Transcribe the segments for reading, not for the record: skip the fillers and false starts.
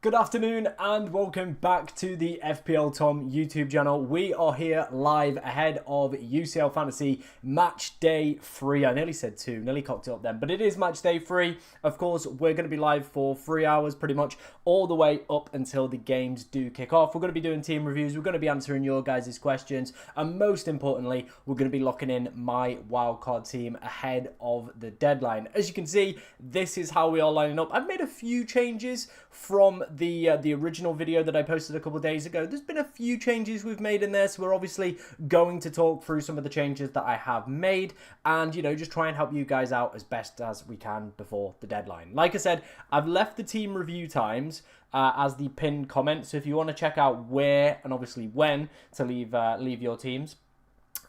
Good afternoon and welcome back to the FPL Tom YouTube channel. We are here live ahead of UCL Fantasy Match Day 3. I nearly said 2, nearly cocked it up then, but it is Match Day 3. Of course, we're going to be live for 3 hours pretty much all the way up until the games do kick off. We're going to be doing team reviews, we're going to be answering your guys' questions, and most importantly, we're going to be locking in my wildcard team ahead of the deadline. As you can see, this is how we are lining up. I've made a few changes from the original video that I posted a couple of days ago. There's been a few changes we've made in there, so we're obviously going to talk through some of the changes that I have made and, you know, just try and help you guys out as best as we can before the deadline. Like I said, I've left the team review times as the pinned comment, so if you want to check out where and obviously when to leave your teams,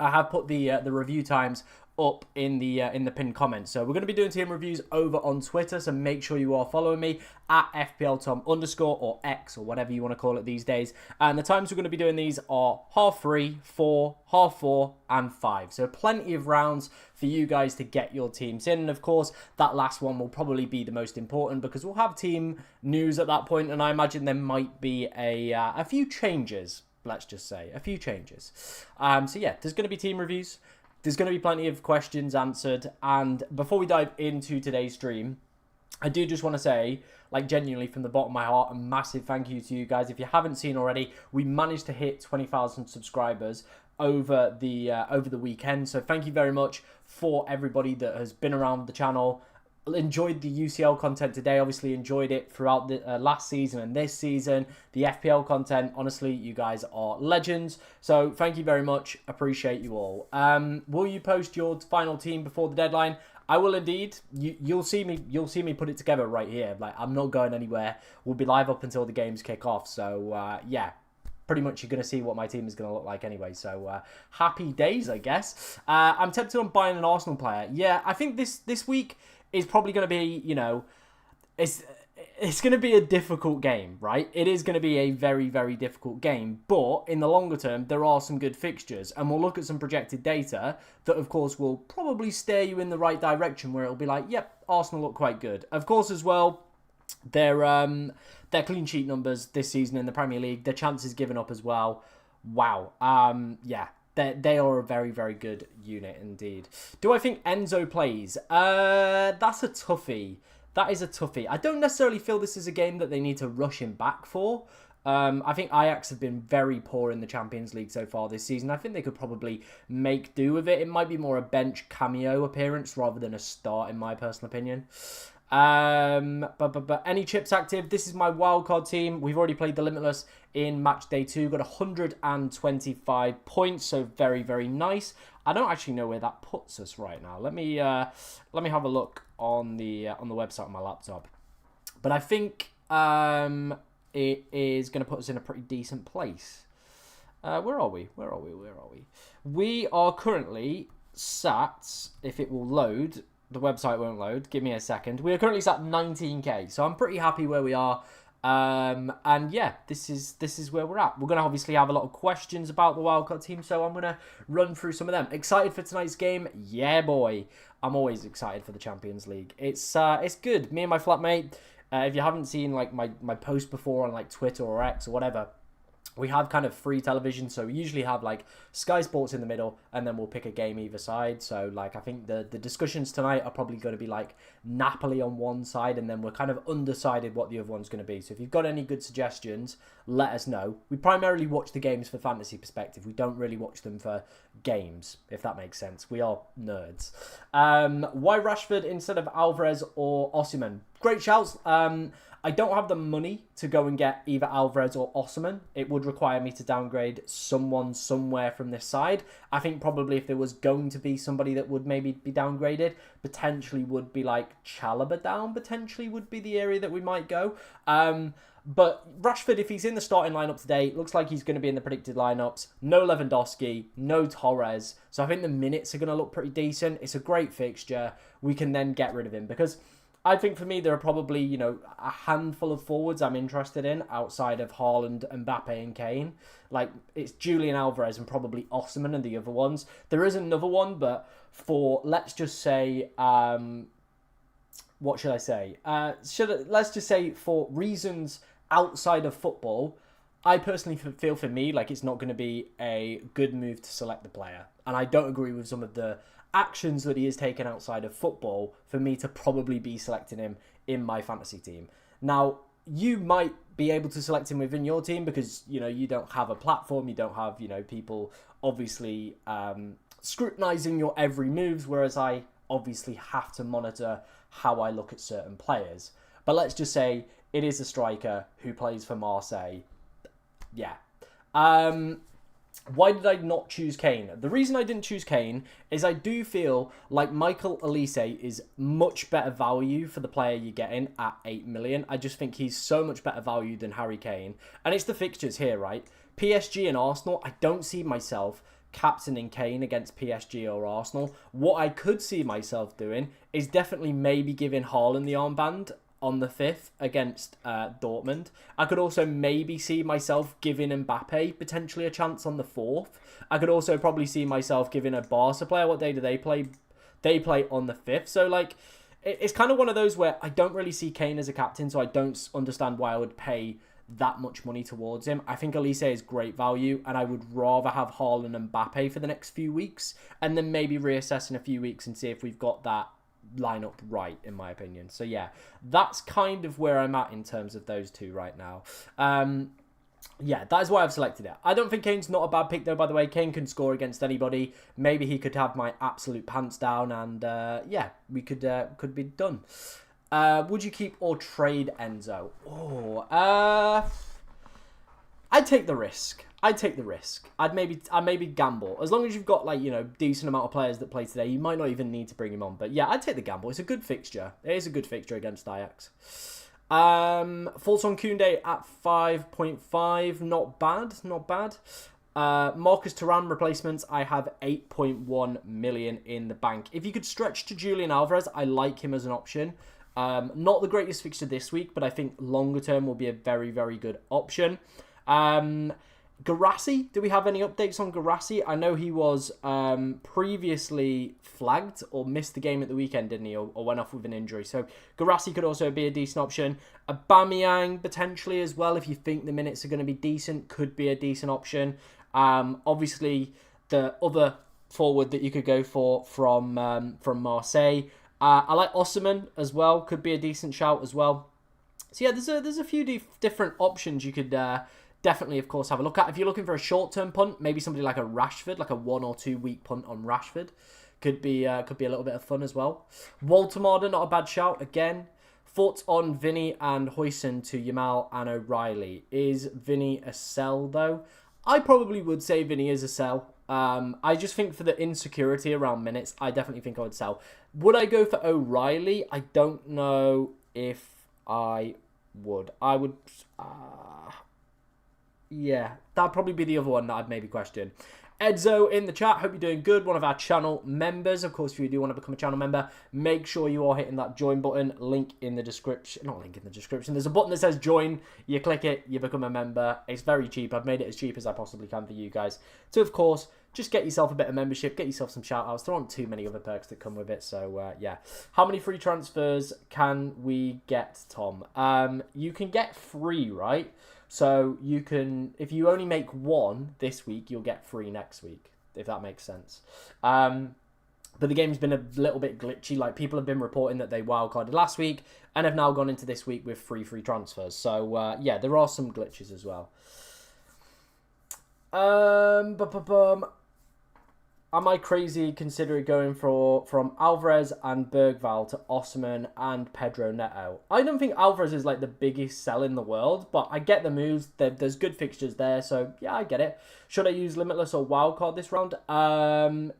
I have put the review times up in the pinned comments. So we're going to be doing team reviews over on Twitter, so make sure you are following me at FPLTom_ or X or whatever you want to call it these days. And the times we're going to be doing these are 3:30, 4, 4:30 and 5. So plenty of rounds for you guys to get your teams in. And of course, that last one will probably be the most important because we'll have team news at that point, and I imagine there might be a few changes. Let's just say a few changes. So yeah, there's going to be team reviews. There's going to be plenty of questions answered. And before we dive into today's stream, I do just want to say, like, genuinely from the bottom of my heart, a massive thank you to you guys. If you haven't seen already, we managed to hit 20,000 subscribers over the weekend. So thank you very much for everybody that has been around the channel. Enjoyed the UCL content today, obviously enjoyed it throughout the last season and this season. The FPL content, honestly, you guys are legends, so thank you very much, appreciate you all. Will you post your final team before the deadline? I will indeed. You'll see me put it together right here. Like, I'm not going anywhere. We'll be live up until the games kick off, so yeah, pretty much you're going to see what my team is going to look like anyway. So happy days, I guess. I'm tempted on buying an Arsenal player. Yeah, I think this week is probably going to be, you know, it's going to be a difficult game, right? It is going to be a very, very difficult game. But in the longer term, there are some good fixtures. And we'll look at some projected data that, of course, will probably steer you in the right direction where it'll be like, yep, Arsenal look quite good. Of course, as well, their clean sheet numbers this season in the Premier League, their chances given up as well. Wow. Yeah. They are a very, very good unit indeed. Do I think Enzo plays? That's a toughie. That is a toughie. I don't necessarily feel this is a game that they need to rush him back for. I think Ajax have been very poor in the Champions League so far this season. I think they could probably make do with it. It might be more a bench cameo appearance rather than a start, in my personal opinion. But any chips active? This is my wildcard team. We've already played the Limitless in match day 2. Got 125 points, so very, very nice. I don't actually know where that puts us right now. Let me have a look on the website on my laptop. But I think it is going to put us in a pretty decent place. Where are we? We are currently sat, if it will load. The website won't load. Give me a second. We are currently sat 19k, so I'm pretty happy where we are. And yeah, this is where we're at. We're gonna obviously have a lot of questions about the wildcard team, so I'm gonna run through some of them. Excited for tonight's game? Yeah, boy. I'm always excited for the Champions League. It's good. Me and my flatmate. If you haven't seen like my post before on like Twitter or X or whatever, we have kind of free television, so we usually have like Sky Sports in the middle, and then we'll pick a game either side. So like I think the discussions tonight are probably going to be like Napoli on one side, and then we're kind of undecided what the other one's going to be. So if you've got any good suggestions, let us know. We primarily watch the games for fantasy perspective. We don't really watch them for games, if that makes sense. We are nerds. Why Rashford instead of Alvarez or Osimhen? Great shouts. I don't have the money to go and get either Alvarez or Osimhen. It would require me to downgrade someone somewhere from this side. I think probably if there was going to be somebody that would maybe be downgraded, potentially would be like Chalobah down, potentially would be the area that we might go. But Rashford, if he's in the starting lineup today, it looks like he's going to be in the predicted lineups. No Lewandowski, no Torres. So I think the minutes are going to look pretty decent. It's a great fixture. We can then get rid of him because I think for me, there are probably, you know, a handful of forwards I'm interested in outside of Haaland, Mbappe and Kane. Like, it's Julian Alvarez and probably Osimhen and the other ones. There is another one, but for, let's just say, what should I say? Let's just say for reasons outside of football, I personally feel for me like it's not going to be a good move to select the player. And I don't agree with some of the actions that he has taken outside of football for me to probably be selecting him in my fantasy team. Now, you might be able to select him within your team because, you know, you don't have a platform, you don't have, you know, people obviously scrutinizing your every moves, whereas I obviously have to monitor how I look at certain players. But let's just say it is a striker who plays for Marseille. Yeah. Why did I not choose Kane? The reason I didn't choose Kane is I do feel like Michael Olise is much better value for the player you're getting at 8 million. I just think he's so much better value than Harry Kane. And it's the fixtures here, right? PSG and Arsenal, I don't see myself captaining Kane against PSG or Arsenal. What I could see myself doing is definitely maybe giving Haaland the armband on the 5th against Dortmund. I could also maybe see myself giving Mbappe potentially a chance on the 4th. I could also probably see myself giving a Barca player. What day do they play? They play on the 5th. So, like, it's kind of one of those where I don't really see Kane as a captain, so I don't understand why I would pay that much money towards him. I think Olise is great value, and I would rather have Haaland and Mbappe for the next few weeks, and then maybe reassess in a few weeks and see if we've got that line up right, in my opinion. So yeah, that's kind of where I'm at in terms of those two right now. Yeah, that is why I've selected it. I don't think Kane's not a bad pick though, by the way. Kane can score against anybody. Maybe he could have my absolute pants down, and yeah, we could be done. Would you keep or trade Enzo? I'd take the risk. I'd maybe gamble. As long as you've got, like, you know, decent amount of players that play today, you might not even need to bring him on. But yeah, I'd take the gamble. It's a good fixture. It is a good fixture against Ajax. Thoughts on Koundé at 5.5. Not bad. Marcus Thuram replacements, I have 8.1 million in the bank. If you could stretch to Julian Alvarez, I like him as an option. Not the greatest fixture this week, but I think longer term will be a very, very good option. Guirassy, do we have any updates on Guirassy? I know he was previously flagged or missed the game at the weekend, didn't he? Or went off with an injury. So Guirassy could also be a decent option. Aubameyang potentially as well, if you think the minutes are going to be decent, could be a decent option. Obviously, the other forward that you could go for from Marseille. I like Osimhen as well. Could be a decent shout as well. So yeah, there's a few different options you could definitely, of course, have a look at. If you're looking for a short-term punt, maybe somebody like a Rashford, like a 1 or 2 week punt on Rashford, could be a little bit of fun as well. Walter-Marder, not a bad shout again. Thoughts on Vinny and Huijsen to Yamal and O'Reilly? Is Vinny a sell though? I probably would say Vinny is a sell. I just think for the insecurity around minutes, I definitely think I would sell. Would I go for O'Reilly? I don't know if I would. I would. Yeah, that'd probably be the other one that I'd maybe question. Edzo in the chat, hope you're doing good. One of our channel members. Of course, if you do want to become a channel member, make sure you are hitting that join button. Link in the description. Not link in the description. There's a button that says join. You click it, you become a member. It's very cheap. I've made it as cheap as I possibly can for you guys. So, of course, just get yourself a bit of membership. Get yourself some shout outs. There aren't too many other perks that come with it. So, yeah. How many free transfers can we get, Tom? You can get 3, right? So you can, if you only make 1 this week, you'll get 3 next week, if that makes sense. But the game's been a little bit glitchy. Like, people have been reporting that they wildcarded last week and have now gone into this week with 3 free transfers. So, yeah, there are some glitches as well. Am I crazy considering going from Alvarez and Bergvall to Osimhen and Pedro Neto? I don't think Alvarez is like the biggest sell in the world, but I get the moves. There's good fixtures there, so yeah, I get it. Should I use Limitless or Wildcard this round?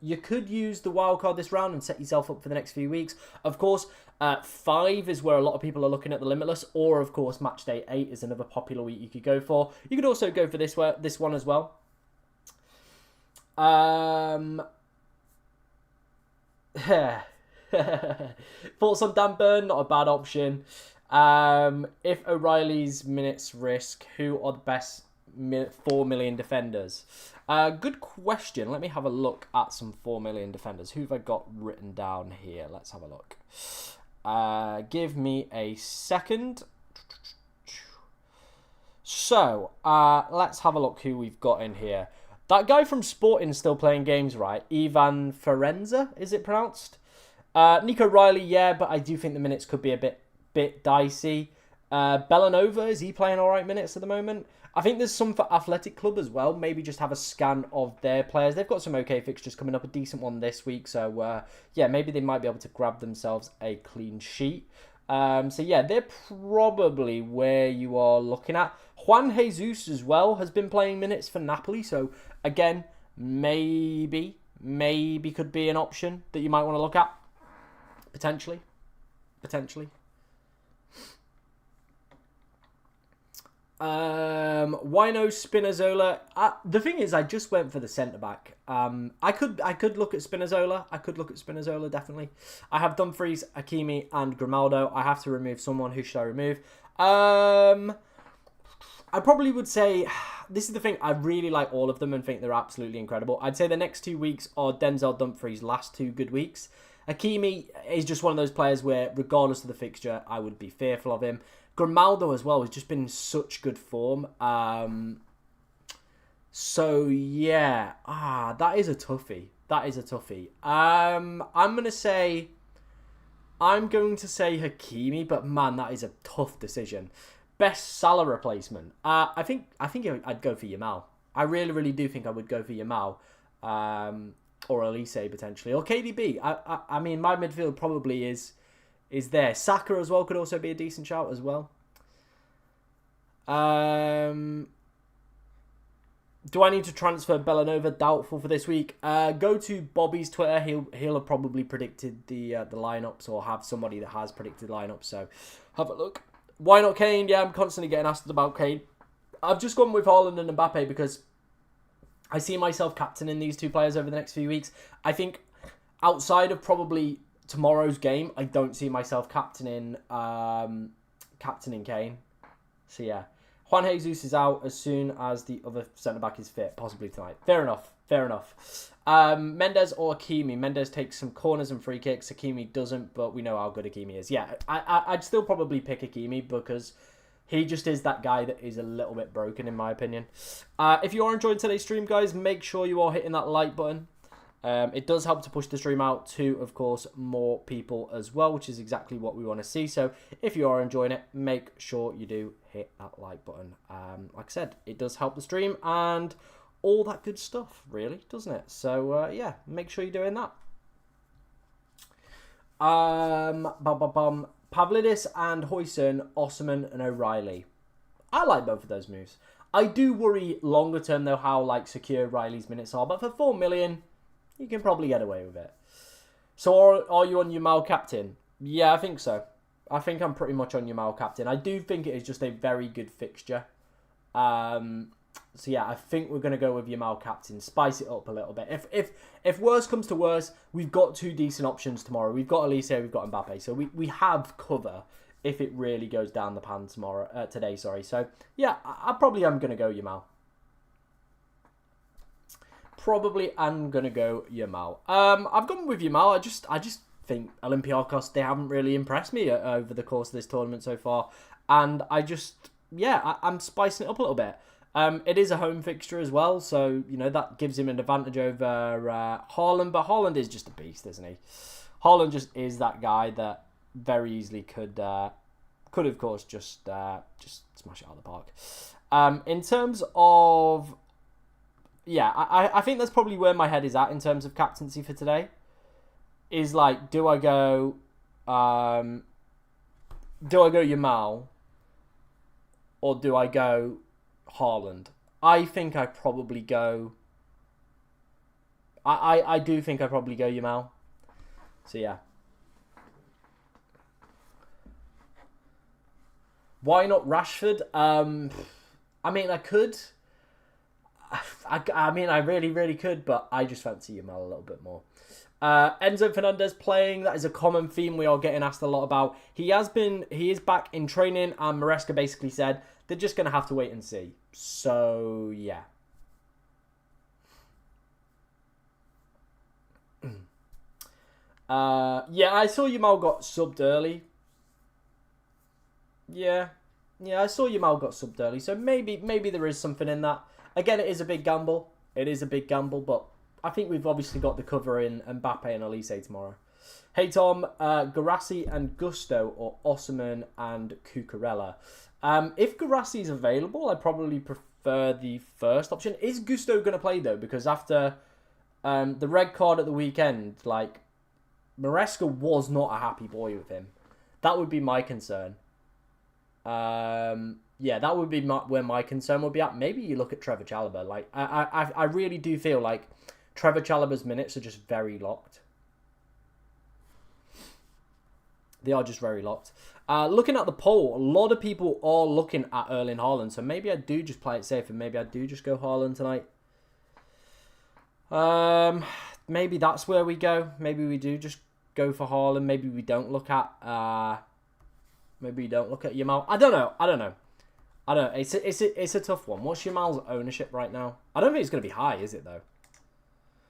You could use the Wildcard this round and set yourself up for the next few weeks. Of course, 5 is where a lot of people are looking at the Limitless, or of course Matchday 8 is another popular week you could go for. You could also go for this one as well. Thoughts on Dan Burn? Not a bad option. If O'Reilly's minutes risk, who are the best 4 million defenders? Good question. Let me have a look at some 4 million defenders. Who have I got written down here? Let's have a look. Give me a second. So, let's have a look who we've got in here. That guy from Sporting's still playing games, right? Ivan Ferenza, is it pronounced? Nico Riley, yeah, but I do think the minutes could be a bit dicey. Bellanova, is he playing all right minutes at the moment? I think there's some for Athletic Club as well. Maybe just have a scan of their players. They've got some okay fixtures coming up, a decent one this week. So, yeah, maybe they might be able to grab themselves a clean sheet. So, yeah, they're probably where you are looking at. Juan Jesus as well has been playing minutes for Napoli. So, again, maybe could be an option that you might want to look at. Potentially. Wino Spinazzola. The thing is, I just went for the centre back. I could look at Spinazzola. Definitely. I have Dumfries, Hakimi, and Grimaldo. I have to remove someone. Who should I remove? I probably would say, this is the thing, I really like all of them and think they're absolutely incredible. I'd say the next 2 weeks are Denzel Dumfries' last 2 good weeks. Hakimi is just one of those players where, regardless of the fixture, I would be fearful of him. Grimaldo as well has just been in such good form. So, yeah. That is a toughie. I'm going to say Hakimi, but man, that is a tough decision. Best Salah replacement. I think I'd go for Yamal. I really do think I would go for Yamal. Or Elise potentially. Or KDB. I mean, my midfield probably is there. Saka as well could also be a decent shout as well. Do I need to transfer Bellanova? Doubtful for this week. Go to Bobby's Twitter. He'll have probably predicted the lineups or have somebody that has predicted lineups. So have a look. Why not Kane? Yeah, I'm constantly getting asked about Kane. I've just gone with Haaland and Mbappe because I see myself captaining these 2 players over the next few weeks. I think outside of probably tomorrow's game, I don't see myself captaining Kane. So yeah, Juan Jesus is out as soon as the other centre-back is fit, possibly tonight. Fair enough. Mendes or Hakimi. Mendes takes some corners and free kicks. Hakimi doesn't, but we know how good Hakimi is. Yeah, I'd still probably pick Hakimi because he just is that guy that is a little bit broken, in my opinion. If you are enjoying today's stream, guys, make sure you are hitting that like button. It does help to push the stream out to, of course, more people as well, which is exactly what we want to see. So if you are enjoying it, make sure you do hit that like button. Like I said, it does help the stream and all that good stuff, really, doesn't it? So, yeah, make sure you're doing that. Pavlidis and Huijsen, Osman and O'Reilly. I like both of those moves. I do worry longer term, though, how secure Riley's minutes are. But for 4 million, you can probably get away with it. So are you on Yamal captain? Yeah, I think so. I think I'm pretty much on Yamal captain. I do think it is just a very good fixture. So yeah, I think we're going to go with Yamal captain. Spice it up a little bit. If worse comes to worse, we've got 2 decent options tomorrow. We've got Elise, we've got Mbappe. So we have cover if it really goes down the pan today. So yeah, I probably am going to go Yamal. I've gone with Yamal. I just think Olympiacos, they haven't really impressed me over the course of this tournament so far. And I'm spicing it up a little bit. It is a home fixture as well, so, that gives him an advantage over Haaland. But Haaland is just a beast, isn't he? Haaland just is that guy that very easily could of course, just smash it out of the park. In terms of... Yeah, I think that's probably where my head is at in terms of captaincy for today. Is do I go Yamal or do I go Haaland? I think I probably go... I do think I probably go Yamal. So yeah. Why not Rashford? I mean, I could... I mean, I really could, but I just fancy Yamal a little bit more. Enzo Fernandez playing, that is a common theme we are getting asked a lot about. He is back in training, and Maresca basically said they're just going to have to wait and see. So, yeah. Yeah, I saw Yamal got subbed early. Yeah, I saw Yamal got subbed early, so maybe there is something in that. Again, it is a big gamble. It is a big gamble, but I think we've obviously got the cover in Mbappe and Elise tomorrow. Hey Tom, Garassi and Gusto or Osman and Cucurella. If Garassi is available, I probably prefer the first option. Is Gusto going to play though? Because after the red card at the weekend, like Maresca was not a happy boy with him. That would be my concern. Yeah, that would be where my concern would be at. Maybe you look at Trevor Chalobah. Like I really do feel like Trevor Chalobah's minutes are just very locked. They are just very locked. Looking at the poll, a lot of people are looking at Erling Haaland. So maybe I do just play it safe and maybe I do just go Haaland tonight. Maybe that's where we go. Maybe we do just go for Haaland. Maybe we don't look at Yamal. I don't know. It's a tough one. What's Yamal's ownership right now? I don't think it's going to be high, is it though?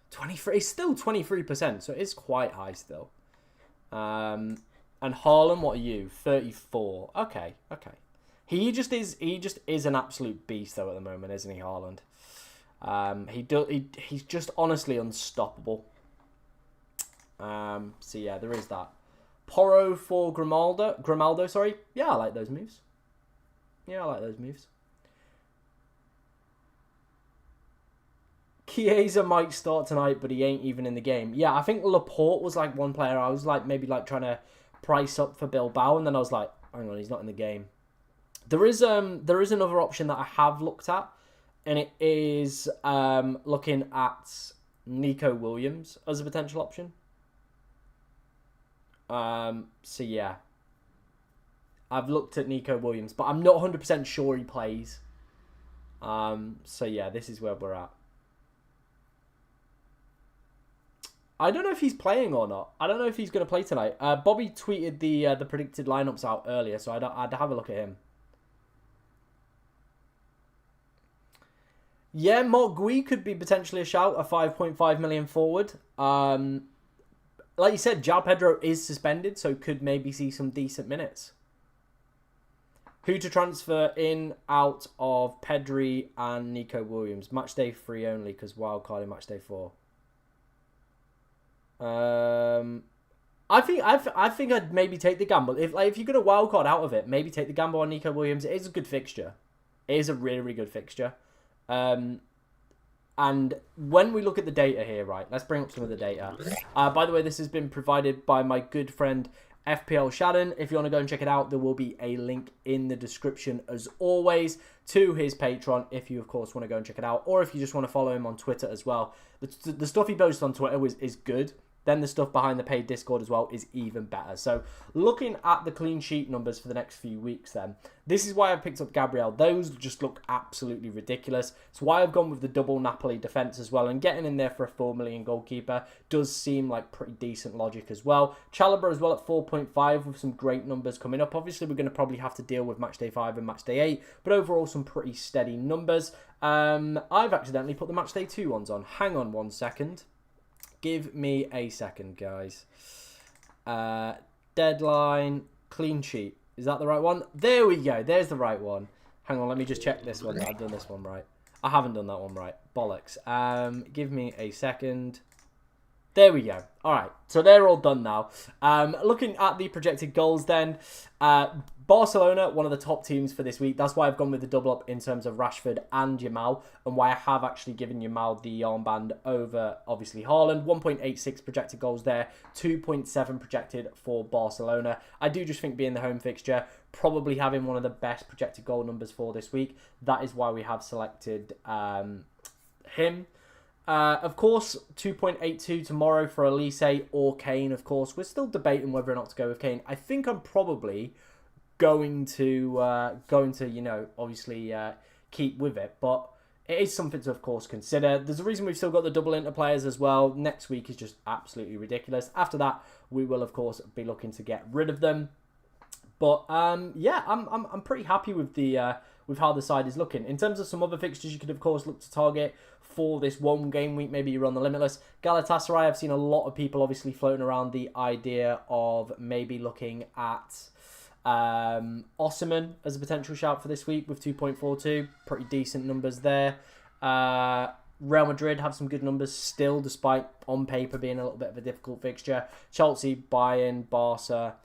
23. It's still 23%, so it's quite high still. And Haaland, what are you? 34. Okay. He just is an absolute beast though at the moment, isn't he, Haaland? He's just honestly unstoppable. So yeah, there is that. Porro for Grimaldo, sorry. Yeah, I like those moves. Chiesa might start tonight, but he ain't even in the game. Yeah, I think Laporte was like one player I was like maybe like trying to price up for Bilbao, and then I was like, hang on, he's not in the game. There is another option that I have looked at, and it is looking at Nico Williams as a potential option. So yeah, I've looked at Nico Williams, but I'm not 100% sure he plays. So yeah, this is where we're at. I don't know if he's playing or not. I don't know if he's going to play tonight. Bobby tweeted the predicted lineups out earlier, so I'd have a look at him. Yeah, Mark Gui could be potentially a shout, a 5.5 million forward. Like you said, João Pedro is suspended, so could maybe see some decent minutes. Who to transfer in, out of Pedri and Nico Williams? Matchday 3 only, because wildcard in Matchday 4. I think I'd maybe take the gamble. If you're going to wildcard out of it, maybe take the gamble on Nico Williams. It is a good fixture. It is a really, really good fixture. And when we look at the data here, right, let's bring up some of the data. By the way, this has been provided by my good friend FPL Shannon. If you want to go and check it out, there will be a link in the description as always to his Patreon if you of course want to go and check it out, or if you just want to follow him on Twitter as well. The stuff he posts on Twitter is good. Then the stuff behind the paid Discord as well is even better. So looking at the clean sheet numbers for the next few weeks then, this is why I picked up Gabriel. Those just look absolutely ridiculous. It's why I've gone with the double Napoli defence as well. And getting in there for a 4 million goalkeeper does seem like pretty decent logic as well. Chalobah as well at 4.5 with some great numbers coming up. Obviously, we're going to probably have to deal with Matchday 5 and Matchday 8. But overall, some pretty steady numbers. I've accidentally put the Matchday 2 ones on. Hang on 1 second. Give me a second, guys. Deadline, clean sheet. Is that the right one? There we go. There's the right one. Hang on, let me just check this one. I've done this one right. I haven't done that one right. Bollocks. Give me a second. There we go. All right, so they're all done now. Looking at the projected goals then, Barcelona, one of the top teams for this week. That's why I've gone with the double up in terms of Rashford and Yamal, and why I have actually given Yamal the armband over, obviously, Haaland. 1.86 projected goals there, 2.7 projected for Barcelona. I do just think being the home fixture, probably having one of the best projected goal numbers for this week. That is why we have selected him. Of course, 2.82 tomorrow for Elise or Kane, of course. We're still debating whether or not to go with Kane. I think I'm probably going to obviously keep with it, but it is something to, of course, consider. There's a reason we've still got the double Inter players as well. Next week is just absolutely ridiculous. After that, we will, of course, be looking to get rid of them. But yeah, I'm pretty happy with the with how the side is looking. In terms of some other fixtures you could, of course, look to target for this one game week. Maybe you're on the Limitless. Galatasaray, I've seen a lot of people obviously floating around the idea of maybe looking at Osimhen as a potential shout for this week with 2.42. Pretty decent numbers there. Real Madrid have some good numbers still, despite on paper being a little bit of a difficult fixture. Chelsea, Bayern, Barca,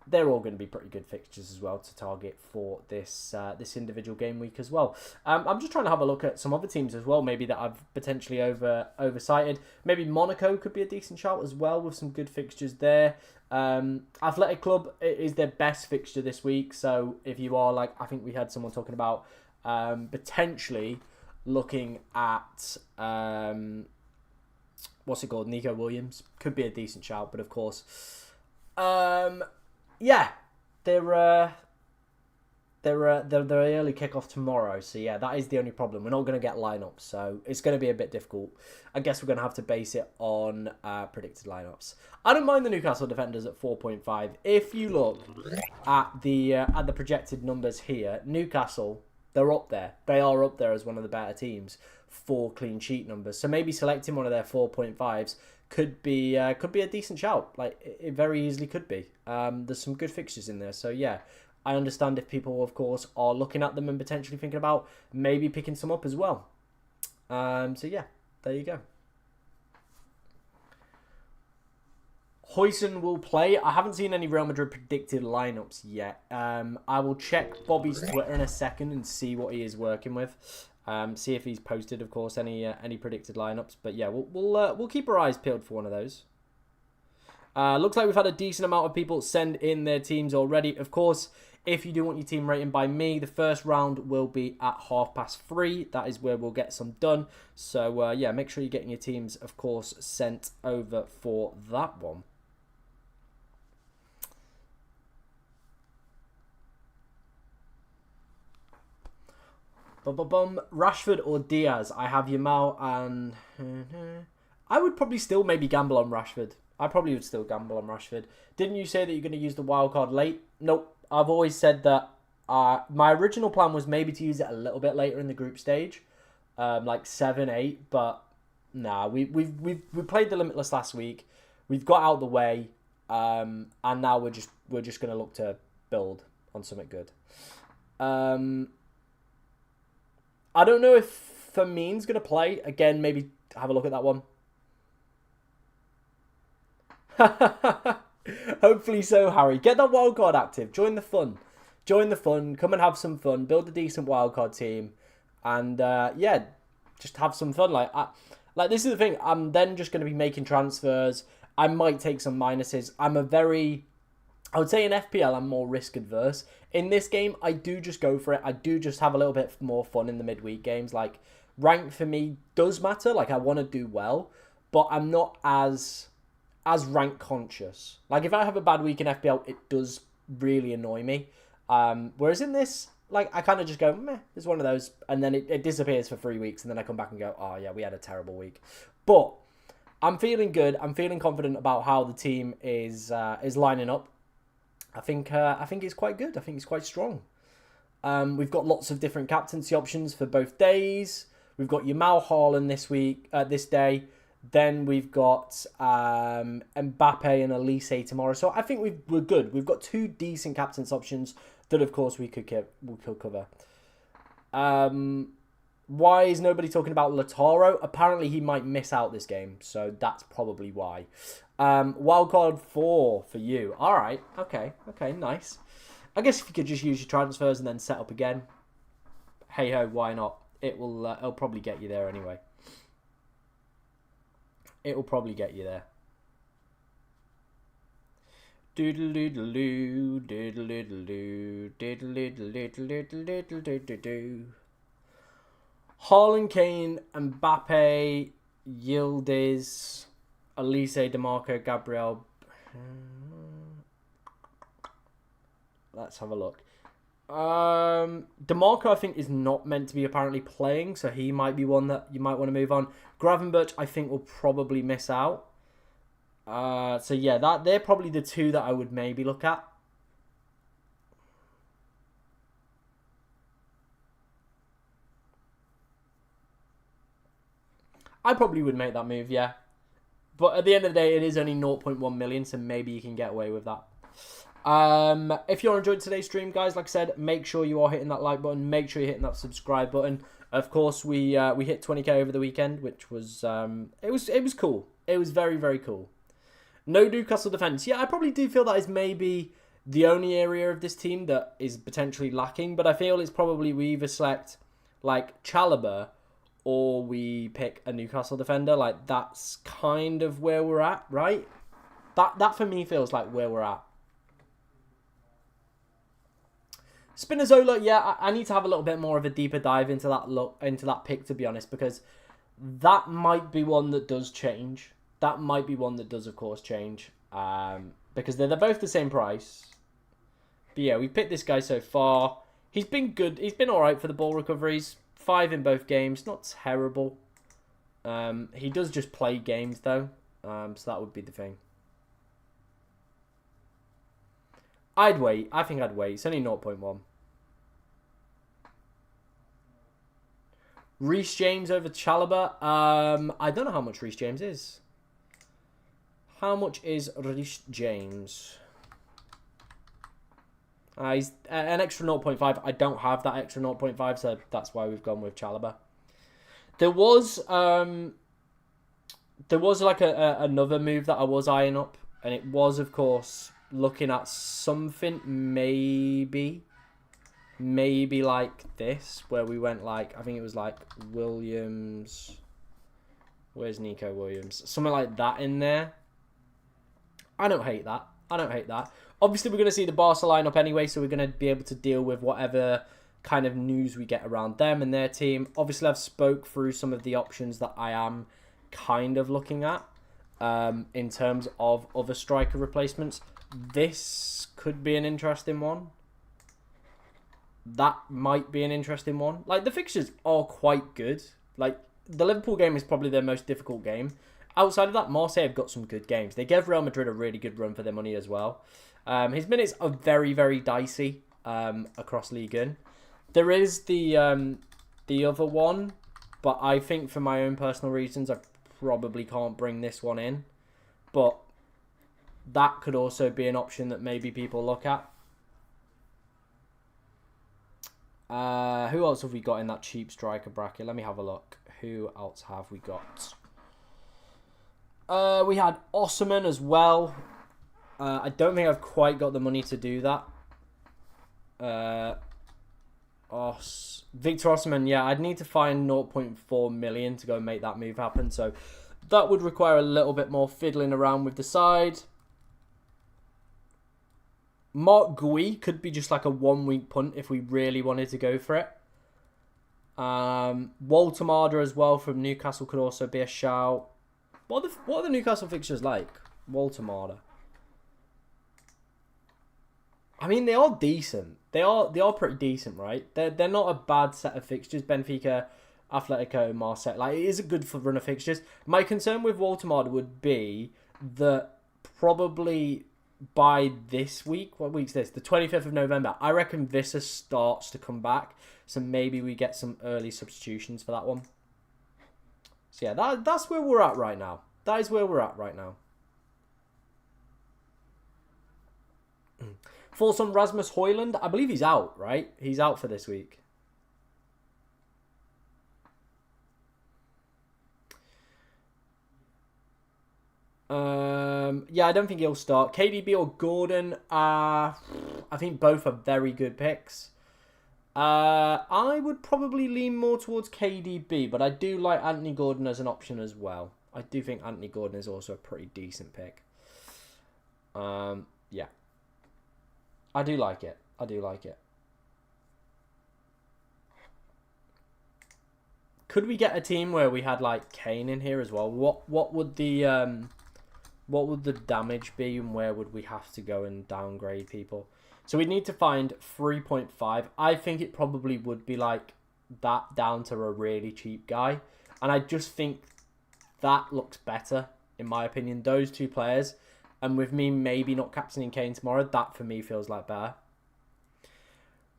they're all going to be pretty good fixtures as well to target for this this individual game week as well. I'm just trying to have a look at some other teams as well, maybe that I've potentially oversighted. Maybe Monaco could be a decent shout as well with some good fixtures there. Athletic Club is their best fixture this week, so if you are like, I think we had someone talking about potentially looking at what's it called, Nico Williams, could be a decent shout, but of course, yeah, they're early kickoff tomorrow, so yeah, that is the only problem. We're not going to get lineups, so it's going to be a bit difficult. I guess we're going to have to base it on predicted lineups. I don't mind the Newcastle defenders at 4.5. If you look at the projected numbers here, Newcastle, they're up there. They are up there as one of the better teams for clean sheet numbers. So maybe selecting one of their 4.5s could be a decent shout. Like, it very easily could be. There's some good fixtures in there. So yeah, I understand if people, of course, are looking at them and potentially thinking about maybe picking some up as well. So yeah, there you go. Huijsen will play. I haven't seen any Real Madrid predicted lineups yet. I will check Bobby's Twitter in a second and see what he is working with. See if he's posted, of course, any predicted lineups. But yeah, we'll keep our eyes peeled for one of those. Looks like we've had a decent amount of people send in their teams already. Of course, if you do want your team rating by me, the first round will be at 3:30. That is where we'll get some done. So yeah, make sure you're getting your teams, of course, sent over for that one. Rashford or Diaz? I have Yamal and I would probably still maybe gamble on Rashford. I probably would still gamble on Rashford. Didn't you say that you're going to use the wild card late? Nope. I've always said that my original plan was maybe to use it a little bit later in the group stage, like 7, 8. But nah, we played the Limitless last week. We've got out the way, and now we're just going to look to build on something good. I don't know if Firmino's going to play. Again, maybe have a look at that one. Hopefully so, Harry. Get that wildcard active. Join the fun. Join the fun. Come and have some fun. Build a decent wildcard team. And, yeah, just have some fun. Like this is the thing. I'm then just going to be making transfers. I might take some minuses. I would say in FPL, I'm more risk adverse. In this game, I do just go for it. I do just have a little bit more fun in the midweek games. Like, rank for me does matter. Like, I want to do well, but I'm not as rank conscious. Like, if I have a bad week in FPL, it does really annoy me. Whereas in this, like, I kind of just go, meh, it's one of those, and then it disappears for 3 weeks, and then I come back and go, oh yeah, we had a terrible week. But I'm feeling good. I'm feeling confident about how the team is lining up. I think it's quite good. I think it's quite strong. We've got lots of different captaincy options for both days. We've got Yamal, Haaland this day. Then we've got Mbappe and Elise tomorrow. So I think we're good. We've got 2 decent captain's options that, of course, we could cover. Why is nobody talking about Lautaro? Apparently, he might miss out this game, so that's probably why. Wildcard 4 for you. All right. Okay, nice. I guess if you could just use your transfers and then set up again. Hey ho, why not? It'll probably get you there anyway. It will probably get you there. Doodle doodle doo, doodle doodle doo, doodle doodle doodle doodle doodle doodle doo. Haaland, Kane, Mbappe, Yildiz, Elise, DeMarco, Gabriel. Let's have a look. DeMarco, I think, is not meant to be apparently playing, so he might be one that you might want to move on. Gravenberch, I think, will probably miss out. So yeah, they're probably the 2 that I would maybe look at. I probably would make that move, yeah. But at the end of the day, it is only 0.1 million, so maybe you can get away with that. If you enjoyed today's stream, guys, like I said, make sure you are hitting that like button. Make sure you're hitting that subscribe button. Of course, we hit 20k over the weekend, which was it was cool. It was very, very cool. No Newcastle defence. Yeah, I probably do feel that is maybe the only area of this team that is potentially lacking. But I feel it's probably we either select like Chalobah or we pick a Newcastle defender. Like that's kind of where we're at, right? That for me feels like where we're at. Spinazzola, yeah, I need to have a little bit more of a deeper dive into that pick, to be honest, because that might be one that does change. That might be one that does, of course, change. Because they're both the same price. But yeah, we picked this guy so far. He's been good. He's been all right for the ball recoveries. 5 in both games. Not terrible. He does just play games, though. So that would be the thing. I'd wait. I think I'd wait. It's only 0.1. Reece James over Chalobah. I don't know how much Reece James is. How much is Reece James? He's an extra 0.5. I don't have that extra 0.5, so that's why we've gone with Chalobah. There was like another move that I was eyeing up, and it was, of course, looking at something maybe like this, where we went like, I think it was like Williams. Where's Nico Williams? Something like that in there. I don't hate that. I don't hate that. Obviously, we're going to see the Barca lineup anyway, so we're going to be able to deal with whatever kind of news we get around them and their team. Obviously, I've spoke through some of the options that I am kind of looking at in terms of other striker replacements. This could be an interesting one. That might be an interesting one. Like, the fixtures are quite good. Like, the Liverpool game is probably their most difficult game. Outside of that, Marseille have got some good games. They gave Real Madrid a really good run for their money as well. His minutes are very, very dicey across Ligue 1. There is the other one, but I think for my own personal reasons, I probably can't bring this one in. But that could also be an option that maybe people look at. Who else have we got in that cheap striker bracket? Let me have a look. Who else have we got? We had Osimhen as well. I don't think I've quite got the money to do that. Victor Osimhen, yeah, I'd need to find 0.4 million to go and make that move happen. So that would require a little bit more fiddling around with the side. Mark Gui could be just like a 1 week punt if we really wanted to go for it. Walter Marder as well from Newcastle could also be a shout. What are the Newcastle fixtures like? Walter Marder. I mean, they are decent. They are pretty decent, right? They're not a bad set of fixtures. Benfica, Atletico, Marseille. Like, it is a good run of fixtures. My concern with Walter Marder would be that probably by this week, what week's this? The 25th of November. I reckon Vissa starts to come back. So maybe we get some early substitutions for that one. So yeah, that's where we're at right now. That is where we're at right now. Thoughts on Rasmus Højlund? I believe he's out, right? He's out for this week. Yeah, I don't think he'll start. KDB or Gordon? I think both are very good picks. I would probably lean more towards KDB, but I do like Anthony Gordon as an option as well. I do think Anthony Gordon is also a pretty decent pick. Yeah. I do like it. I do like it. Could we get a team where we had like Kane in here as well? What would the damage be, and where would we have to go and downgrade people? So we need to find 3.5. I think it probably would be like that down to a really cheap guy. And I just think that looks better, in my opinion. Those two players. And with me maybe not captaining Kane tomorrow, that for me feels like better.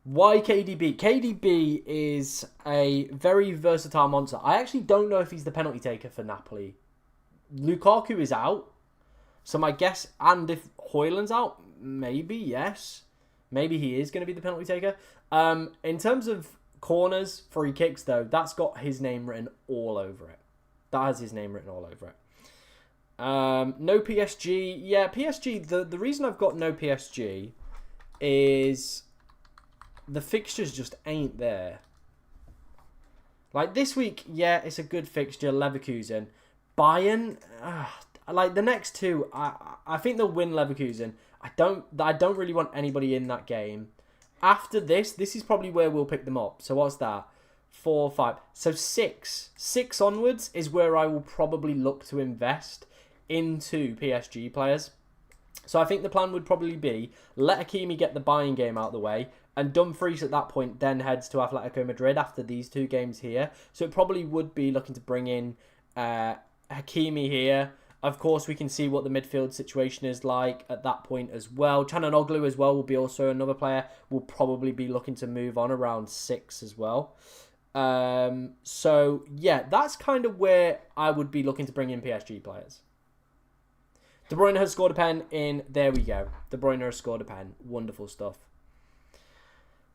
3.5 Why KDB? KDB is a very versatile monster. I actually don't know if he's the penalty taker for Napoli. Lukaku is out. So my guess, and if Højlund's out, maybe, yes. Maybe he is going to be the penalty taker. In terms of corners, free kicks, though, that's got his name written all over it. That has his name written all over it. No PSG. Yeah, PSG, the reason I've got no PSG is the fixtures just ain't there. Like this week, yeah, it's a good fixture, Leverkusen. Bayern, like the next two, I think they'll win Leverkusen. I don't really want anybody in that game. After this is probably where we'll pick them up. So what's that? 4, 5. So 6 onwards is where I will probably look to invest into PSG players. So I think the plan would probably be let Hakimi get the Bayern game out of the way, and Dumfries at that point then heads to Atletico Madrid after these 2 games here. So it probably would be looking to bring in Hakimi here. Of course, we can see what the midfield situation is like at that point as well. Çalhanoğlu as well will be also another player. We'll probably be looking to move on around 6 as well. So, yeah, that's kind of where I would be looking to bring in PSG players. De Bruyne has scored a pen in. There we go. De Bruyne has scored a pen. Wonderful stuff.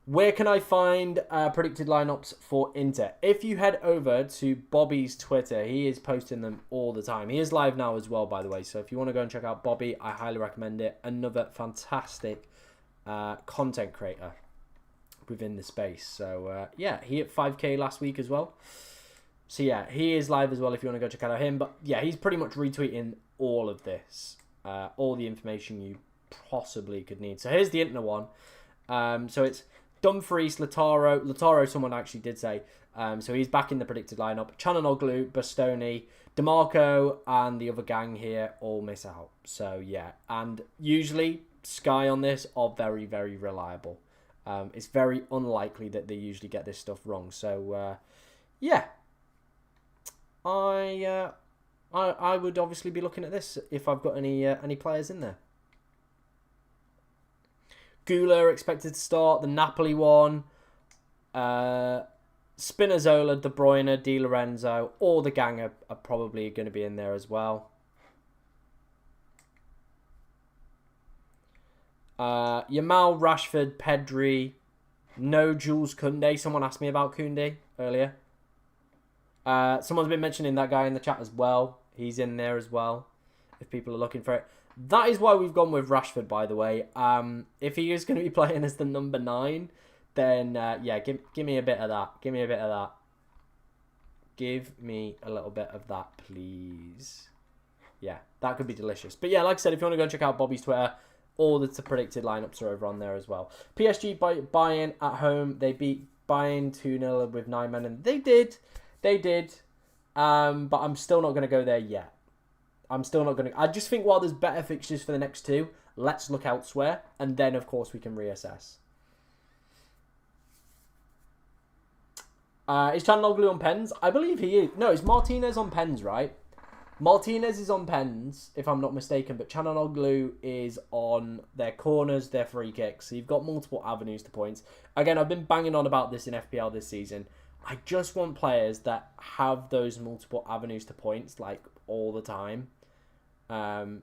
Where can I find predicted lineups for Inter? If you head over to Bobby's Twitter, he is posting them all the time. He is live now as well, by the way. So if you want to go and check out Bobby, I highly recommend it. Another fantastic content creator within the space. So yeah, he hit 5K last week as well. So yeah, he is live as well if you want to go check out him. But yeah, he's pretty much retweeting all of this. All the information you possibly could need. So here's the Inter one. So it's Dumfries, Lautaro, someone actually did say. So he's back in the predicted lineup. Çalhanoğlu, Bastoni, DeMarco, and the other gang here all miss out. So yeah, and usually Sky on this are very, very reliable. It's very unlikely that they usually get this stuff wrong. So yeah, I would obviously be looking at this if I've got any players in there. Gula expected to start. The Napoli one. Spinazzola, De Bruyne, Di Lorenzo. All the gang are probably going to be in there as well. Yamal, Rashford, Pedri. No Jules Koundé. Someone asked me about Koundé earlier. Someone's been mentioning that guy in the chat as well. He's in there as well, if people are looking for it. That is why we've gone with Rashford, by the way. If he is going to be playing as the number 9, then yeah, give me a bit of that. Give me a bit of that. Give me a little bit of that, please. Yeah, that could be delicious. But yeah, like I said, if you want to go and check out Bobby's Twitter, all the predicted lineups are over on there as well. PSG Bayern at home. They beat Bayern 2-0 with 9 men. And they did. But I'm still not going to go there yet. I'm still not going to... I just think while there's better fixtures for the next 2, let's look elsewhere. And then, of course, we can reassess. Is Çalhanoğlu on pens? I believe he is. No, it's Martinez on pens, right? Martinez is on pens, if I'm not mistaken. But Çalhanoğlu is on their corners, their free kicks. So you've got multiple avenues to points. Again, I've been banging on about this in FPL this season. I just want players that have those multiple avenues to points, like, all the time. And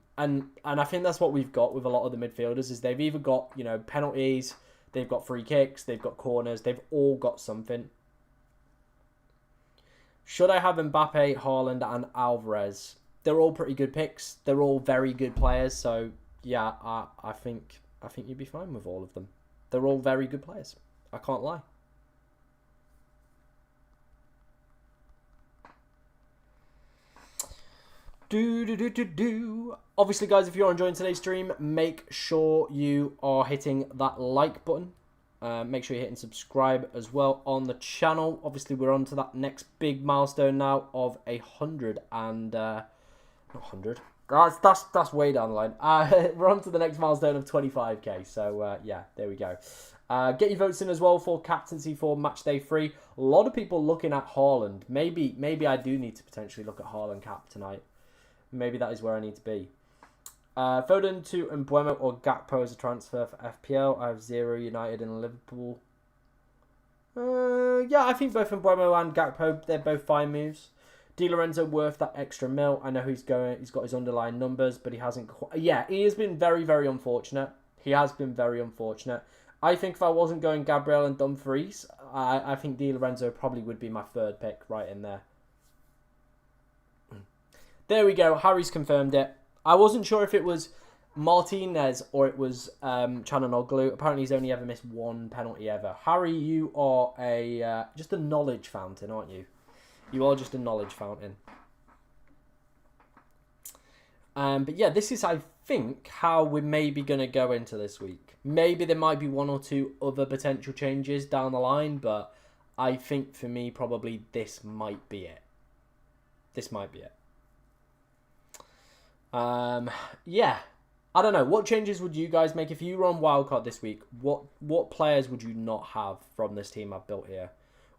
I think that's what we've got with a lot of the midfielders is they've either got, you know, penalties, they've got free kicks, they've got corners, they've all got something. Should I have Mbappe, Haaland and Alvarez? They're all pretty good picks. They're all very good players. So yeah, I think you'd be fine with all of them. They're all very good players. I can't lie. Obviously, guys, if you're enjoying today's stream, make sure you are hitting that like button. Make sure you're hitting subscribe as well on the channel. Obviously, we're on to that next big milestone now of 100 and... not 100. That's way down the line. We're on to the next milestone of 25k. So, yeah, there we go. Get your votes in as well for captaincy for Matchday 3. A lot of people looking at Haaland. Maybe I do need to potentially look at Haaland cap tonight. Maybe that is where I need to be. Foden to Mbeumo or Gakpo as a transfer for FPL. I have 0 United and Liverpool. Yeah, I think both Mbeumo and Gakpo, they're both fine moves. Di Lorenzo worth that extra mil. I know he's got his underlying numbers, but he hasn't. Yeah, he has been very, very unfortunate. He has been very unfortunate. I think if I wasn't going Gabriel and Dumfries, I think Di Lorenzo probably would be my third pick right in there. There we go. Harry's confirmed it. I wasn't sure if it was Martinez or it was Chananoglu. Apparently, he's only ever missed one penalty ever. Harry, you are just a knowledge fountain, aren't you? You are just a knowledge fountain. But yeah, this is, I think, how we're maybe going to go into this week. Maybe there might be one or two other potential changes down the line, but I think for me, probably this might be it. This might be it. Yeah. I don't know. What changes would you guys make if you were on wildcard this week? What players would you not have from this team I've built here?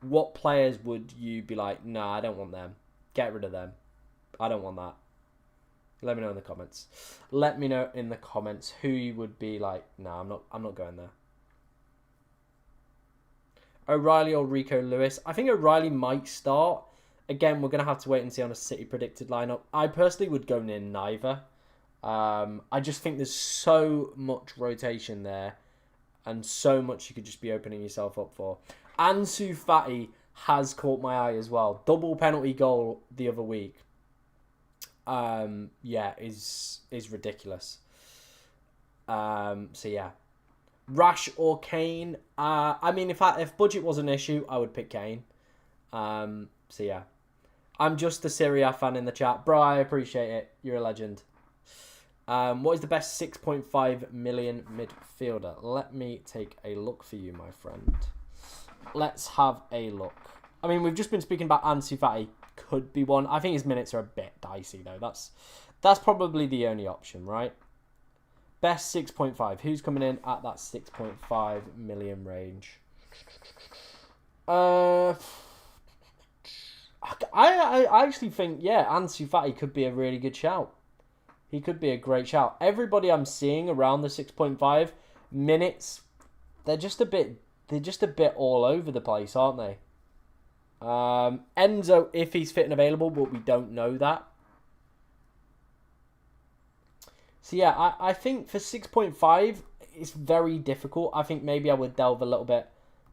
What players would you be like, nah, I don't want them. Get rid of them. I don't want that. Let me know in the comments. Let me know in the comments who you would be like, nah, I'm not going there. O'Reilly or Rico Lewis. I think O'Reilly might start. Again, we're going to have to wait and see on a City predicted lineup. I personally would go in neither. I just think there's so much rotation there and so much you could just be opening yourself up for. Ansu Fati has caught my eye as well. Double penalty goal the other week. Yeah, is ridiculous. So yeah. Rash or Kane. I mean, if budget was an issue, I would pick Kane. So yeah. I'm just a Serie A fan in the chat. Bro, I appreciate it. You're a legend. What is the best 6.5 million midfielder? Let me take a look for you, my friend. Let's have a look. I mean, we've just been speaking about Ansu Fati. Could be one. I think his minutes are a bit dicey, though. That's probably the only option, right? Best 6.5. Who's coming in at that 6.5 million range? I actually think, yeah, Ansu Fati could be a really good shout. He could be a great shout. Everybody I'm seeing around the 6.5 minutes, they're just a bit all over the place, aren't they? Enzo, if he's fit and available, but we don't know that. So yeah, I think for 6.5, it's very difficult. I think maybe I would delve a little bit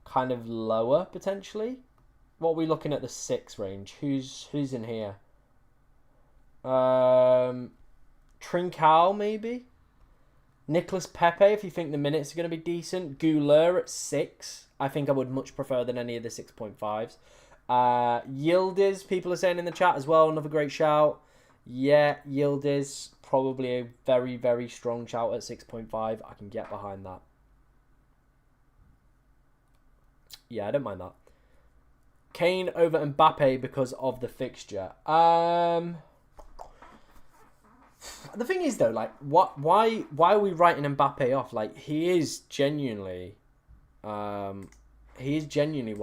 kind of lower, potentially. What are we looking at the 6 range? Who's in here? Trincao, maybe? Nicholas Pepe, if you think the minutes are going to be decent. Goulart at 6. I think I would much prefer than any of the 6.5s. Yildiz, people are saying in the chat as well. Another great shout. Yeah, Yildiz, probably a very, very strong shout at 6.5. I can get behind that. Yeah, I don't mind that. Kane over Mbappe because of the fixture. The thing is, though, like, why are we writing Mbappe off? Like, he is genuinely one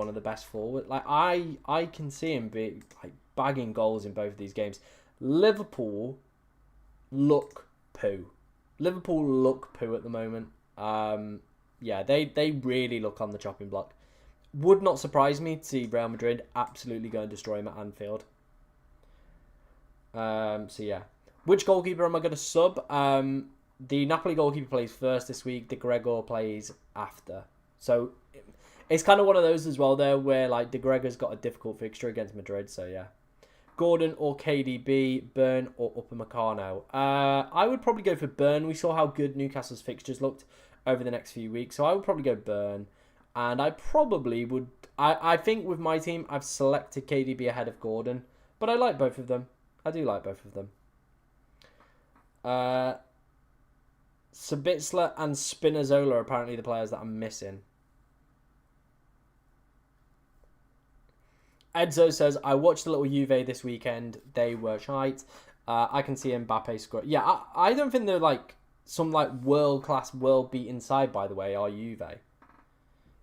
of the best forward. Like, I can see him be like bagging goals in both of these games. Liverpool look poo. Liverpool look poo at the moment. Yeah, they really look on the chopping block. Would not surprise me to see Real Madrid absolutely go and destroy him at Anfield. So yeah. Which goalkeeper am I going to sub? The Napoli goalkeeper plays first this week. De Gregor plays after. So it's kind of one of those as well there where like De Gregor's got a difficult fixture against Madrid. So yeah. Gordon or KDB, Burn or Upamecano. I would probably go for Burn. We saw how good Newcastle's fixtures looked over the next few weeks. So I would probably go Burn. And I probably would... I think with my team, I've selected KDB ahead of Gordon. But I like both of them. I do like both of them. Sabitzer and Spinazzola are apparently the players that I'm missing. Edzo says, I watched a little Juve this weekend. They were shite. I can see Mbappe score. Yeah, I don't think they're like some like world-class, world-beaten side, by the way, are Juve.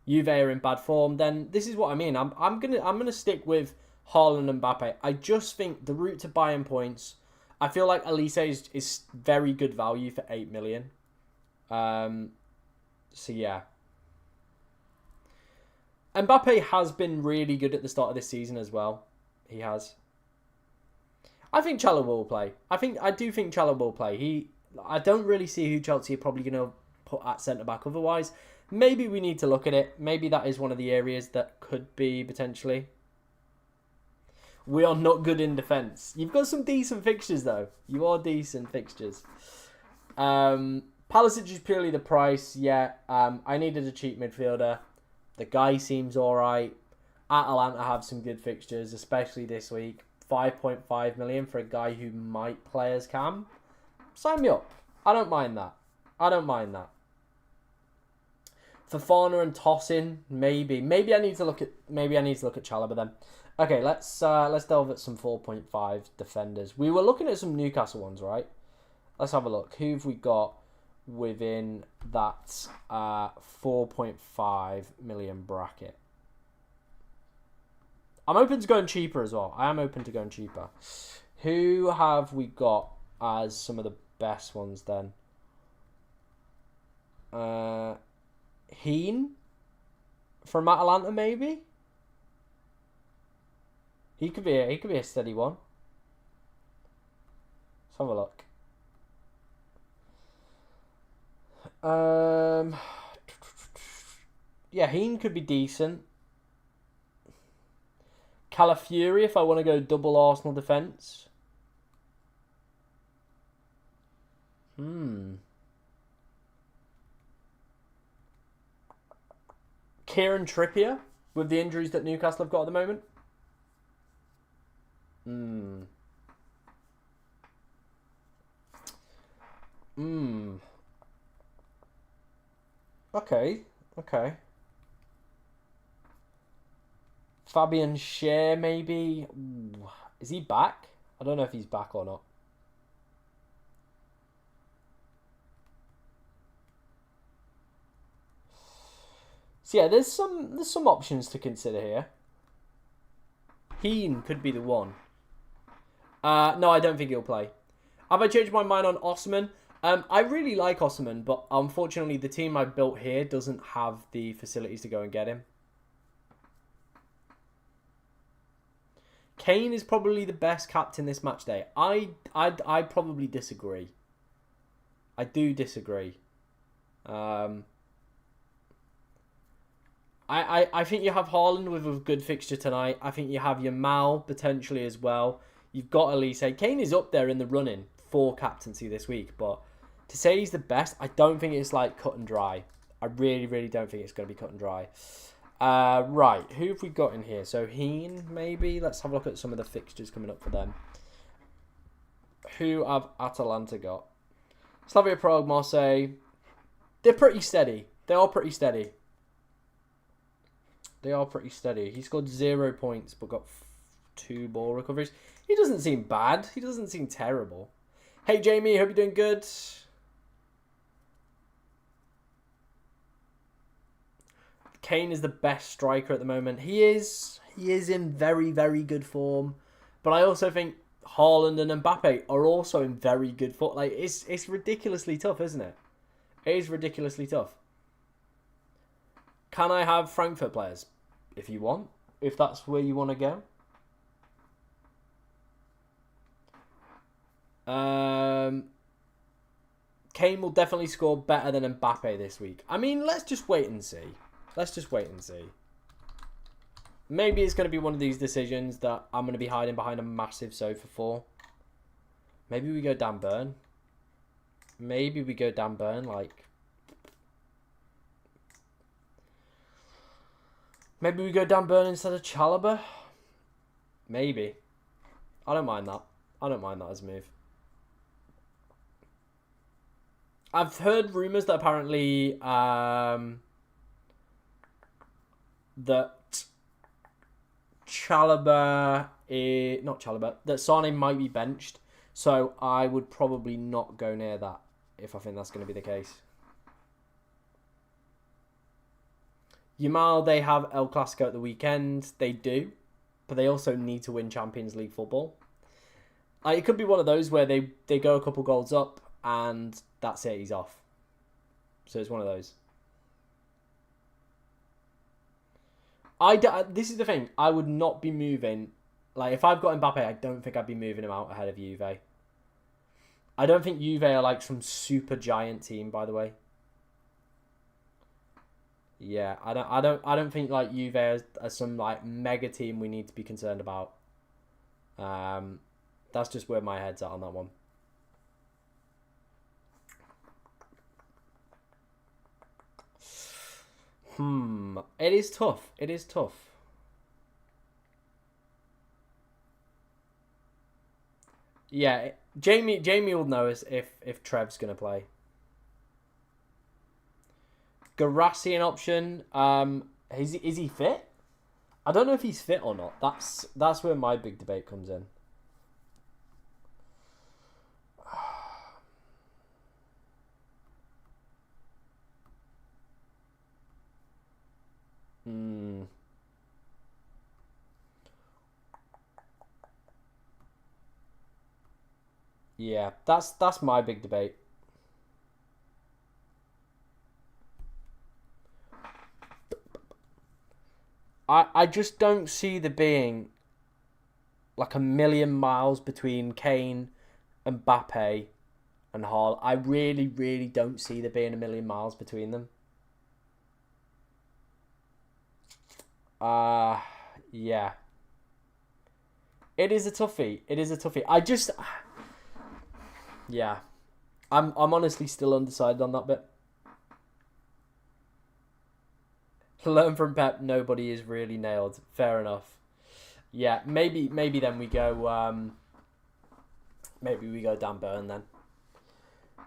Juve are in bad form. Then this is what I mean. I'm gonna stick with Haaland and Mbappe. I just think the route to buying points... I feel like Elise is very good value for 8 million. So, yeah. Mbappe has been really good at the start of this season as well. He has. I think Chalobah will play. I do think Chalobah will play. I don't really see who Chelsea are probably going to put at centre-back otherwise. Maybe we need to look at it. Maybe that is one of the areas that could be potentially. We are not good in defence. You've got some decent fixtures, though. You are decent fixtures. Pulisic is purely the price. Yeah, I needed a cheap midfielder. The guy seems all right. Atalanta have some good fixtures, especially this week. 5.5 million for a guy who might play as Cam. Sign me up. I don't mind that. I don't mind that. Fofana and Tosin, maybe. Maybe I need to look at Chalobah then. Okay, let's delve at some 4.5 defenders. We were looking at some Newcastle ones, right? Let's have a look. Who have we got within that 4.5 million bracket? I'm open to going cheaper as well. I am open to going cheaper. Who have we got as some of the best ones then? Heen from Atalanta, maybe. He could be a steady one. Let's have a look. Yeah, Heen could be decent. Calafiori, if I want to go double Arsenal defence. Kieran Trippier, with the injuries that Newcastle have got at the moment. Okay. Fabian Schär, maybe. Ooh. Is he back? I don't know if he's back or not. So yeah, there's some options to consider here. Heen could be the one. No, I don't think he'll play. Have I changed my mind on Osman? I really like Osman, but unfortunately the team I built here doesn't have the facilities to go and get him. Kane is probably the best captain this match day. I probably disagree. I do disagree. I think you have Haaland with a good fixture tonight. I think you have Yamal potentially as well. You've got Elise. Kane is up there in the running for captaincy this week, but to say he's the best, I don't think it's like cut and dry. I really, really don't think it's going to be cut and dry. Right, who have we got in here? So Heen, maybe. Let's have a look at some of the fixtures coming up for them. Who have Atalanta got? Slavia Prague, Marseille. They're pretty steady. They are pretty steady. He scored 0 points but got 2 ball recoveries. He doesn't seem bad. He doesn't seem terrible. Hey Jamie, hope you're doing good. Kane is the best striker at the moment. He is in very, very good form. But I also think Haaland and Mbappe are also in very good form. Like it's ridiculously tough, isn't it? It is ridiculously tough. Can I have Frankfurt players? If you want. If that's where you want to go. Kane will definitely score better than Mbappe this week. I mean, let's just wait and see. Maybe it's going to be one of these decisions that I'm going to be hiding behind a massive sofa for. Maybe we go Dan Burn. Like... Maybe we go Dan Burn instead of Chalobah. Maybe. I don't mind that. As a move. I've heard rumours that apparently that that Sane might be benched. So I would probably not go near that if I think that's going to be the case. Yamal, they have El Clasico at the weekend. They do. But they also need to win Champions League football. It could be one of those where they go a couple goals up and that's it, he's off. So it's one of those. This is the thing. I would not be moving. Like, if I've got Mbappe, I don't think I'd be moving him out ahead of Juve. I don't think Juve are like some super giant team, by the way. Yeah, I don't think like Juve are some like mega team we need to be concerned about. That's just where my head's at on that one. It is tough. It is tough. Yeah, Jamie will know if Trev's gonna play. Garassi an option. Is he fit? I don't know if he's fit or not. That's where my big debate comes in. Yeah, that's my big debate. I just don't see there being like a million miles between Kane, Mbappe, and Hall. I really, really don't see there being a million miles between them. Yeah. It is a toughie. It is a toughie. Yeah. I'm honestly still undecided on that bit. Learn from Pep, nobody is really nailed. Fair enough. Yeah, maybe then we go maybe we go Dan Burn then.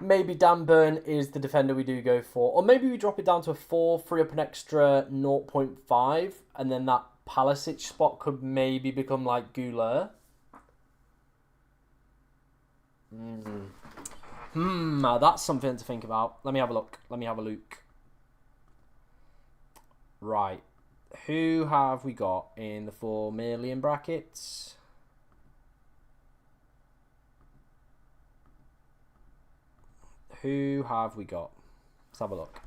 Maybe Dan Burn is the defender we do go for. Or maybe we drop it down to a 4, free up an extra 0.5, and then that Pulisic spot could maybe become like Goulart. Now that's something to think about. Let me have a look. Right. Who have we got in the 4 million brackets? Who have we got? Let's have a look.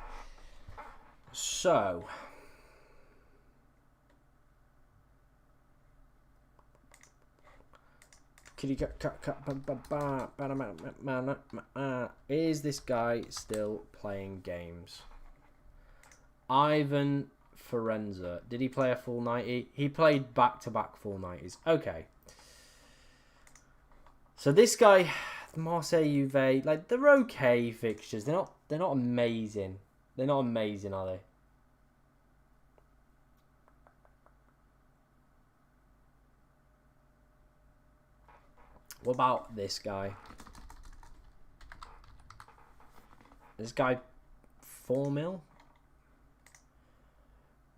So, is this guy still playing games? Ivan Forenza. Did he play a full 90? He played back-to-back full 90s. Okay. So this guy, Marseille, Juve, like they're okay fixtures. They're not amazing. They're not amazing, are they? What about this guy? This guy, 4 mil?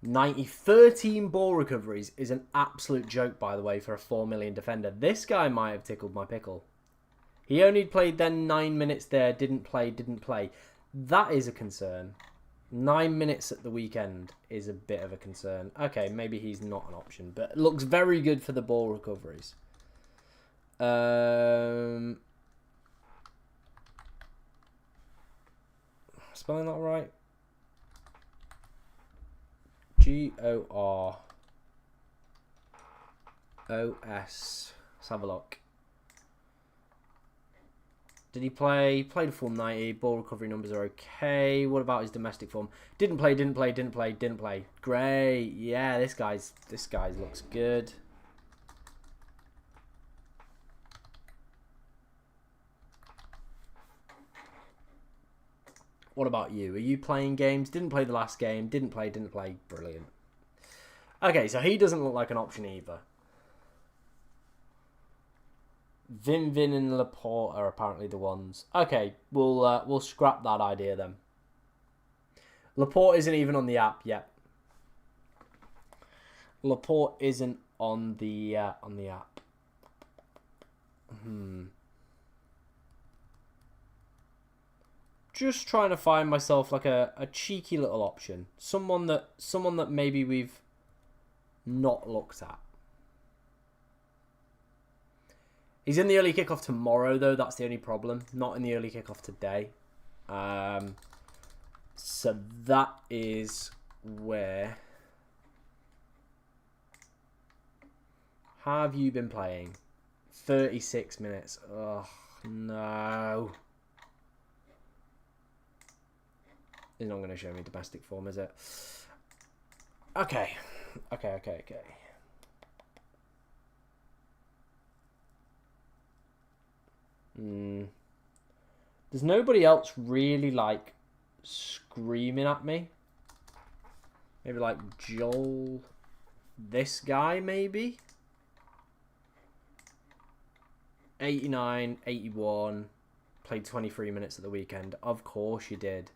13 ball recoveries is an absolute joke, by the way, for a 4 million defender. This guy might have tickled my pickle. He only played then 9 minutes there, didn't play. That is a concern. 9 minutes at the weekend is a bit of a concern. Okay, maybe he's not an option, but it looks very good for the ball recoveries. Spelling that right? Goros. Let's have a look. Did he play? He played a full 90. Ball recovery numbers are okay. What about his domestic form? Didn't play. Great. Yeah, this guy's looks good. What about you? Are you playing games? Didn't play the last game. Didn't play. Brilliant. Okay, so he doesn't look like an option either. Vin and Laporte are apparently the ones. Okay, we'll scrap that idea then. Laporte isn't even on the app yet. Laporte isn't on the app. Just trying to find myself like a cheeky little option. Someone that maybe we've not looked at. He's in the early kickoff tomorrow, though. That's the only problem. Not in the early kickoff today. So that is where have you been playing? 36 minutes. Oh, no. It's not going to show me domestic form, is it? Okay. Okay. There's nobody else really, like, screaming at me. Maybe, like, Joel... This guy, maybe? 89, 81. Played 23 minutes at the weekend. Of course you did.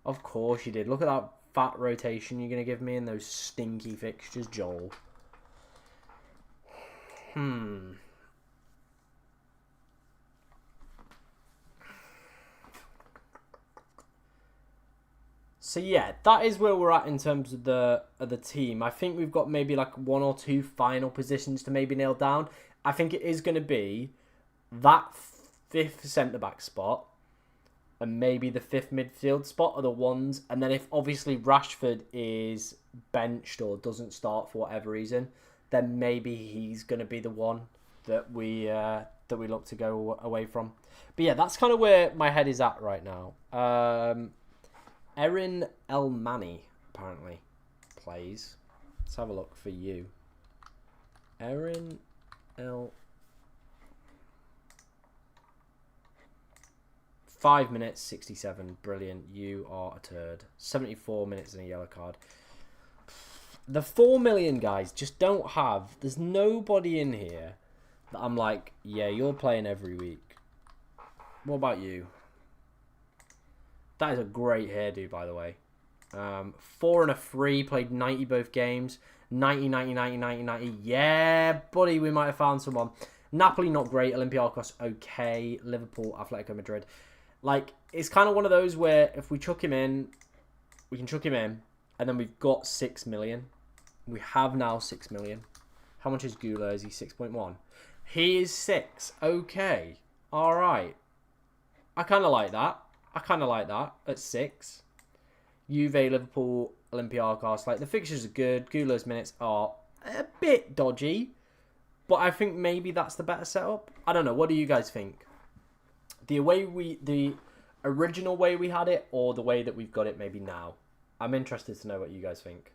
Of course you did. Look at that fat rotation you're going to give me in those stinky fixtures, Joel. So yeah, that is where we're at in terms of the team. I think we've got maybe like 1 or 2 final positions to maybe nail down. I think it is going to be that 5th centre-back spot and maybe the 5th midfield spot are the ones. And then if obviously Rashford is benched or doesn't start for whatever reason, then maybe he's going to be the one that we look to go away from. But yeah, that's kind of where my head is at right now. Erin Elmani apparently plays. Let's have a look for you. Erin L. 5 minutes, 67. Brilliant. You are a turd. 74 minutes and a yellow card. The 4 million guys just don't have... There's nobody in here that I'm like, yeah, you're playing every week. What about you? That is a great hairdo, by the way. 4 and a 3, played 90 both games. 90, 90, 90, 90, 90. Yeah, buddy, we might have found someone. Napoli, not great. Olympiacos, okay. Liverpool, Atletico Madrid. Like, it's kind of one of those where if we chuck him in, we can chuck him in, and then we've got 6 million. We have now 6 million. How much is Gula? Is he 6.1? He is 6. Okay. All right. I kind of like that. At 6. Juve, Liverpool, Olympiacos. Like, the fixtures are good. Gula's minutes are a bit dodgy. But I think maybe that's the better setup. I don't know. What do you guys think? The original way we had it, or the way that we've got it maybe now? I'm interested to know what you guys think.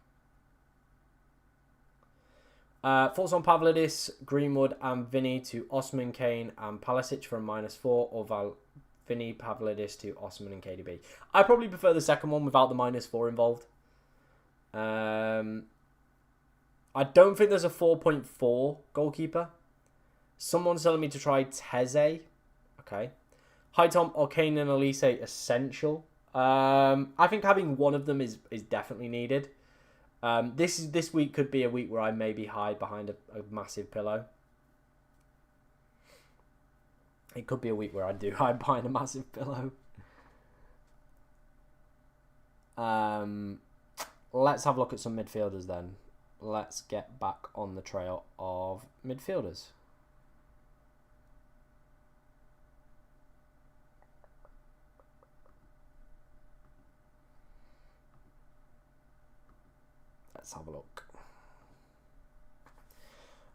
Thoughts on Pavlidis, Greenwood, and Vinny to Osman, Kane, and Pulisic for a -4, or Vinny, Pavlidis to Osman and KDB. I probably prefer the second one without the -4 involved. I don't think there's a 4.4 goalkeeper. Someone's telling me to try Teze. Okay. Hightom or Kane and Elise essential. I think having one of them is definitely needed. This week could be a week where I maybe hide behind a massive pillow. It could be a week where I do hide behind a massive pillow. Let's have a look at some midfielders then. Let's get back on the trail of midfielders. Let's have a look.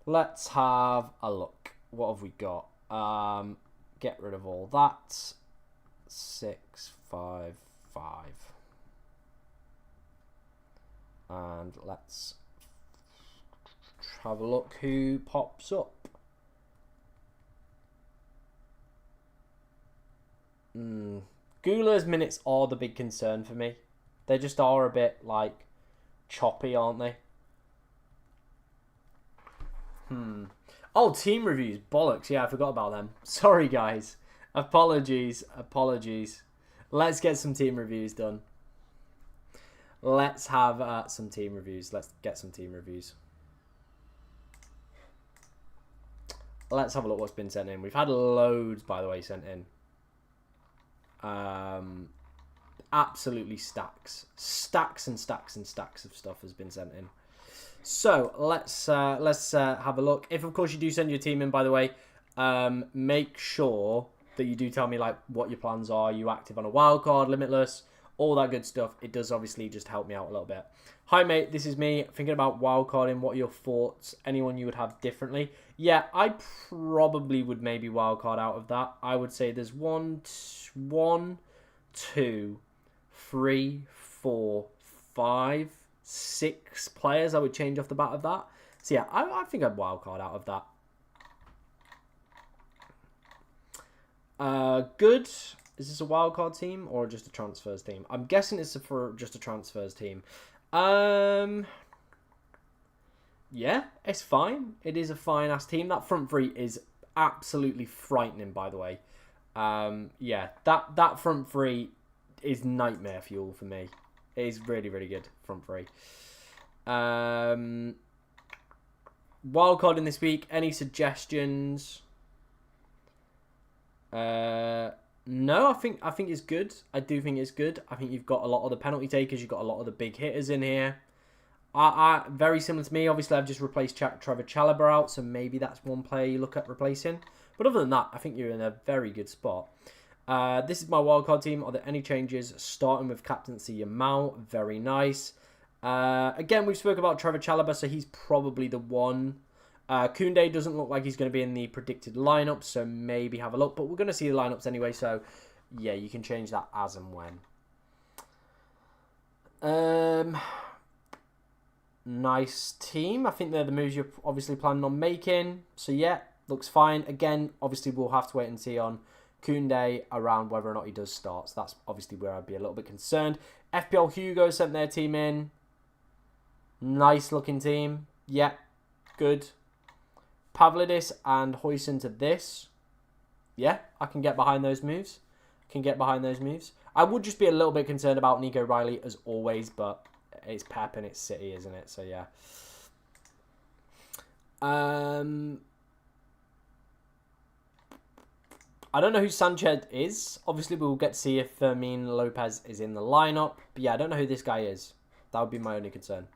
Let's have a look. What have we got? Get rid of all that. 6, 5, 5. And let's have a look who pops up. Gula's minutes are the big concern for me. They just are a bit like choppy, aren't they? Oh, team reviews. Bollocks. Yeah, I forgot about them. Sorry, guys. Apologies. Let's get some team reviews done. Let's have some team reviews. Let's get some team reviews. Let's have a look what's been sent in. We've had loads, by the way, sent in. Absolutely stacks. Stacks and stacks and stacks of stuff has been sent in. So let's have a look. If of course you do send your team in, by the way, make sure that you do tell me like what your plans are. Are you active on a wildcard, limitless, all that good stuff. It does obviously just help me out a little bit. Hi, mate. This is me thinking about wildcarding. What are your thoughts? Anyone you would have differently? Yeah, I probably would maybe wildcard out of that. I would say there's 1, 2, 3, 4, 5, 6 players I would change off the bat of that. So yeah, I think I'd wildcard out of that. Good. Is this a wildcard team or just a transfers team? I'm guessing it's for just a transfers team. Yeah, it's fine. It is a fine-ass team. That front three is absolutely frightening, by the way. Yeah, that front three is nightmare fuel for me. It is really, really good, front three. Wildcarding this week. Any suggestions? No, I think it's good. I do think it's good. I think you've got a lot of the penalty takers. You've got a lot of the big hitters in here. Very similar to me. Obviously, I've just replaced Trevor Chalobah out, so maybe that's one player you look at replacing. But other than that, I think you're in a very good spot. This is my wildcard team. Are there any changes? Starting with captaincy Yamal. Very nice. Again, we've spoken about Trevor Chalobah, so he's probably the one. Koundé doesn't look like he's going to be in the predicted lineup, so maybe have a look. But we're going to see the lineups anyway, so yeah, you can change that as and when. Nice team. I think they're the moves you're obviously planning on making. So yeah, looks fine. Again, obviously we'll have to wait and see on Koundé around whether or not he does start. So that's obviously where I'd be a little bit concerned. FPL Hugo sent their team in. Nice looking team. Yeah, good. Pavlidis and Huijsen to this. Yeah, I can get behind those moves. I would just be a little bit concerned about Nico Riley as always, but it's Pep and it's City, isn't it? So yeah. I don't know who Sanchez is. Obviously, we'll get to see if Fermin Lopez is in the lineup. But yeah, I don't know who this guy is. That would be my only concern.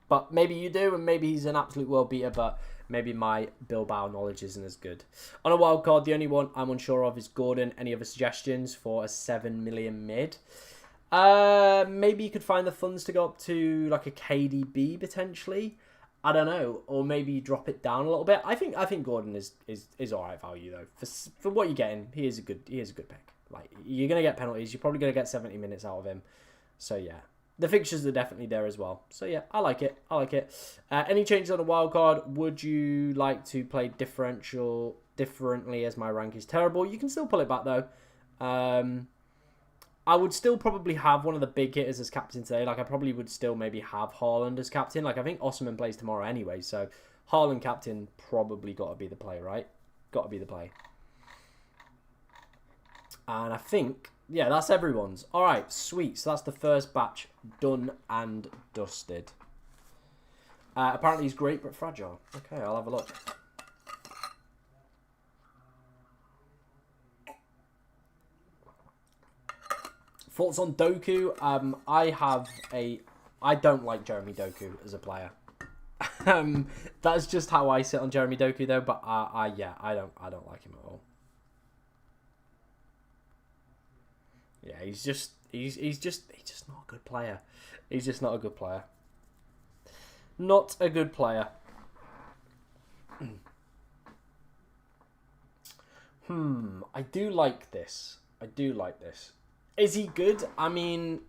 But maybe you do, and maybe he's an absolute world beater, but maybe my Bilbao knowledge isn't as good. On a wild card, the only one I'm unsure of is Gordon. Any other suggestions for a 7 million mid? Maybe you could find the funds to go up to like a KDB potentially. I don't know, or maybe drop it down a little bit. I think Gordon is alright value though. For what you're getting, he is a good pick. Like you're gonna get penalties, you're probably gonna get 70 minutes out of him. So yeah. The fixtures are definitely there as well. So yeah, I like it. Any changes on the wild card? Would you like to play differently as my rank is terrible? You can still pull it back though. I would still probably have one of the big hitters as captain today. Like I probably would still maybe have Haaland as captain. Like I think Osimhen plays tomorrow anyway, so Haaland captain probably got to be the play, right? Got to be the play. And I think, yeah, that's everyone's. All right, sweet. So that's the first batch done and dusted. Apparently he's great but fragile. Okay, I'll have a look. Thoughts on Doku? I don't like Jeremy Doku as a player. That's just how I sit on Jeremy Doku though. But yeah, I don't like him at all. Yeah, he's just not a good player. He's just not a good player. Not a good player. I do like this. Is he good? I mean,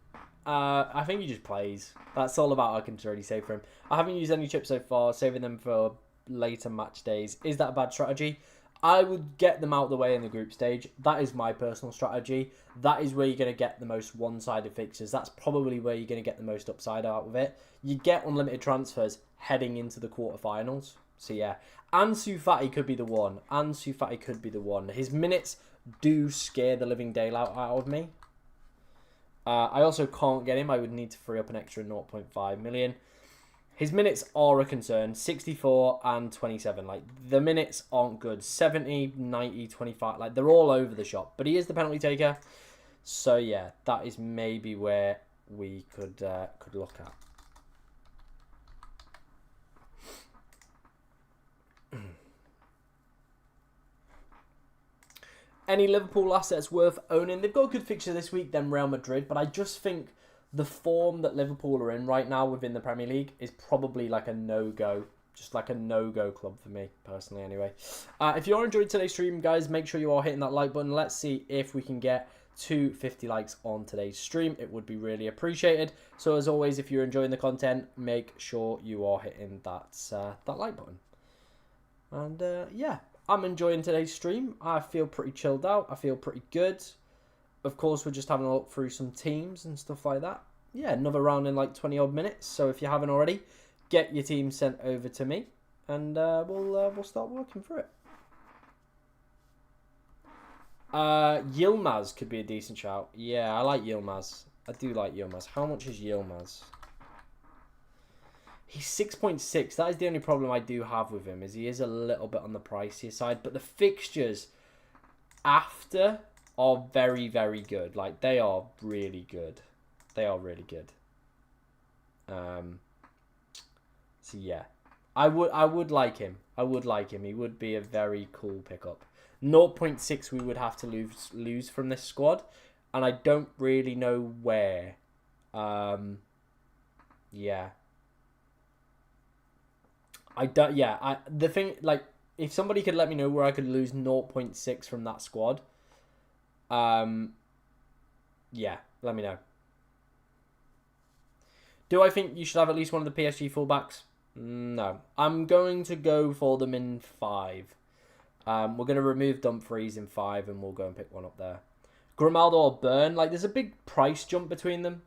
I think he just plays. That's all about I can really say for him. I haven't used any chips so far, saving them for later match days. Is that a bad strategy? I would get them out of the way in the group stage. That is my personal strategy. That is where you're going to get the most one-sided fixtures. That's probably where you're going to get the most upside out of it. You get unlimited transfers heading into the quarterfinals. So yeah, Ansu Fati could be the one. His minutes do scare the living daylight out of me. I also can't get him. I would need to free up an extra 0.5 million. His minutes are a concern. 64 and 27. Like, the minutes aren't good. 70, 90, 25. Like, they're all over the shop. But he is the penalty taker. So, yeah, that is maybe where we could look at. Any Liverpool assets worth owning? They've got a good fixture this week, then Real Madrid, but I just think the form that Liverpool are in right now within the Premier League is probably like a no-go. Just like a no-go club for me, personally, anyway. If you are enjoying today's stream, guys, make sure you are hitting that like button. Let's see if we can get 250 likes on today's stream. It would be really appreciated. So, as always, if you're enjoying the content, make sure you are hitting that like button. And, yeah. I'm enjoying today's stream. I feel pretty chilled out. I feel pretty good. Of course, we're just having a look through some teams and stuff like that. Yeah, another round in like 20 odd minutes. So if you haven't already, get your team sent over to me, and we'll start working through it. Yilmaz could be a decent shout. Yeah, I like Yilmaz. I do like Yilmaz. How much is Yilmaz? He's 6.6. That is the only problem I do have with him, is he is a little bit on the pricier side. But the fixtures after are very, very good. Like, they are really good. They are really good. So, yeah. I would like him. I would like him. He would be a very cool pickup. 0.6 we would have to lose from this squad. And I don't really know where. Yeah. The thing, like, if somebody could let me know where I could lose 0.6 from that squad, yeah, let me know. Do I think you should have at least one of the PSG fullbacks? No. I'm going to go for them in 5. We're going to remove Dumfries in 5, and we'll go and pick one up there. Grimaldo or Burn, like, there's a big price jump between them.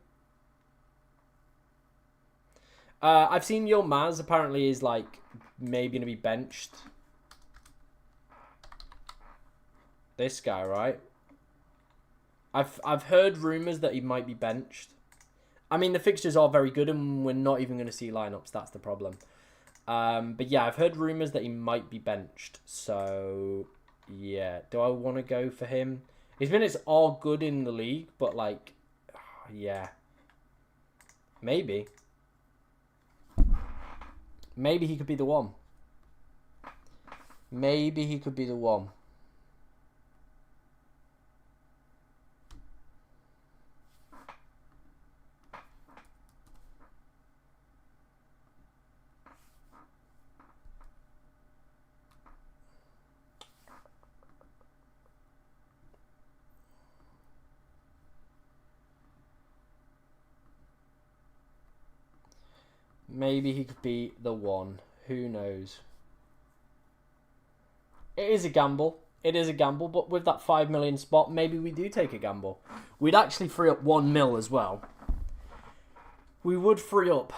I've seen Yilmaz apparently is like maybe going to be benched. This guy, right? I've heard rumours that he might be benched. I mean, the fixtures are very good, and we're not even going to see lineups. That's the problem. But yeah, I've heard rumours that he might be benched. So yeah, do I want to go for him? His minutes are good in the league, but like, yeah, maybe. Maybe he could be the one. Maybe he could be the one. Maybe he could be the one. Who knows? It is a gamble. It is a gamble, but with that 5 million spot, maybe we do take a gamble. We'd actually free up 1 mil as well. We would free up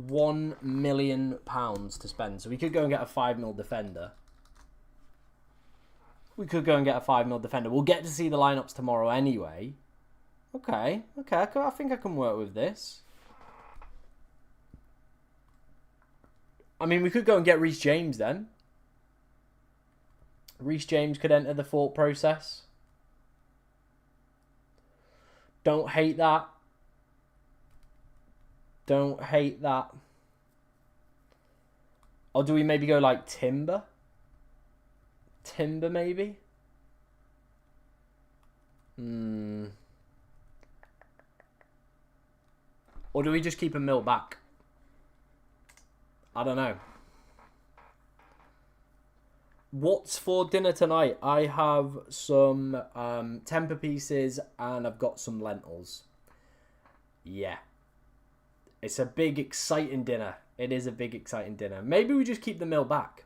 £1 million to spend. So we could go and get a 5 mil defender. We'll get to see the lineups tomorrow anyway. Okay. I think I can work with this. I mean, we could go and get Reece James then. Reece James could enter the thought process. Don't hate that. Don't hate that. Or do we maybe go like Timber? Timber maybe? Or do we just keep a mil back? I don't know. What's for dinner tonight? I have some temper pieces and I've got some lentils. Yeah. It's a big, exciting dinner. It is a big, exciting dinner. Maybe we just keep the mil back.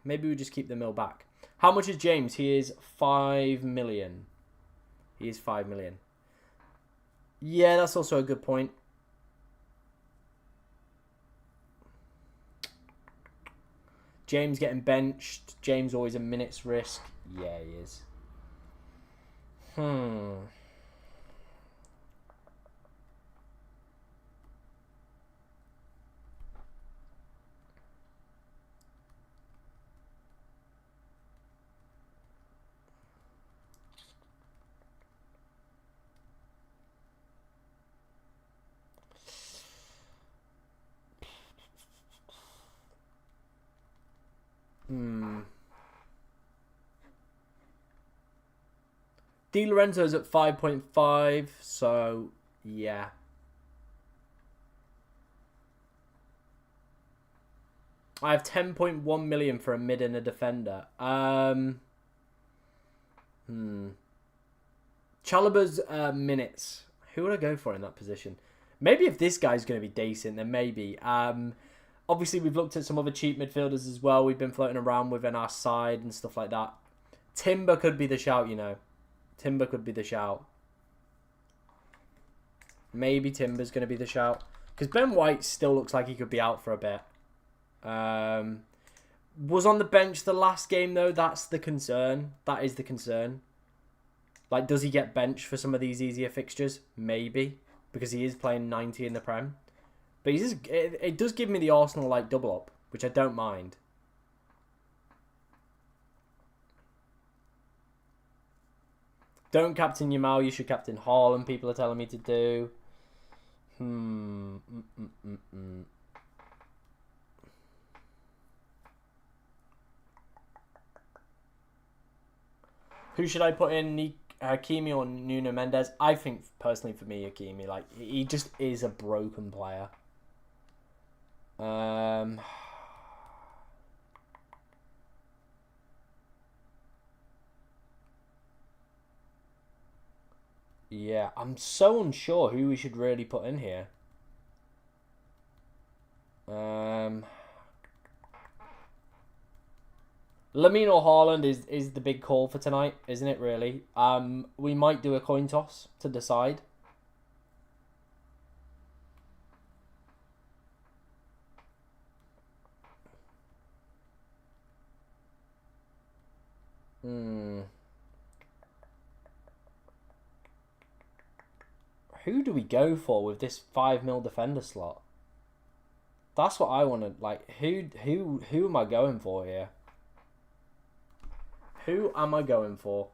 How much is James? He is 5 million. He is 5 million. Yeah, that's also a good point. James getting benched. James always a minute's risk. Yeah, he is. Di Lorenzo's at 5.5, so yeah. I have 10.1 million for a mid and a defender. Chalobah's minutes. Who would I go for in that position? Maybe if this guy's going to be decent, then maybe. Obviously, we've looked at some other cheap midfielders as well. We've been floating around within our side and stuff like that. Timber could be the shout, you know. Timber could be the shout. Maybe Timber's going to be the shout. Because Ben White still looks like he could be out for a bit. Was on the bench the last game, though. That's the concern. That is the concern. Like, does he get benched for some of these easier fixtures? Maybe. Because he is playing 90 in the Prem. But he's just, it does give me the Arsenal, like, double up. Which I don't mind. Don't captain Yamal. You should captain Haaland, people are telling me to do. Who should I put in? Hakimi or Nuno Mendes? I think, personally, for me, Hakimi. Like, he just is a broken player. Yeah, I'm so unsure who we should really put in here. Lamine or Haaland is the big call for tonight, isn't it, really? We might do a coin toss to decide. Who do we go for with this 5 mil defender slot? That's what I want to, like, who am I going for here? Who am I going for?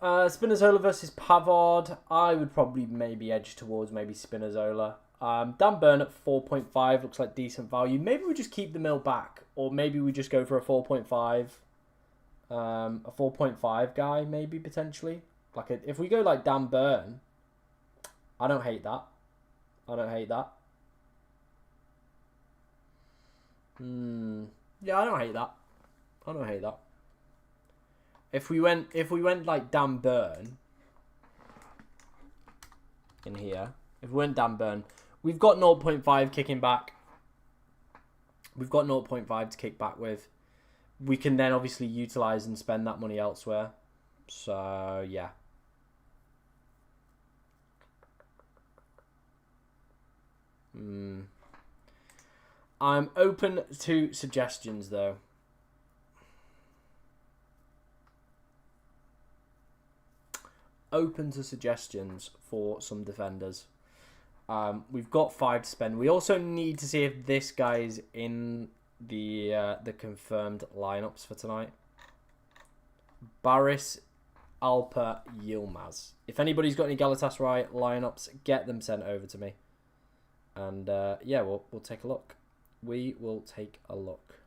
Spinazzola versus Pavard. I would probably maybe edge towards maybe Spinazzola. Dan Burn at 4.5 looks like decent value. Maybe we just keep the mil back. Or maybe we just go for a 4.5. A 4.5 guy, maybe, potentially. Like, if we go like Dan Burn, I don't hate that. I don't hate that. Yeah, I don't hate that. I don't hate that. If we went like Dan Burn in here, if we went Dan Burn, we've got 0.5 kicking back. We've got 0.5 to kick back with. We can then obviously utilize and spend that money elsewhere. So yeah. I'm open to suggestions though. Open to suggestions for some defenders. We've got 5 to spend. We also need to see if this guy's in the confirmed lineups for tonight. Baris, Alper, Yilmaz. If anybody's got any Galatasaray lineups, get them sent over to me. And yeah, we'll take a look. We will take a look.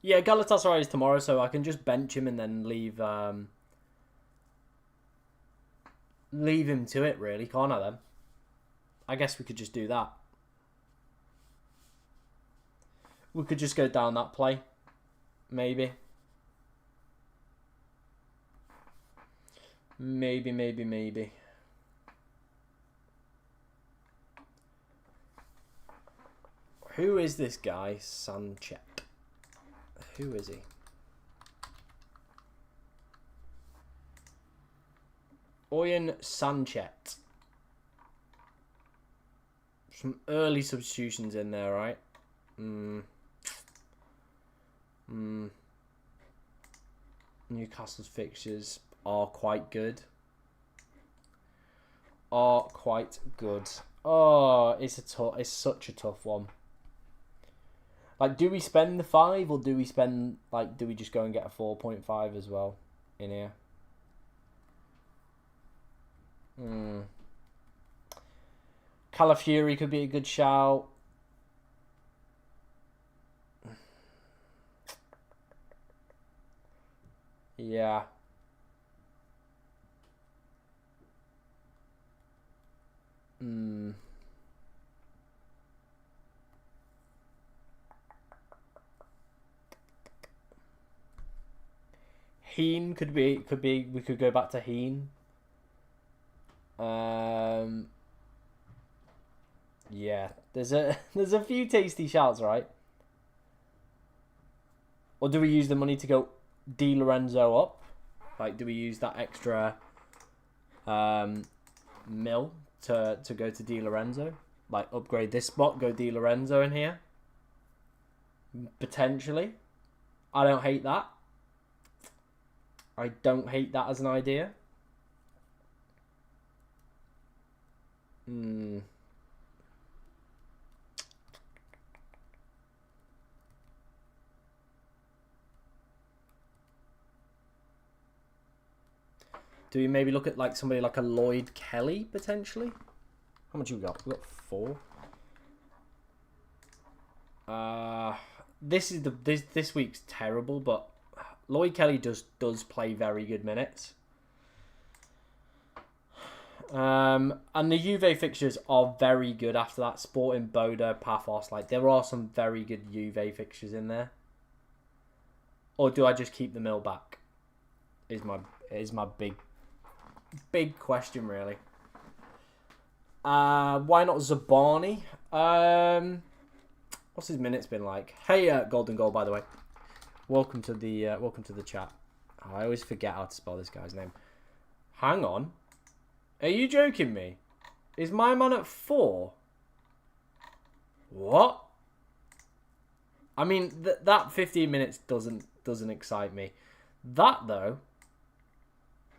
Yeah, Galatasaray is tomorrow, so I can just bench him and then leave him to it, really, can't I then? I guess we could just do that. We could just go down that play. Maybe. Maybe. Who is this guy? Sanchez. Who is he? Oyen Sanchez. Some early substitutions in there, right? Newcastle's fixtures are quite good. Oh, it's such a tough one. Like, do we spend the 5 or do we spend, like, do we just go and get a 4.5 as well in here? Calafiori could be a good shout. Yeah. Heen could be. We could go back to Heen. Yeah. There's a few tasty shouts, right? Or do we use the money to go Di Lorenzo up? Like, do we use that extra mil to go to Di Lorenzo? Like, upgrade this spot, go Di Lorenzo in here? Potentially. I don't hate that. I don't hate that as an idea. Do we maybe look at like somebody like a Lloyd Kelly potentially? How much have we got? We got 4. This week's terrible, but Lloyd Kelly does play very good minutes. And the Juve fixtures are very good after that. Sporting, Boda, Paphos. Like, there are some very good Juve fixtures in there. Or do I just keep the mill back? Is my big question, really. Why not Zabani? What's his minutes been like? Hey, Golden Goal, by the way. Welcome to the chat. Oh, I always forget how to spell this guy's name. Hang on. Are you joking me? Is my man at 4? What? I mean, that 15 minutes doesn't excite me. That, though,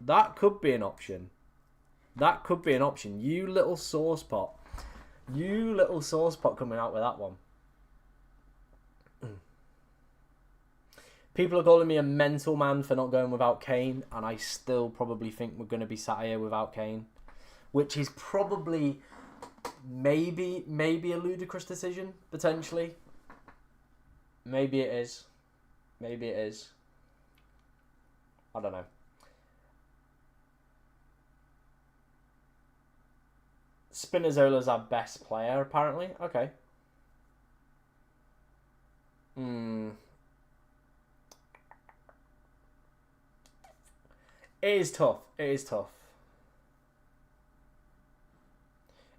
that could be an option. That could be an option. You little sauce pot. You little sauce pot coming out with that one. People are calling me a mental man for not going without Kane, and I still probably think we're going to be sat here without Kane, which is probably maybe a ludicrous decision, potentially. Maybe it is. Maybe it is. I don't know. Spinazzola's our best player, apparently. Okay. It is tough. It is tough.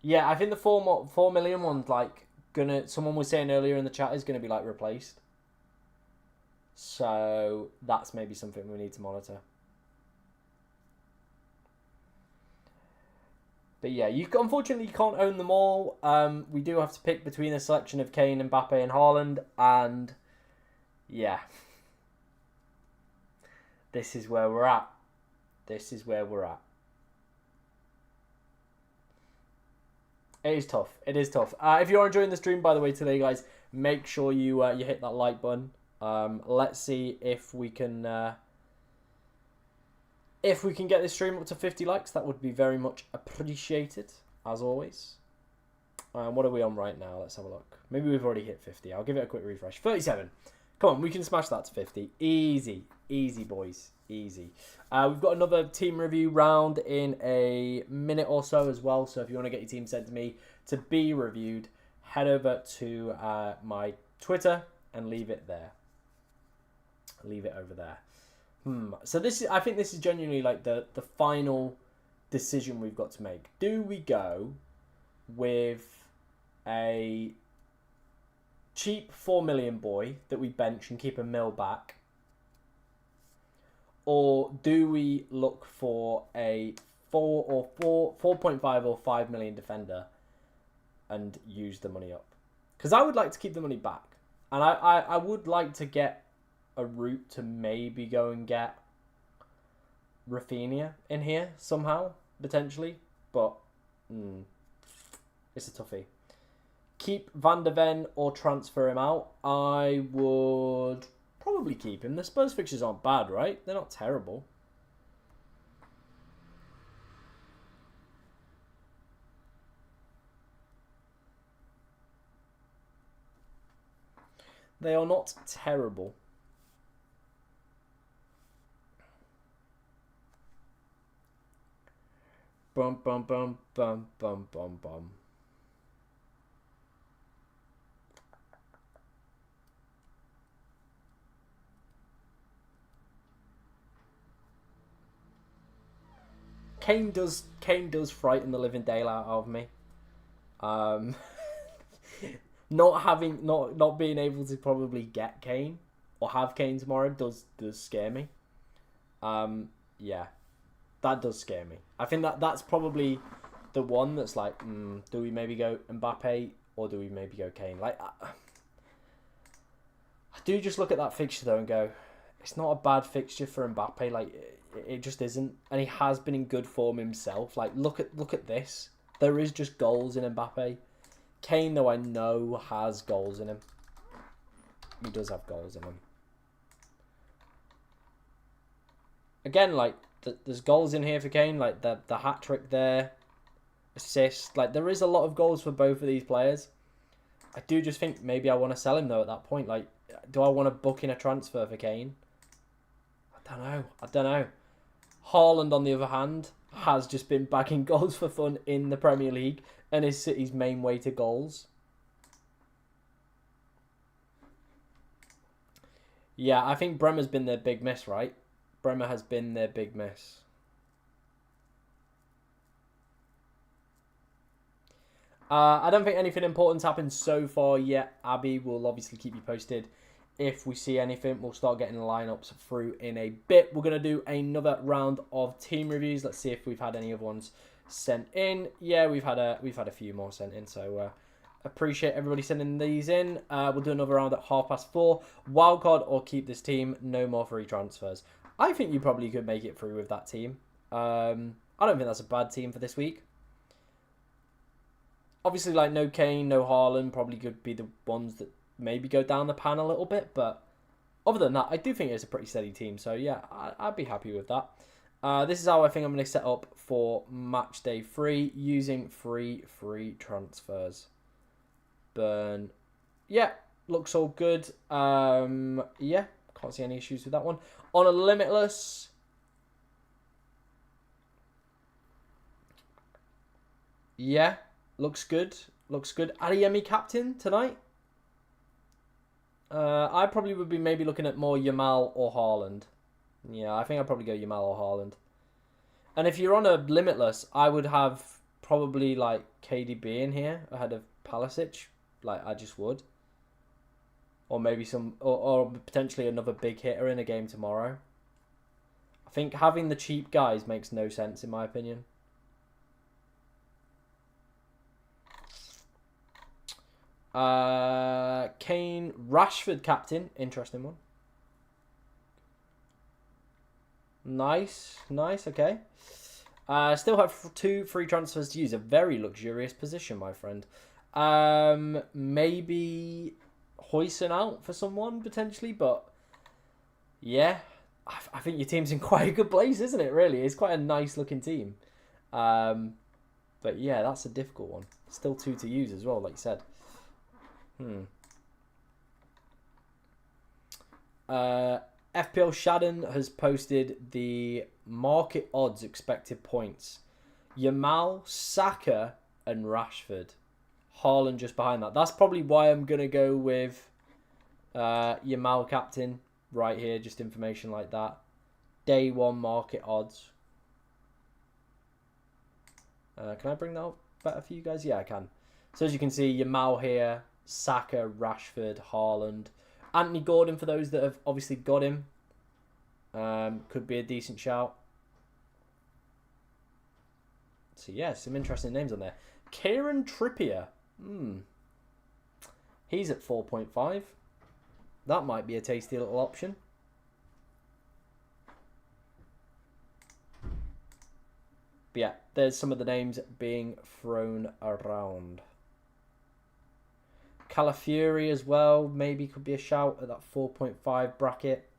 Yeah, I think the 4 million one's like someone was saying earlier in the chat is gonna be like replaced. So that's maybe something we need to monitor. But yeah, unfortunately you can't own them all. We do have to pick between a selection of Kane, Mbappe, and Haaland, and yeah, this is where we're at. This is where we're at. It is tough. It is tough. If you're enjoying the stream, by the way, today, guys, make sure you hit that like button. Let's see if we can get this stream up to 50 likes. That would be very much appreciated, as always. What are we on right now? Let's have a look. Maybe we've already hit 50. I'll give it a quick refresh. 37. Come on, we can smash that to 50. Easy. Easy, boys. Easy. We've got another team review round in a minute or so as well. So if you want to get your team sent to me to be reviewed, head over to my Twitter and leave it there. Leave it over there. So I think this is genuinely like the final decision we've got to make. Do we go with a cheap 4 million boy that we bench and keep a mil back? Or do we look for a 4.5 or 5 million defender and use the money up? Because I would like to keep the money back. And I would like to get a route to maybe go and get Rafinha in here somehow, potentially. But it's a toughie. Keep Van de Ven or transfer him out? I would probably keep him. The Spurs fixtures aren't bad, right? They're not terrible. They are not terrible. Bum, bum, bum, bum, bum, bum, bum. Kane does frighten the living daylight out of me. Not being able to probably get Kane or have Kane tomorrow does scare me. Yeah, that does scare me. I think that's probably the one that's like, do we maybe go Mbappe or do we maybe go Kane? Like, I do just look at that fixture though and go, it's not a bad fixture for Mbappe. Like, it just isn't, and he has been in good form himself. Like, look at this. There is just goals in Mbappe. Kane, though, I know has goals in him. He does have goals in him. Again, like, there's goals in here for Kane. Like, the hat-trick there. Assist. Like, there is a lot of goals for both of these players. I do just think maybe I want to sell him, though, at that point. Like, do I want to book in a transfer for Kane? I don't know. Haaland, on the other hand, has just been bagging goals for fun in the Premier League and is City's main way to goals. Yeah, I think Bremer's been their big miss, right? Bremer has been their big miss. I don't think anything important's happened so far yet. Abby will obviously keep you posted. If we see anything, we'll start getting the lineups through in a bit. We're going to do another round of team reviews. Let's see if we've had any other ones sent in. Yeah, we've had a few more sent in, so appreciate everybody sending these in. We'll do another round at 4:30. Wildcard or keep this team. No more free transfers. I think you probably could make it through with that team. I don't think that's a bad team for this week. Obviously, like, no Kane, no Haaland, probably could be the ones that maybe go down the pan a little bit, but other than that, I do think it's a pretty steady team. So yeah, I'd be happy with that. This is how I think I'm going to set up for match day 3 using free transfers. Burn. Yeah, looks all good. Yeah, can't see any issues with that one. On a limitless. Yeah, looks good. Looks good. Adeyemi captain tonight. I probably would be maybe looking at more Yamal or Haaland. Yeah, I think I'd probably go Yamal or Haaland. And if you're on a limitless, I would have probably like KDB in here ahead of Pulisic. Like, I just would. Or maybe or potentially another big hitter in a game tomorrow. I think having the cheap guys makes no sense in my opinion. Kane, Rashford captain. Interesting one. Nice, okay. Still have 2 free transfers to use. A very luxurious position, my friend. Maybe Huijsen out for someone, potentially. But, yeah. I think your team's in quite a good place, isn't it, really? It's quite a nice-looking team. But, yeah, that's a difficult one. Still 2 to use as well, like you said. FPL Shadden has posted the market odds expected points. Yamal, Saka, and Rashford. Haaland just behind that. That's probably why I'm going to go with Yamal captain right here. Just information like that. Day 1 market odds. Can I bring that up better for you guys? Yeah, I can. So as you can see, Yamal here Saka, Rashford, Haaland. Anthony Gordon, for those that have obviously got him. Could be a decent shout. So, yeah, some interesting names on there. Kieran Trippier. He's at 4.5. That might be a tasty little option. But yeah, there's some of the names being thrown around. Calafiori as well. Maybe could be a shout at that 4.5 bracket.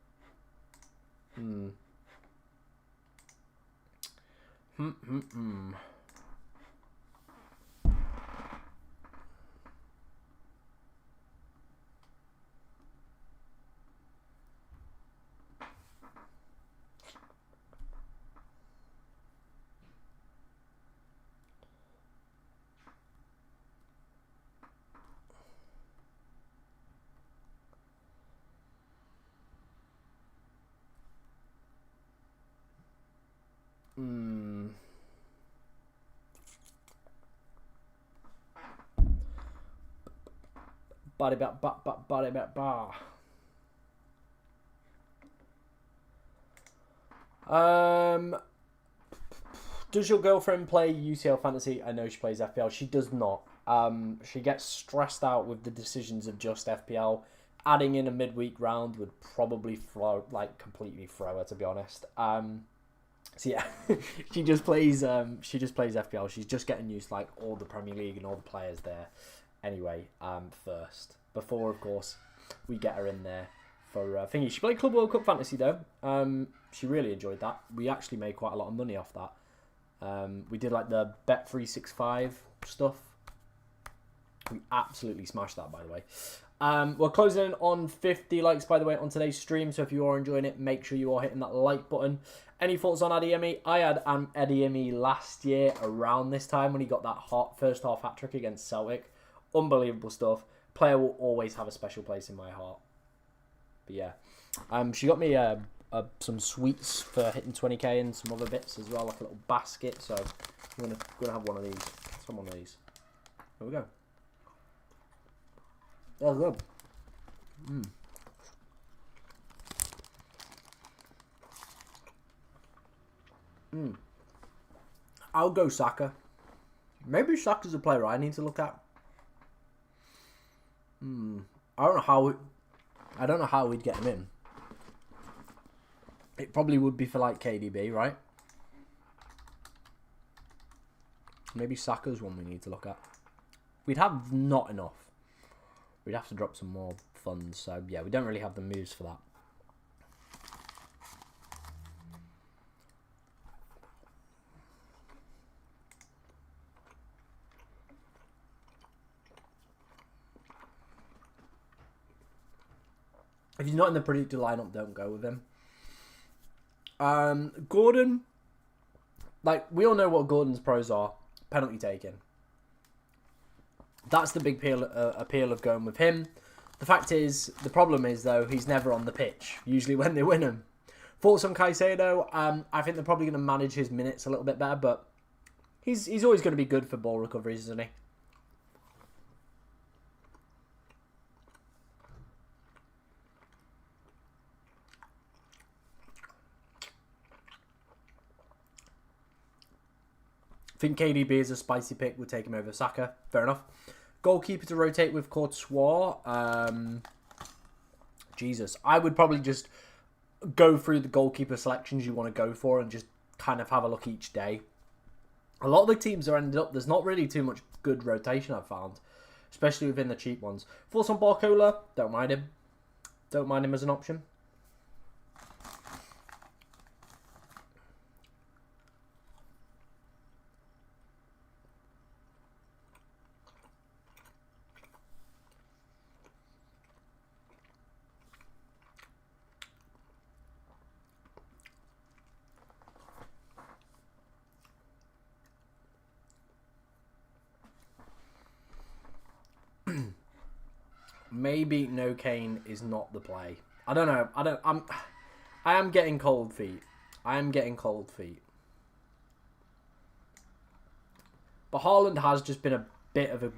Does your girlfriend play UCL Fantasy? I know she plays FPL. She does not. She gets stressed out with the decisions of just FPL. Adding in a midweek round would probably completely throw her, to be honest. So yeah, she just plays FPL. She's just getting used to like all the Premier League and all the players there. Anyway, first, before of course we get her in there for thingy. She played Club World Cup Fantasy though. She really enjoyed that. We actually made quite a lot of money off that. We did like the Bet365 stuff. We absolutely smashed that, by the way. We're closing in on 50 likes, by the way, on today's stream. So if you are enjoying it, make sure you are hitting that like button. Any thoughts on Adeyemi? I had Adeyemi last year around this time when he got that first half hat-trick against Celtic. Unbelievable stuff. Player will always have a special place in my heart. But yeah. She got me some sweets for hitting 20k and some other bits as well, like a little basket. So I'm gonna have one of these. Some one of these. There we go. That's good. I'll go Saka. Maybe Saka's a player I need to look at. I don't know how we'd get him in. It probably would be for like KDB, right? Maybe Saka's one we need to look at. We'd have not enough. We'd have to drop some more funds. So yeah, we don't really have the moves for that. If he's not in the predicted lineup, don't go with him. Gordon, like, we all know what Gordon's pros are. Penalty taking. That's the big appeal of going with him. The fact is, the problem is, though, he's never on the pitch, usually when they win him. Thoughts on Caicedo? I think they're probably going to manage his minutes a little bit better, but he's always going to be good for ball recoveries, isn't he? I think KDB is a spicy pick. We'll take him over Saka. Fair enough. Goalkeeper to rotate with Courtois. Jesus. I would probably just go through the goalkeeper selections you want to go for and just kind of have a look each day. A lot of the teams are ended up, there's not really too much good rotation I've found, especially within the cheap ones. Thoughts on Barcola? Don't mind him. Don't mind him as an option. Maybe no Kane is not the play. I don't know. I am getting cold feet. I am getting cold feet. But Haaland has just been a bit of a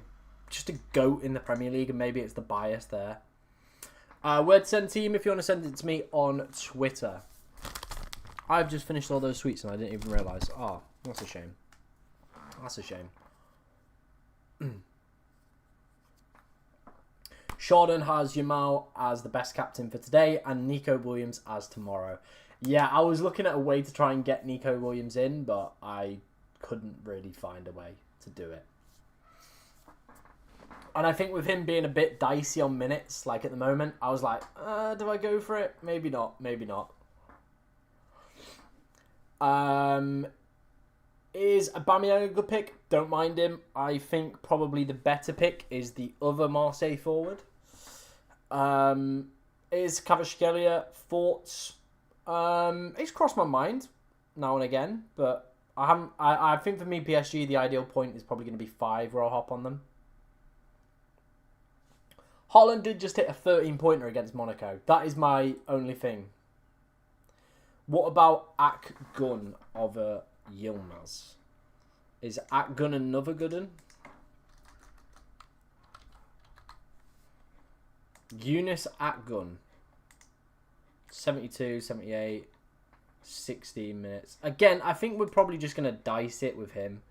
just a GOAT in the Premier League, and maybe it's the bias there. Word send team if you want to send it to me on Twitter. I've just finished all those sweets and I didn't even realise. Oh, that's a shame. That's a shame. Jordan has Yamal as the best captain for today and Nico Williams as tomorrow. Yeah, I was looking at a way to try and get Nico Williams in, but I couldn't really find a way to do it. And I think with him being a bit dicey on minutes, like at the moment, I was like, do I go for it? Maybe not, maybe not. Is Aubameyang a good pick? Don't mind him. I think probably the better pick is the other Marseille forward. Is Kvaratskhelia thoughts? It's crossed my mind now and again, but I think for me PSG the ideal point is probably going to be 5 where I'll hop on them. Haaland did just hit a 13-pointer against Monaco. That is my only thing. What about Akgun over Yilmaz? Is Akgun another good one? Yunus Akgun. 72, 78, 16 minutes. Again, I think we're probably just going to dice it with him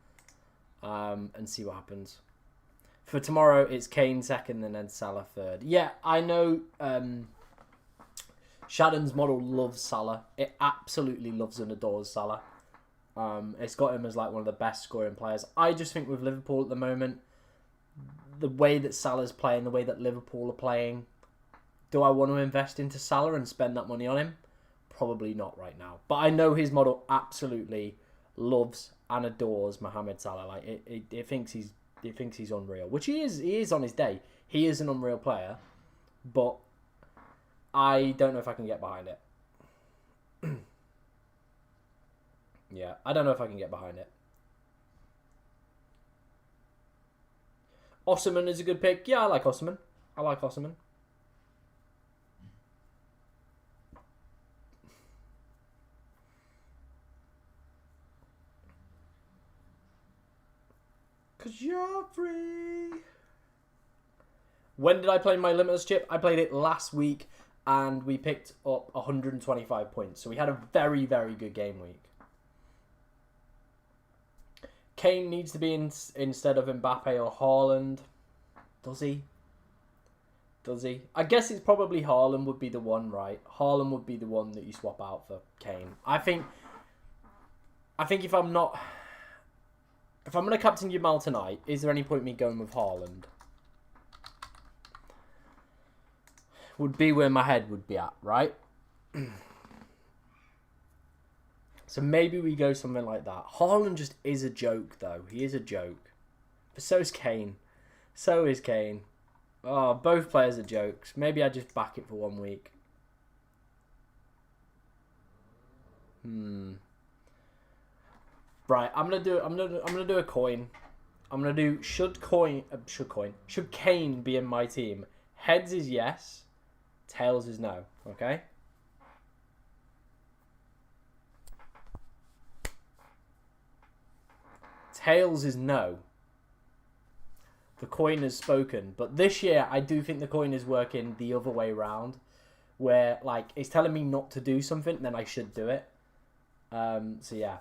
and see what happens. For tomorrow, it's Kane second and then Salah third. Yeah, I know Shadden's model loves Salah. It absolutely loves and adores Salah. It's got him as like one of the best scoring players. I just think with Liverpool at the moment, the way that Salah's playing, the way that Liverpool are playing, do I want to invest into Salah and spend that money on him? Probably not right now. But I know his model absolutely loves and adores Mohamed Salah. Like it thinks he's unreal, which he is. He is on his day. He is an unreal player, but I don't know if I can get behind it. Yeah, I don't know if I can get behind it. Osimhen is a good pick. Yeah, I like Osimhen. I like Osimhen. Because you're free. When did I play my Limitless chip? I played it last week and we picked up 125 points. So we had a very, very good game week. Kane needs to be instead of Mbappe or Haaland. Does he? Does he? I guess it's probably Haaland would be the one, right? Haaland would be the one that you swap out for Kane. I think if I'm going to captain Yamal tonight, is there any point in me going with Haaland? Would be where my head would be at, right? So maybe we go something like that. Haaland just is a joke, though. He is a joke. But so is Kane. So is Kane. Oh, both players are jokes. Maybe I just back it for 1 week. Right, I'm gonna do a coin. I'm gonna do should Kane be in my team? Heads is yes, tails is no. Okay. Tails is no. The coin has spoken. But this year, I do think the coin is working the other way around. Where, like, it's telling me not to do something, then I should do it. So, yeah.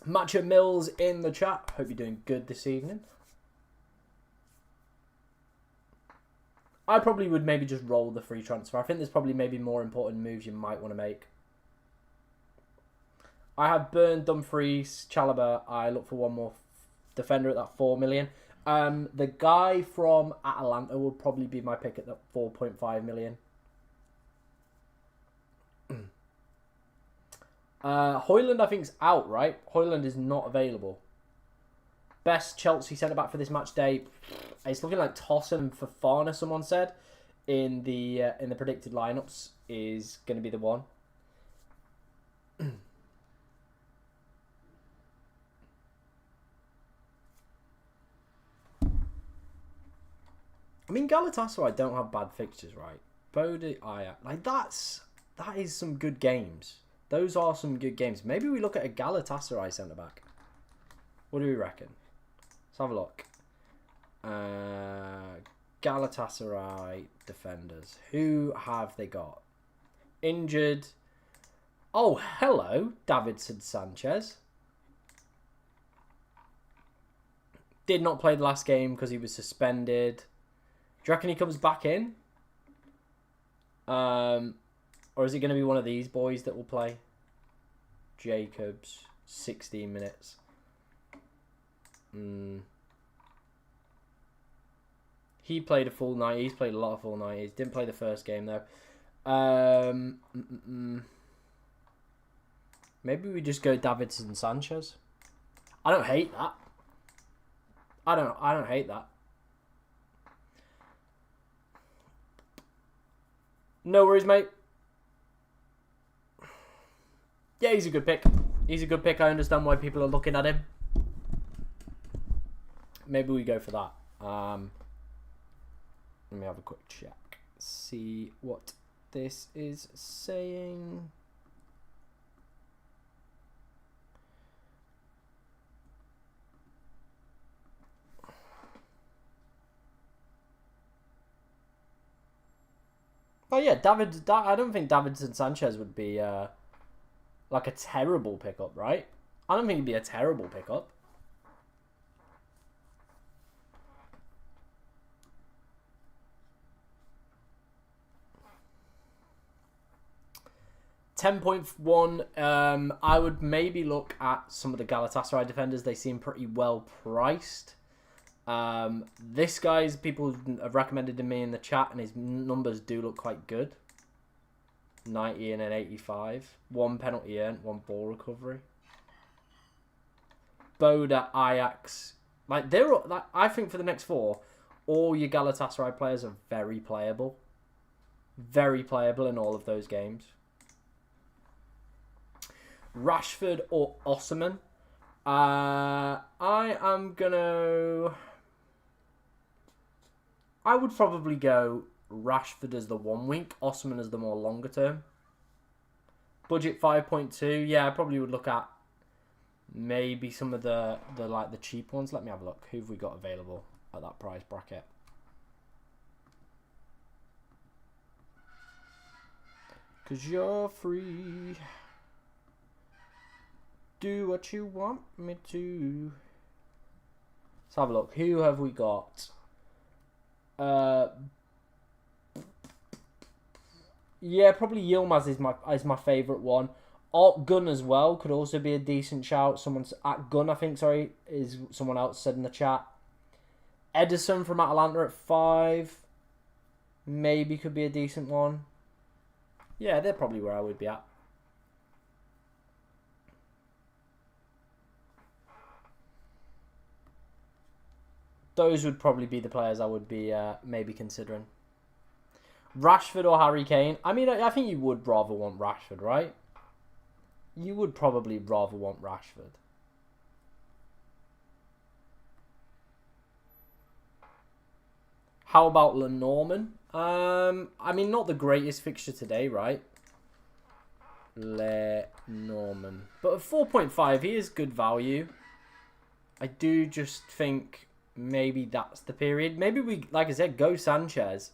Matcha Mills in the chat. Hope you're doing good this evening. I probably would maybe just roll the free transfer. I think there's probably maybe more important moves you might want to make. I have Burn, Dumfries, Chalobah. I look for one more defender at that 4 million. The guy from Atalanta will probably be my pick at that 4.5 million. Højlund, I think, is out, right? Højlund is not available. Best Chelsea centre-back for this match day. It's looking like Tosun and Fofana, someone said, in the predicted lineups is going to be the one. I mean, Galatasaray don't have bad fixtures, right? Bode, Ajax, like that is some good games. Those are some good games. Maybe we look at a Galatasaray centre back. What do we reckon? Let's have a look. Galatasaray defenders. Who have they got? Injured. Oh, hello, Davinson Sanchez. Did not play the last game because he was suspended. Do you reckon he comes back in? Or is it going to be one of these boys that will play? Jacobs, 16 minutes. He played a full 90. He's played a lot of full 90s. Didn't play the first game though. Maybe we just go Davinson Sanchez. I don't hate that. I don't hate that. No worries, mate. Yeah, he's a good pick. He's a good pick. I understand why people are looking at him. Maybe we go for that. Let me have a quick check. See what this is saying. Oh yeah, I don't think Davinson Sanchez would be like a terrible pickup, right? I don't think it'd be a terrible pickup. $10.1. I would maybe look at some of the Galatasaray defenders. They seem pretty well priced. This guy's people have recommended to me in the chat, and his numbers do look quite good. 90 and an 85. 1 penalty earned, 1 ball recovery. Boda, Ajax. Like they're like, I think for the next 4, all your Galatasaray players are very playable. Very playable in all of those games. Rashford or Osimhen. I would probably go Rashford as the 1 week, Osimhen as the more longer term. Budget 5.2. Yeah, I probably would look at maybe some of the cheap ones. Let me have a look. Who have we got available at that price bracket? Cause you're free. Do what you want me to. Let's have a look. Who have we got? Yeah, probably Yilmaz is my favourite one. Alt Gun as well could also be a decent shout. Someone's at Gun, I think. Sorry, is someone else said in the chat. Edison from Atalanta at 5. Maybe could be a decent one. Yeah, they're probably where I would be at. Those would probably be the players I would be maybe considering. Rashford or Harry Kane. I mean, I think you would rather want Rashford, right? You would probably rather want Rashford. How about Lenormand? I mean, not the greatest fixture today, right? Lenormand. But at 4.5, he is good value. I do just think maybe that's the period. Maybe we, like I said, go Sanchez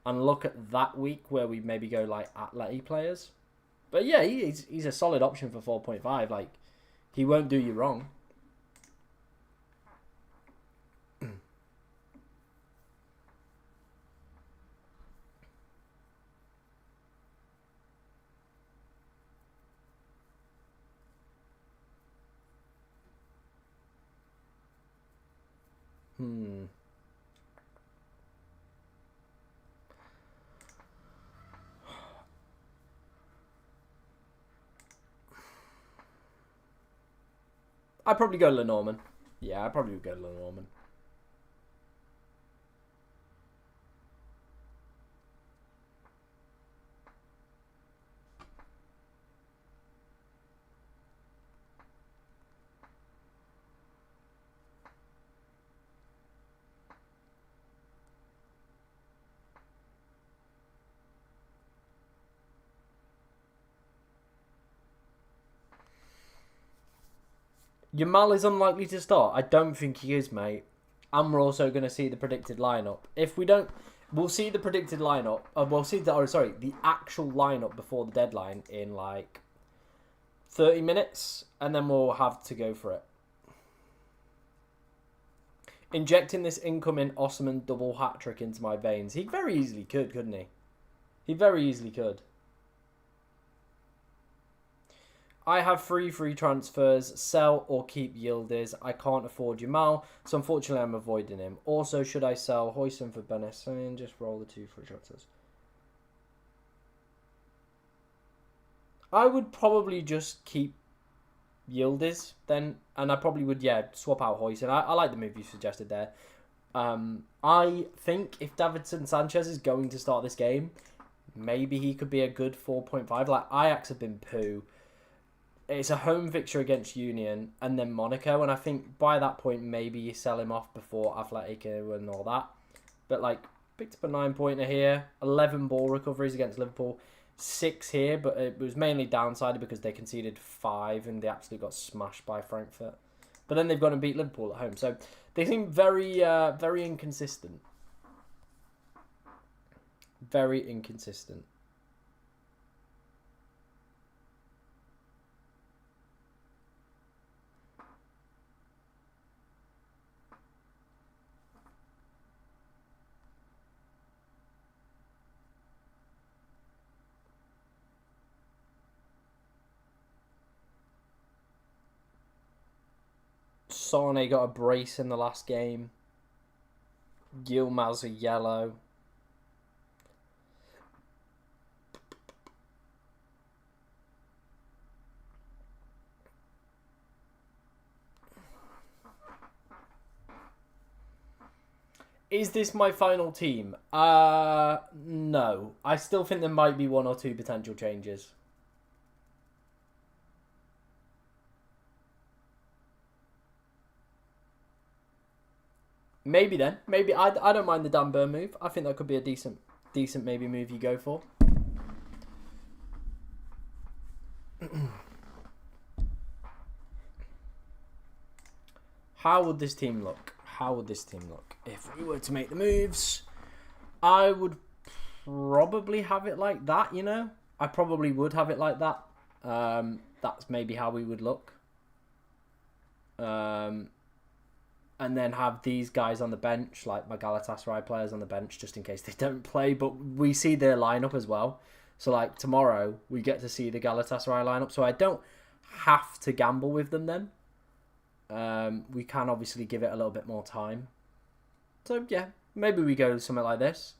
and look at that week where we maybe go like Atleti players. But yeah, he's a solid option for 4.5. Like, he won't do you wrong. I'd probably go Lenormand. Yeah, I'd probably go Lenormand. Yamal is unlikely to start. I don't think he is, mate. And we're also going to see the predicted lineup. If we don't, we'll see the predicted lineup. We'll see the actual lineup before the deadline in like 30 minutes, and then we'll have to go for it. Injecting this incoming Osman double hat trick into my veins. He very easily could, couldn't he? He very easily could. I have 3 free transfers. Sell or keep Yildiz. I can't afford Jamal, so unfortunately I'm avoiding him. Also, should I sell Hoyson for Benessin? Just roll the 2 free transfers. I would probably just keep Yildiz then, and I probably would, swap out Hoyson. I like the move you suggested there. I think if Davinson Sanchez is going to start this game, maybe he could be a good 4.5. Like, Ajax have been poo. It's a home fixture against Union and then Monaco, and I think by that point maybe you sell him off before Atletico and all that. But like, picked up a 9-pointer here, 11 ball recoveries against Liverpool, 6 here, but it was mainly downside because they conceded 5 and they absolutely got smashed by Frankfurt. But then they've gone and beat Liverpool at home, so they seem very, very inconsistent. Very inconsistent. Sane got a brace in the last game. Yilmaz a yellow. Is this my final team? No. I still think there might be 1 or 2 potential changes. Maybe then. Maybe I don't mind the Dan Burn move. I think that could be a decent maybe move you go for. How would this team look? How would this team look? If we were to make the moves, I would probably have it like that, you know? I probably would have it like that. That's maybe how we would look. And then have these guys on the bench, like my Galatasaray players on the bench, just in case they don't play. But we see their lineup as well. So, like, tomorrow, we get to see the Galatasaray lineup. So I don't have to gamble with them then. We can obviously give it a little bit more time. So, yeah, maybe we go something like this.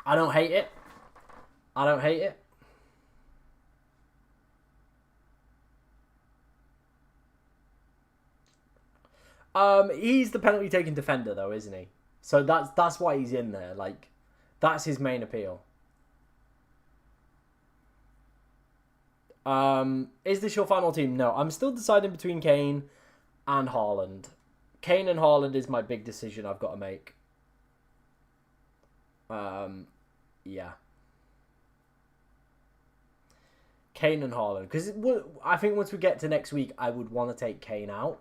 I don't hate it. I don't hate it. He's the penalty taking defender though, isn't he? So that's why he's in there. Like, that's his main appeal. Is this your final team? No, I'm still deciding between Kane and Haaland. Kane and Haaland is my big decision I've got to make. Yeah. Kane and Haaland, because I think once we get to next week, I would want to take Kane out.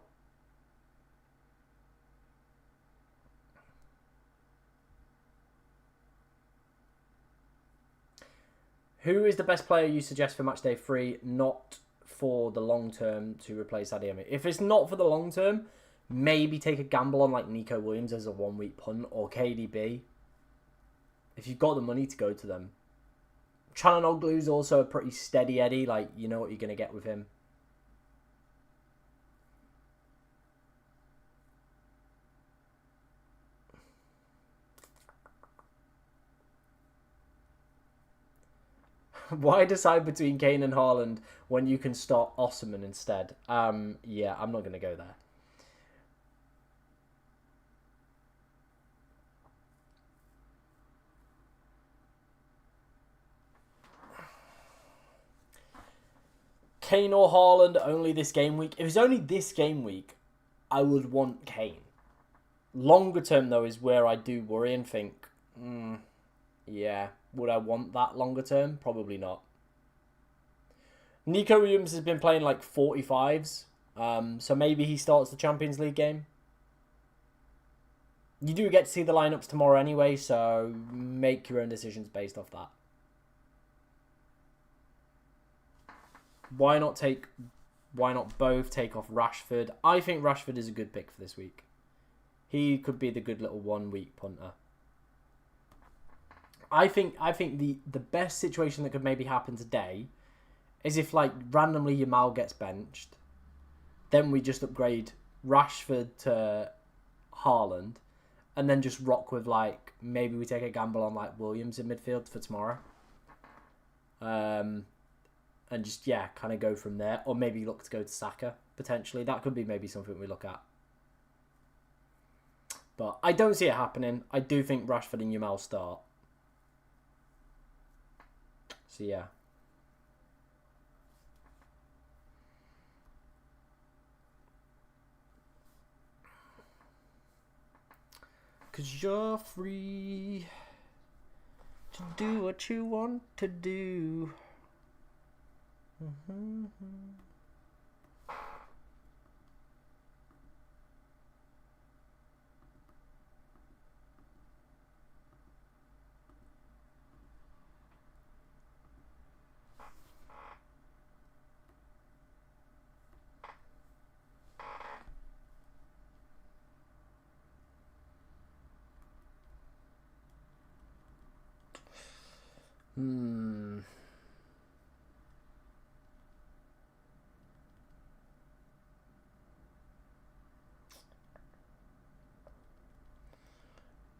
Who is the best player you suggest for matchday 3, not for the long term, to replace Adeyemi? If it's not for the long term, maybe take a gamble on like Nico Williams as a 1-week punt, or KDB. If you've got the money to go to them. Çalhanoğlu is also a pretty steady Eddie. Like, you know what you're going to get with him. Why decide between Kane and Haaland when you can start Osman instead? Yeah, I'm not going to go there. Kane or Haaland only this game week? If it's only this game week, I would want Kane. Longer term, though, is where I do worry and think, yeah, would I want that longer term? Probably not. Nico Williams has been playing like 45s. So maybe he starts the Champions League game. You do get to see the lineups tomorrow anyway, so make your own decisions based off that. Why not both take off Rashford? I think Rashford is a good pick for this week. He could be the good little 1 week punter. I think the best situation that could maybe happen today is if like randomly Yamal gets benched, then we just upgrade Rashford to Haaland, and then just rock with like maybe we take a gamble on like Williams in midfield for tomorrow. And just kind of go from there, or maybe look to go to Saka potentially. That could be maybe something we look at. But I don't see it happening. I do think Rashford and Yamal start. So yeah. Cause you're free to do what you want to do.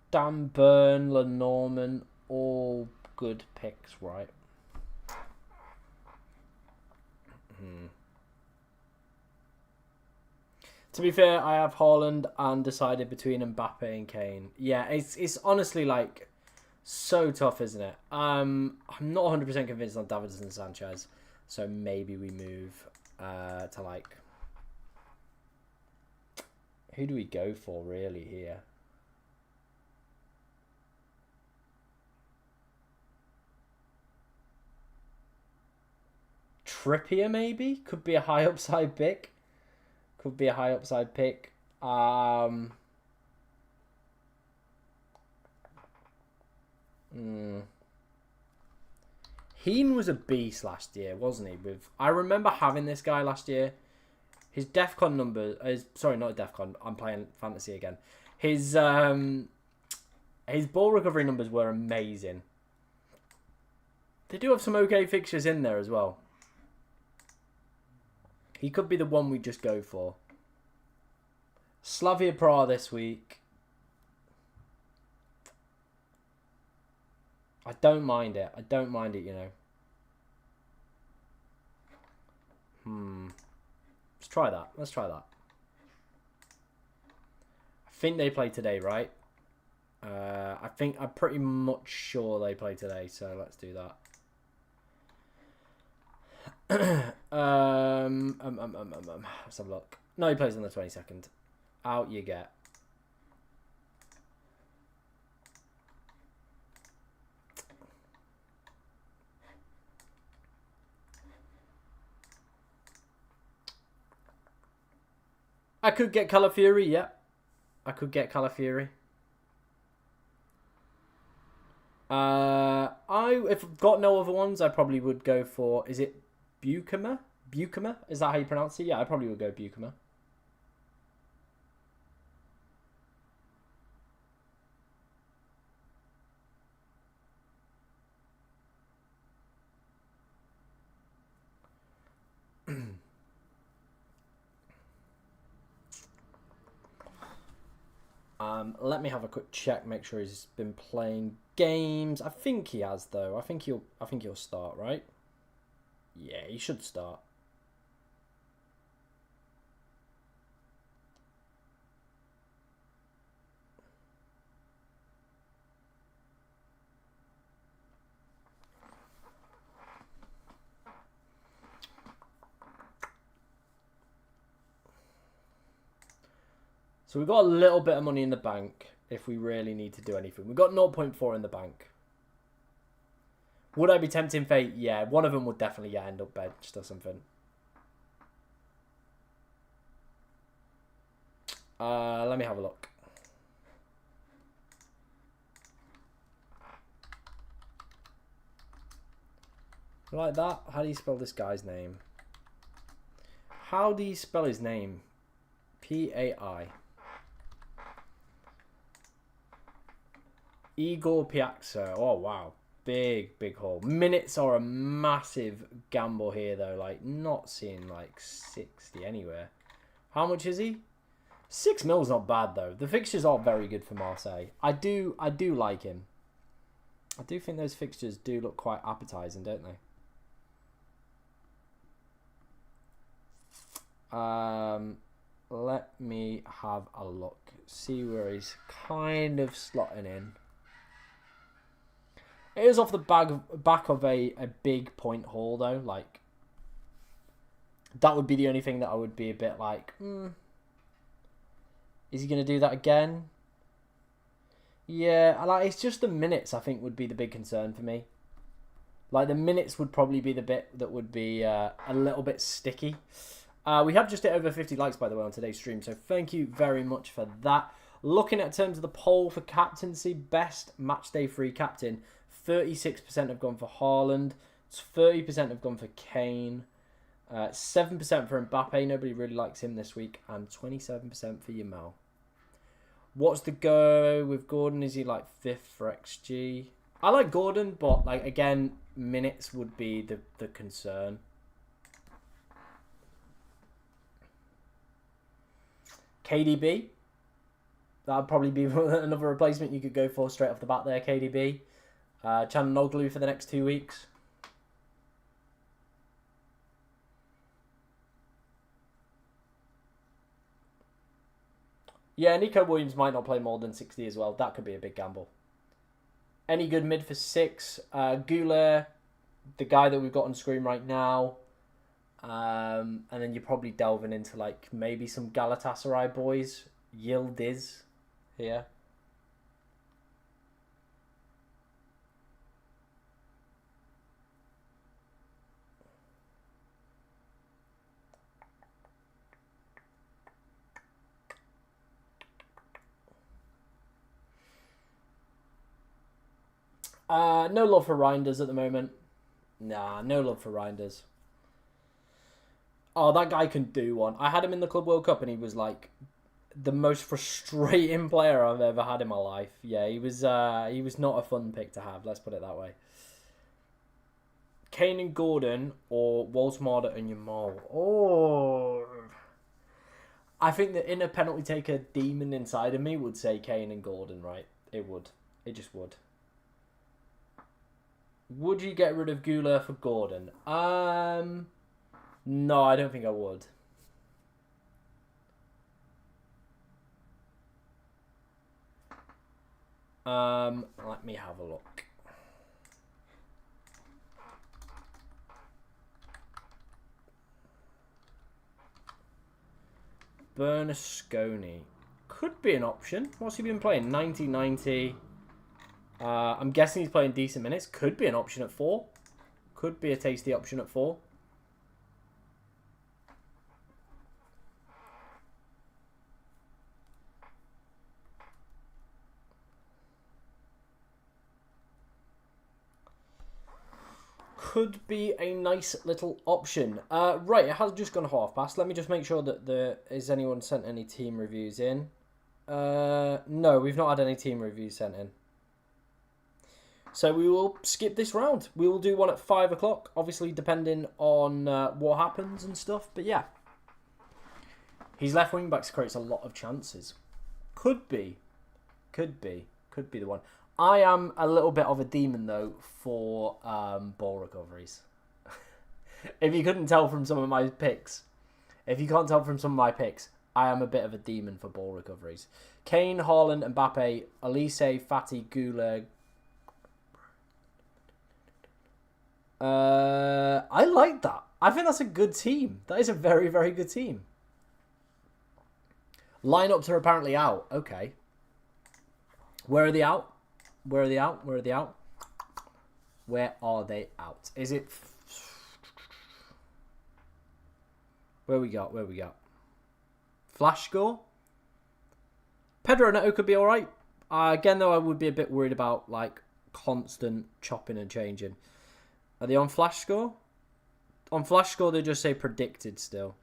Dan Burn, Lenormand, all good picks, right? To be fair, I have Haaland and decided between Mbappe and Kane. Yeah, it's honestly like so tough, isn't it? I'm not 100% convinced on Davids and Sanchez, so maybe we move to like, who do we go for really here? Trippier maybe could be a high upside pick. Heen was a beast last year, wasn't he? I remember having this guy last year. His DEFCON number is not DEFCON. I'm playing fantasy again. His ball recovery numbers were amazing. They do have some okay fixtures in there as well. He could be the one we just go for. Slavia Prague this week. I don't mind it. You know. Let's try that. I think they play today, right? I'm pretty much sure they play today, so let's do that. Let's have a look. No, he plays on the 22nd. Out you get. I could get Calafiori, yeah. I could get Calafiori. If I've got no other ones, I probably would go for, is it Buchamer? Is that how you pronounce it? Yeah, I probably would go Buchamer. Let me have a quick check, make sure he's been playing games. I think he has though. I think he'll start, right? Yeah, he should start. So we've got a little bit of money in the bank if we really need to do anything. We've got 0.4 in the bank. Would I be tempting fate? Yeah, one of them would definitely end up benched or something. Let me have a look. Like that? How do you spell this guy's name? How do you spell his name? P-A-I. Igor Piazza. Oh, wow. Big, big haul. Minutes are a massive gamble here, though. Like, not seeing, like, 60 anywhere. How much is he? 6 mil's not bad, though. The fixtures are very good for Marseille. I do like him. I do think those fixtures do look quite appetizing, don't they? Let me have a look. See where he's kind of slotting in. It is off the back of a big point haul, though. Like, that would be the only thing that I would be a bit like, is he going to do that again? Yeah, like, it's just the minutes, I think, would be the big concern for me. Like, the minutes would probably be the bit that would be a little bit sticky. We have just hit over 50 likes, by the way, on today's stream, so thank you very much for that. Looking at terms of the poll for captaincy, best matchday free captain, 36% have gone for Haaland, 30% have gone for Kane, 7% for Mbappe, nobody really likes him this week, and 27% for Yamal. What's the go with Gordon? Is he like 5th for XG? I like Gordon, but like again, minutes would be the concern. KDB. That'd probably be another replacement you could go for straight off the bat there, KDB. Çalhanoğlu for the next 2 weeks. Yeah, Nico Williams might not play more than 60 as well. That could be a big gamble. Any good mid for 6? Gula, the guy that we've got on screen right now. And then you're probably delving into like maybe some Galatasaray boys. Yildiz here. No love for Reinders at the moment. Nah, no love for Reinders. Oh, that guy can do one. I had him in the Club World Cup and he was like the most frustrating player I've ever had in my life. Yeah, he was not a fun pick to have, let's put it that way. Kane and Gordon or Wolfsmada and Yamal. Oh, I think the inner penalty taker demon inside of me would say Kane and Gordon, right? It would. It just would. Would you get rid of Gula for Gordon? No, I don't think I would. Let me have a look. Bernasconi could be an option. What's he been playing? 90-90. I'm guessing he's playing decent minutes. Could be an option at 4. Could be a tasty option at 4. Could be a nice little option. Right, it has just gone half past. Let me just make sure that is anyone sent any team reviews in. No, we've not had any team reviews sent in. So we will skip this round. We will do one at 5 o'clock, obviously depending on what happens and stuff. But yeah, his left wing backs creates a lot of chances. Could be the one. I am a little bit of a demon though for ball recoveries. If you couldn't tell from some of my picks, if you can't tell from some of my picks, I am a bit of a demon for ball recoveries. Kane, Haaland, Mbappe, Elise, Fati, Gula. I like that. I think that's a good team. That is a very, very good team. Lineups are apparently out. Okay. Where are they out? Where are they out? Where are they out? Where are they out? Is it... Where we got? Where we got? Flash score? Pedro Neto could be all right. Again, though, I would be a bit worried about like constant chopping and changing. Are they on Flash Score? On Flash Score, they just say predicted still.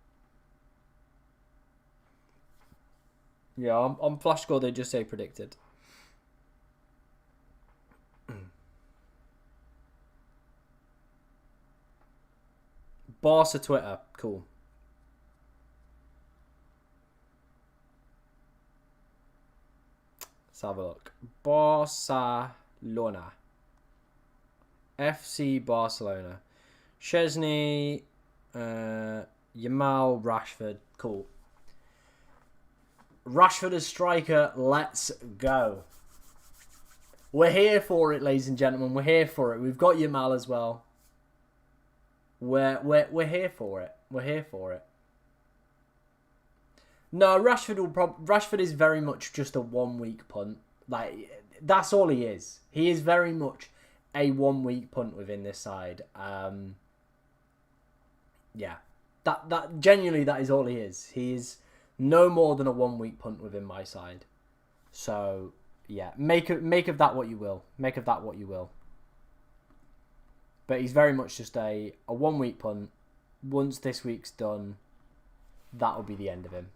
Yeah, on Flash Score, they just say predicted. Barca Twitter, cool. Let's have a look. Barcelona. FC Barcelona. Chesney, Yamal, Rashford. Cool. Rashford as striker. Let's go. We're here for it, ladies and gentlemen. We're here for it. We've got Yamal as well. We're here for it. We're here for it. No, Rashford is very much just a 1 week punt. Like, that's all he is. He is very much a 1 week punt within this side. Yeah. That genuinely, that is all he is. He is no more than a 1 week punt within my side. So, yeah, make of that what you will. Make of that what you will. But he's very much just a 1 week punt. Once this week's done, that'll be the end of him.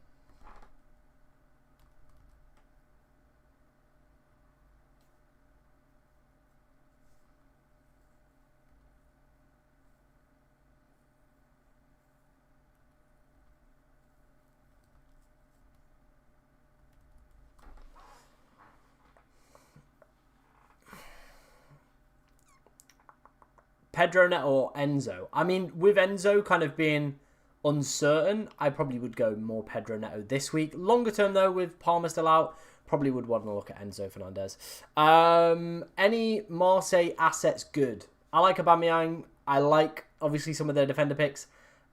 Pedro Neto or Enzo. I mean, with Enzo kind of being uncertain, I probably would go more Pedro Neto this week. Longer term, though, with Palmer still out, probably would want to look at Enzo Fernandez. Any Marseille assets good? I like Aubameyang. I like, obviously, some of their defender picks.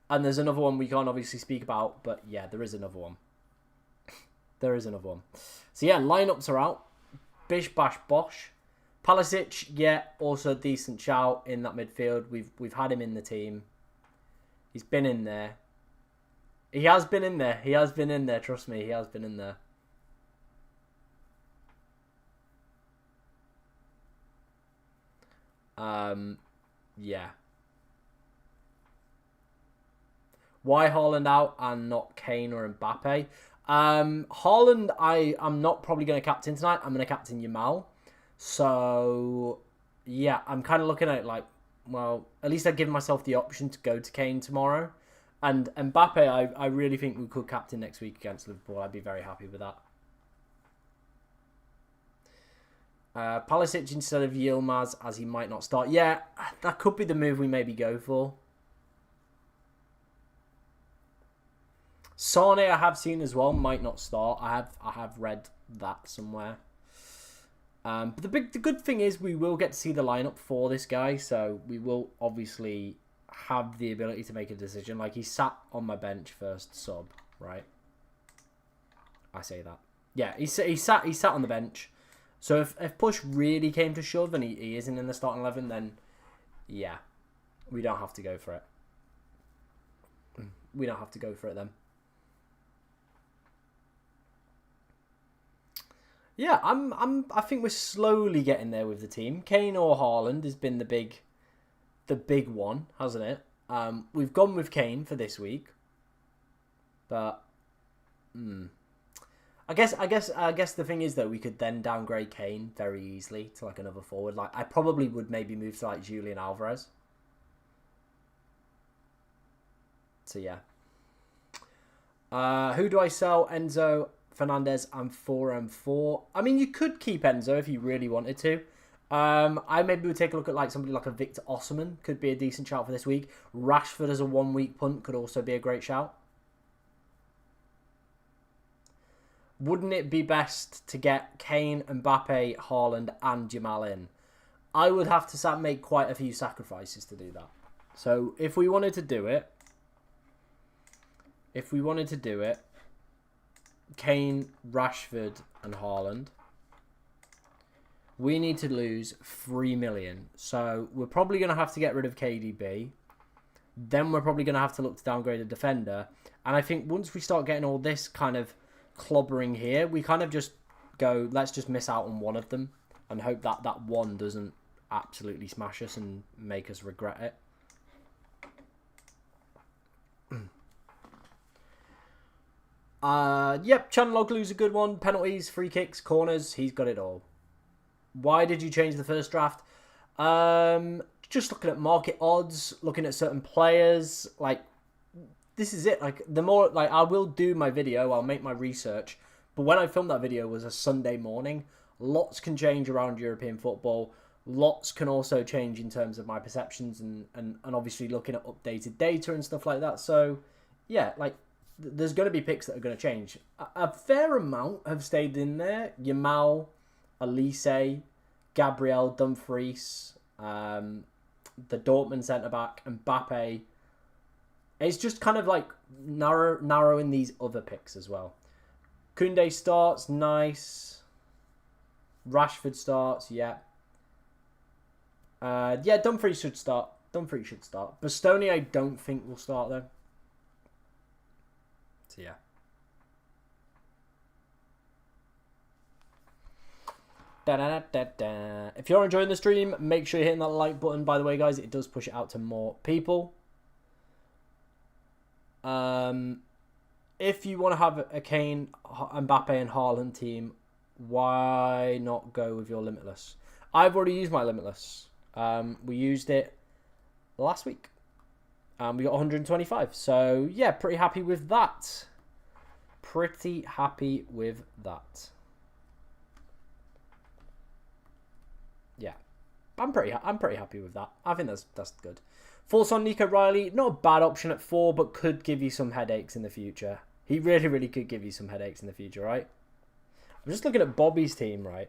And there's another one we can't obviously speak about. But, yeah, there is another one. There is another one. So, yeah, lineups are out. Bish, bash, bosh. Pulisic, yeah, also a decent shout in that midfield. We've had him in the team. He's been in there. He has been in there. He has been in there. Trust me, he has been in there. Yeah. Why Haaland out and not Kane or Mbappe? Haaland, I'm not probably going to captain tonight. I'm going to captain Yamal. So, yeah, I'm kind of looking at it like, well, at least I've given myself the option to go to Kane tomorrow. And Mbappe, I really think we could captain next week against Liverpool. I'd be very happy with that. Pulisic instead of Yilmaz, as he might not start. Yeah, that could be the move we maybe go for. Sane, I have seen as well, might not start. I have read that somewhere. But the good thing is we will get to see the lineup for this guy, so we will obviously have the ability to make a decision. Like, he sat on my bench first sub, right? I say that. Yeah, he sat on the bench. So if push really came to shove and he isn't in the starting 11, then yeah, we don't have to go for it. We don't have to go for it then. Yeah, I think we're slowly getting there with the team. Kane or Haaland has been the big one, hasn't it? We've gone with Kane for this week, but I guess the thing is though, we could then downgrade Kane very easily to like another forward. Like, I probably would maybe move to like Julian Alvarez. So yeah. Who do I sell? Enzo Fernandez and 4M4. I mean, you could keep Enzo if you really wanted to. I maybe would take a look at like somebody like a Victor Osimhen. Could be a decent shout for this week. Rashford as a 1 week punt could also be a great shout. Wouldn't it be best to get Kane, Mbappe, Haaland and Yamal in? I would have to make quite a few sacrifices to do that. So if we wanted to do it, Kane, Rashford and Haaland, we need to lose 3 million. So we're probably going to have to get rid of KDB. Then we're probably going to have to look to downgrade a defender. And I think once we start getting all this kind of clobbering here, we kind of just go, let's just miss out on one of them and hope that that one doesn't absolutely smash us and make us regret it. Yep, Chanloglu's a good one. Penalties, free kicks, corners, he's got it all. Why did you change the first draft? Just looking at market odds, looking at certain players. Like, this is it. Like, the more, like, I will do my video, I'll make my research. But when I filmed that video, it was a Sunday morning. Lots can change around European football. Lots can also change in terms of my perceptions and obviously looking at updated data and stuff like that. So, yeah, like, there's going to be picks that are going to change. A fair amount have stayed in there. Yamal, Elise, Gabriel, Dumfries, the Dortmund centre-back, and Mbappe. It's just kind of like narrowing these other picks as well. Koundé starts, nice. Rashford starts, yeah. Yeah, Dumfries should start. Bastoni, I don't think will start, though. So, yeah. If you're enjoying the stream, make sure you're hitting that like button. By the way, guys, it does push it out to more people. If you want to have a Kane, Mbappe, and Haaland team, why not go with your Limitless? I've already used my Limitless. We used it last week. We got 125. So, yeah, pretty happy with that. Yeah, I'm pretty happy with that. I think that's good. Force on Nico Riley, not a bad option at 4, but could give you some headaches in the future. He really could give you some headaches in the future, right? I'm just looking at Bobby's team, right?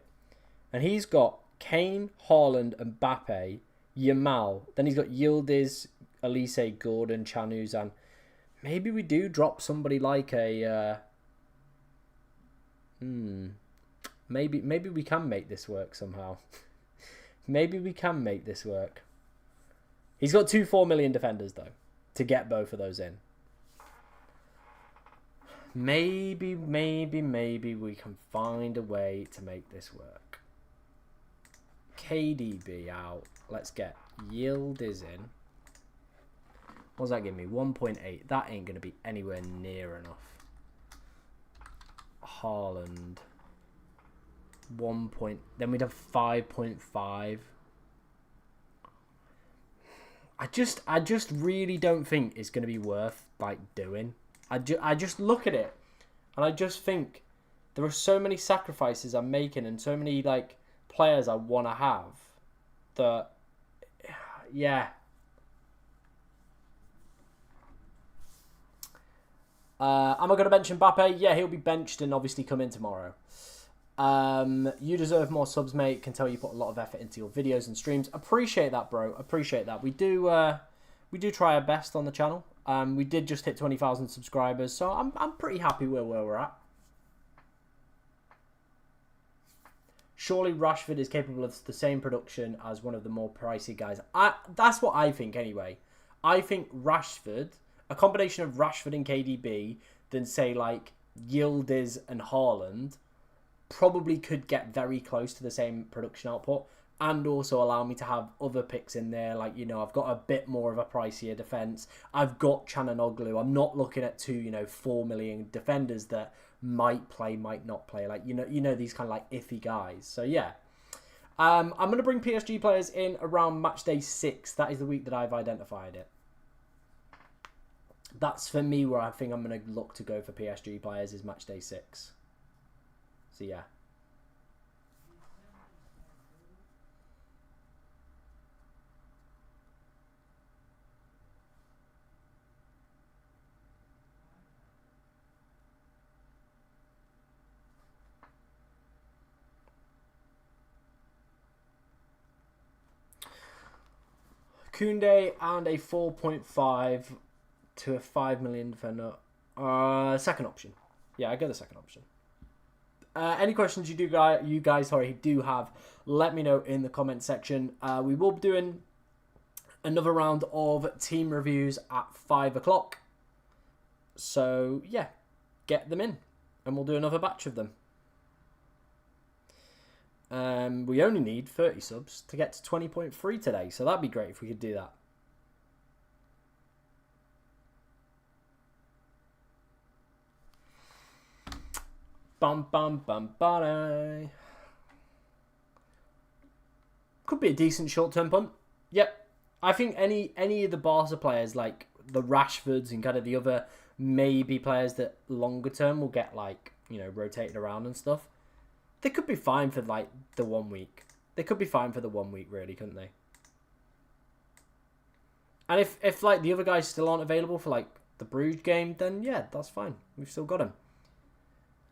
And he's got Kane, Haaland, Mbappe, Yamal. Then he's got Yildiz, Elise, Gordon, Chanuzan. Maybe we do drop somebody like a... Maybe we can make this work somehow. Maybe we can make this work. He's got 2 4 million defenders, though, to get both of those in. Maybe we can find a way to make this work. KDB out. Let's get Yildiz in. What does that give me? 1.8. That ain't going to be anywhere near enough. Haaland. 1 point. Then we'd have 5.5. I just really don't think it's going to be worth, like, doing. I just look at it, and I just think there are so many sacrifices I'm making and so many, like, players I want to have that, yeah. Am I going to bench Mbappe? Yeah, he'll be benched and obviously come in tomorrow. You deserve more subs, mate. Can tell you put a lot of effort into your videos and streams. Appreciate that, bro. Appreciate that. We do try our best on the channel. We did just hit 20,000 subscribers, so I'm pretty happy where we're at. Surely Rashford is capable of the same production as one of the more pricey guys. That's what I think anyway. I think Rashford, a combination of Rashford and KDB, than say like Yildiz and Haaland, probably could get very close to the same production output and also allow me to have other picks in there. Like, you know, I've got a bit more of a pricier defence. I've got Chananoglu. I'm not looking at 2, 4 million defenders that might play, might not play. Like, you know these kind of like iffy guys. So, yeah. I'm going to bring PSG players in around match day 6. That is the week that I've identified it. That's for me where I think I'm going to look to go for PSG players is match day 6. So, yeah. Koundé and a 4.5 to a 5 million defender. Second option. Yeah, I go the second option. Any questions you guys do have, let me know in the comment section. We will be doing another round of team reviews at 5 o'clock. So, yeah, get them in. And we'll do another batch of them. We only need 30 subs to get to 20.3 today, so that'd be great if we could do that. Bum bum bum ba. Could be a decent short-term punt. Yep. I think any of the Barca players, like the Rashfords and kind of the other maybe players that longer term will get, like, you know, rotated around and stuff, they could be fine for, like, the 1 week. They could be fine for the 1 week, really, couldn't they? And if like, the other guys still aren't available for, like, the Bruges game, then, yeah, that's fine. We've still got him.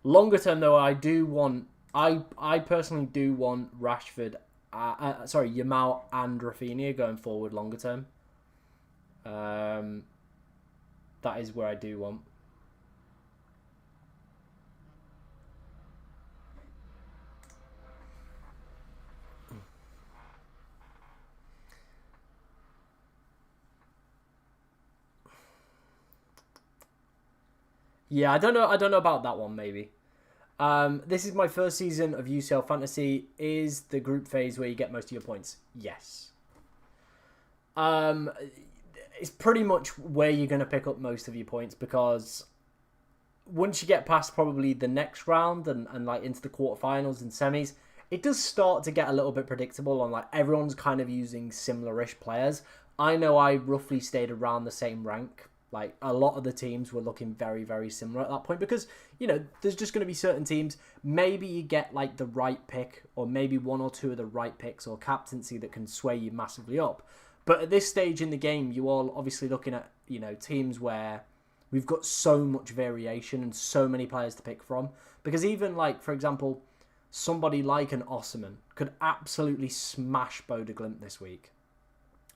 Longer term, though, I personally do want Rashford, Yamal and Rafinha going forward longer term. That is where I do want. Yeah, I don't know about that one, maybe. This is my first season of UCL Fantasy. Is the group phase where you get most of your points? Yes. It's pretty much where you're going to pick up most of your points, because once you get past probably the next round and like into the quarterfinals and semis, it does start to get a little bit predictable on, like, everyone's kind of using similar-ish players. I know I roughly stayed around the same rank. Like, a lot of the teams were looking very, very similar at that point because, you know, there's just going to be certain teams. Maybe you get, like, the right pick, or maybe one or two of the right picks or captaincy that can sway you massively up. But at this stage in the game, you are obviously looking at, you know, teams where we've got so much variation and so many players to pick from. Because even, like, for example, somebody like an Osimhen could absolutely smash Bodø Glimt this week.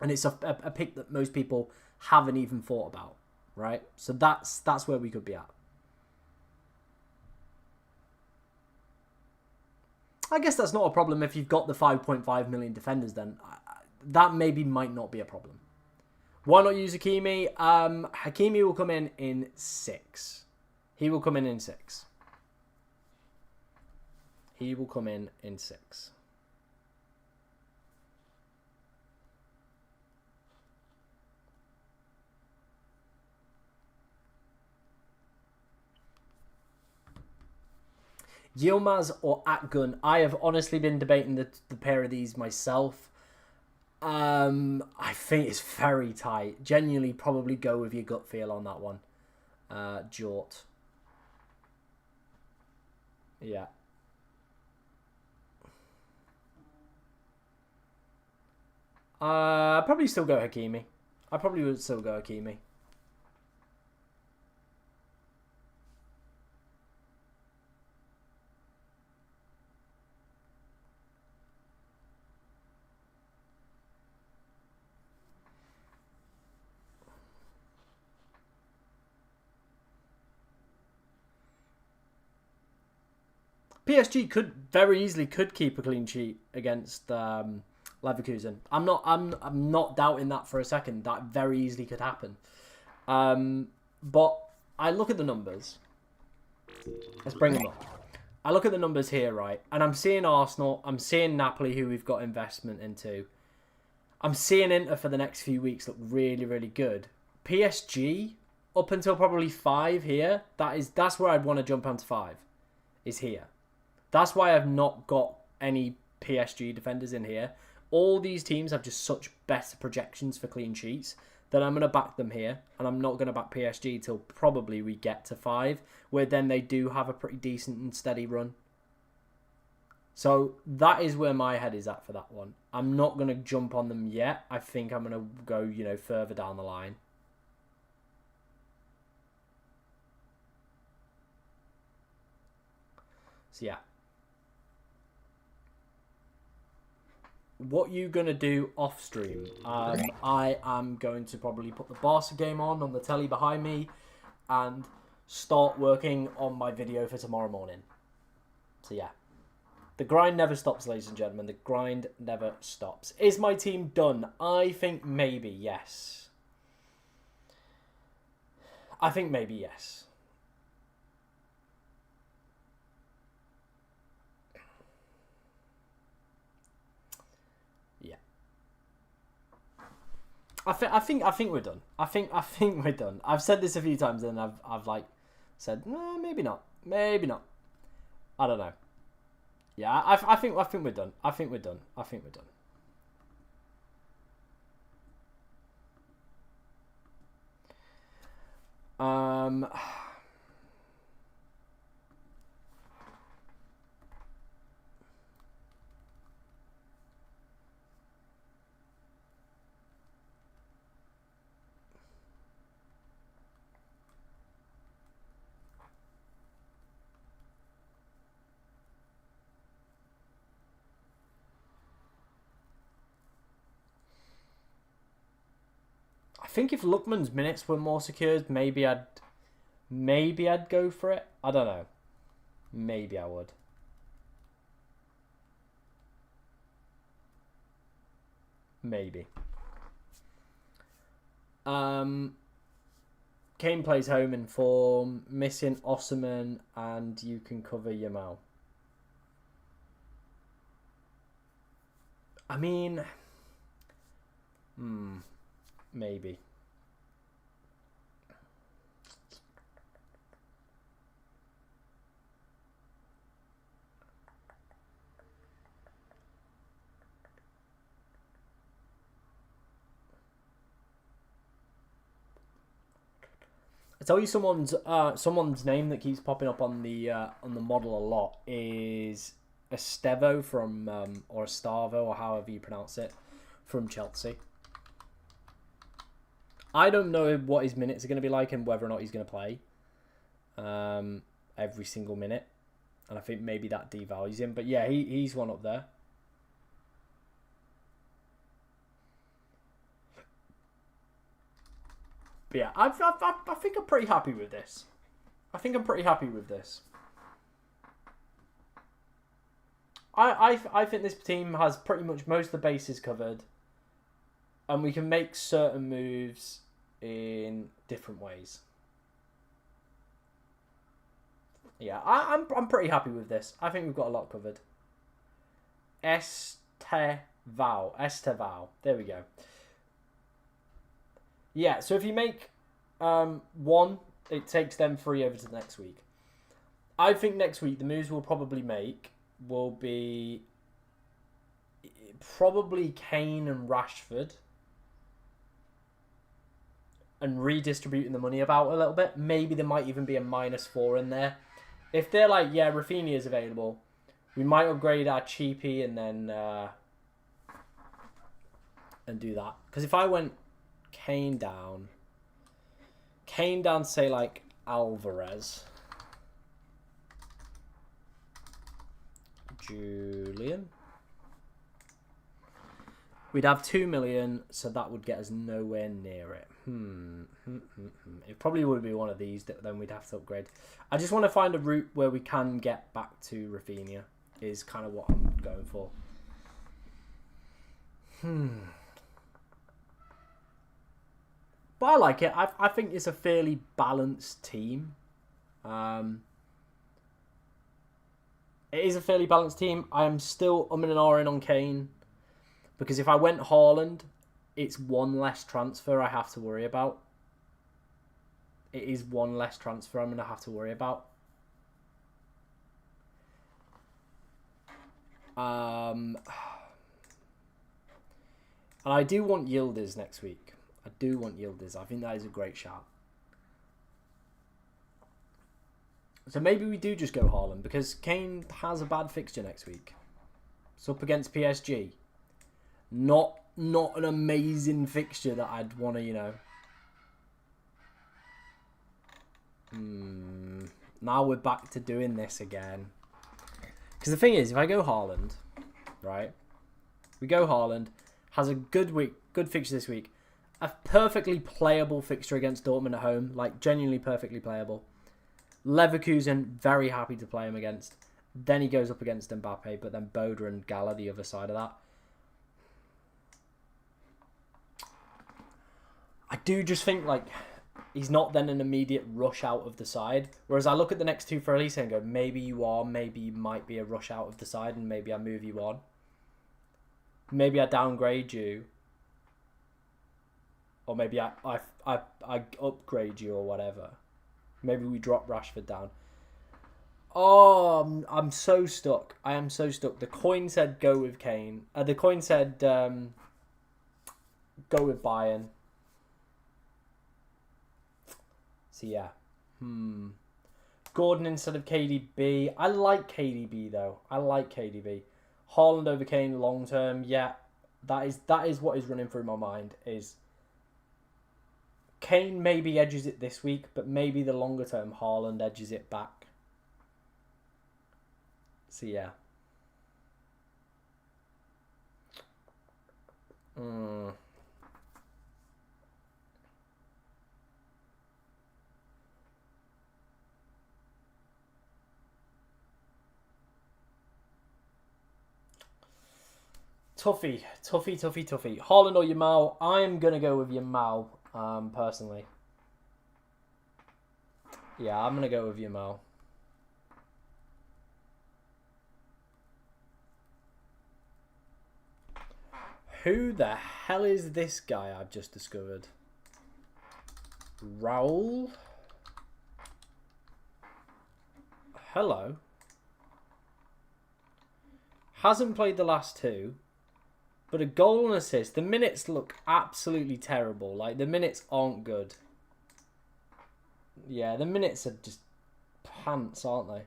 And it's a pick that most people haven't even thought about, right? So that's where we could be at. I guess that's not a problem if you've got the 5.5 million defenders then. That maybe might not be a problem. Why not use Hakimi? Hakimi will come in 6. He will come in 6. He will come in 6. Yilmaz or Atgun? I have honestly been debating the pair of these myself. I think it's very tight. Genuinely, probably go with your gut feel on that one. Jort. Yeah. Probably still go Hakimi. I probably would still go Hakimi. PSG could very easily keep a clean sheet against Leverkusen. I'm not doubting that for a second. That very easily could happen. But I look at the numbers. Let's bring them up. I look at the numbers here, right? And I'm seeing Arsenal. I'm seeing Napoli, who we've got investment into. I'm seeing Inter for the next few weeks look really, really good. PSG, up until probably 5 here, that's where I'd want to jump onto 5, is here. That's why I've not got any PSG defenders in here. All these teams have just such better projections for clean sheets that I'm going to back them here. And I'm not going to back PSG till probably we get to 5, where then they do have a pretty decent and steady run. So that is where my head is at for that one. I'm not going to jump on them yet. I think I'm going to go, you know, further down the line. So yeah. What you gonna do off stream? I am going to probably put the Barca game on the telly behind me and start working on my video for tomorrow morning. So yeah, the grind never stops, ladies and gentlemen. The grind never stops. Is my team done? I think maybe yes. I think maybe yes. I think we're done. I think we're done. I've said this a few times, and I've like said, maybe not, maybe not. I don't know. Yeah, I think we're done. I think we're done. I think we're done. I think if Lookman's minutes were more secured, maybe I'd go for it. I don't know. Maybe I would. Maybe. Kane plays home in form, missing Osman, and you can cover Yamal. I mean, maybe. I tell you, someone's name that keeps popping up on the model a lot is Estevo from or Estavo, or however you pronounce it, from Chelsea. I don't know what his minutes are going to be like and whether or not he's going to play every single minute, and I think maybe that devalues him. But yeah, he's one up there. But yeah, I think I'm pretty happy with this. I think this team has pretty much most of the bases covered, and we can make certain moves in different ways. Yeah, I'm pretty happy with this. I think we've got a lot covered. Estevao. There we go. Yeah, so if you make one, it takes them 3 over to the next week. I think next week the moves we'll probably make will be probably Kane and Rashford, and redistributing the money about a little bit. Maybe there might even be a -4 in there. If they're like, yeah, Rafinha is available, we might upgrade our cheapie and then and do that. Because if I went Kane down, say like Alvarez, Julian, we'd have 2 million, so that would get us nowhere near it. It probably would be one of these that then we'd have to upgrade. I just want to find a route where we can get back to Rafinha, is kind of what I'm going for. But I like it. I think it's a fairly balanced team. It is a fairly balanced team. I am still umming and ahhing on Kane, because if I went Haaland, it's one less transfer I have to worry about. It is one less transfer I'm going to have to worry about. And I do want Yildiz next week. I do want Yildiz. I think that is a great shout. So maybe we do just go Haaland, because Kane has a bad fixture next week. It's up against PSG. Not an amazing fixture that I'd want to, you know. Now we're back to doing this again. Because the thing is, if I go Haaland, right? We go Haaland, has a good week, good fixture this week. A perfectly playable fixture against Dortmund at home. Like, genuinely perfectly playable. Leverkusen, very happy to play him against. Then he goes up against Mbappe, but then Boda and Gala the other side of that. I do just think, like, he's not then an immediate rush out of the side. Whereas I look at the next two for Elise and go, maybe you are, maybe you might be a rush out of the side, and maybe I move you on. Maybe I downgrade you. Or maybe I upgrade you or whatever. Maybe we drop Rashford down. Oh, I'm so stuck. I am so stuck. The coin said go with Kane. The coin said go with Bayern. So yeah. Gordon instead of KDB. I like KDB though. I like KDB. Haaland over Kane long term. Yeah, that is what is running through my mind. Is Kane maybe edges it this week, but maybe the longer term Haaland edges it back. So yeah. Tuffy. Haaland or Yamal? I'm going to go with Yamal, personally. Yeah, I'm going to go with Yamal. Who the hell is this guy I've just discovered? Raul? Hello. Hasn't played the last two. But a goal and assist. The minutes look absolutely terrible. Like, the minutes aren't good. Yeah, the minutes are just pants, aren't they?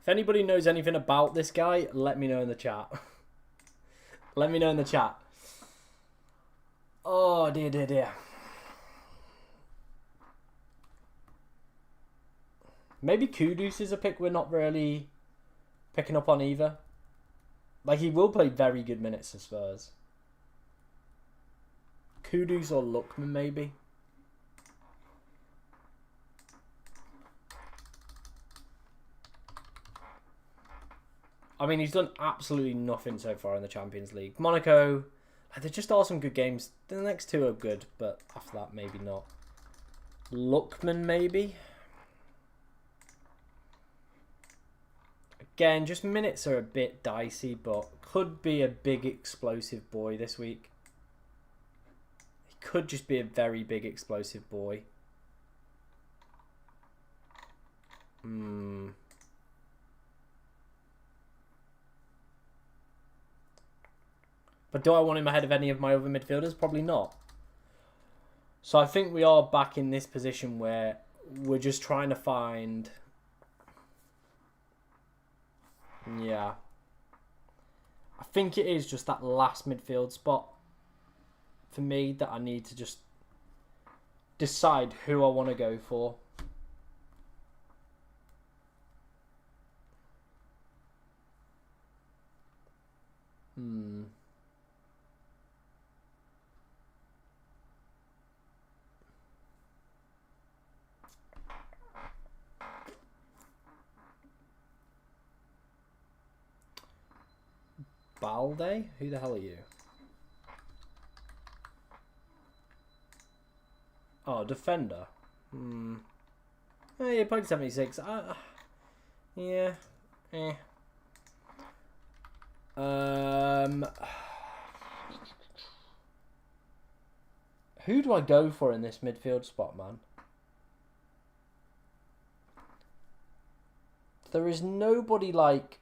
If anybody knows anything about this guy, let me know in the chat. Let me know in the chat. Oh, dear. Maybe Kudus is a pick we're not really picking up on either. Like, he will play very good minutes for Spurs. Kudus or Lookman, maybe. I mean, he's done absolutely nothing so far in the Champions League. Monaco, there just are some good games. The next two are good, but after that, maybe not. Lookman, maybe. Again, just minutes are a bit dicey, but could be a big explosive boy this week. He could just be a very big explosive boy. But do I want him ahead of any of my other midfielders? Probably not. So I think we are back in this position where we're just trying to find... Yeah. I think it is just that last midfield spot for me that I need to just decide who I want to go for. Balde? Who the hell are you? Oh, defender. Oh, yeah, played 76. Yeah. Who do I go for in this midfield spot, man? There is nobody, like,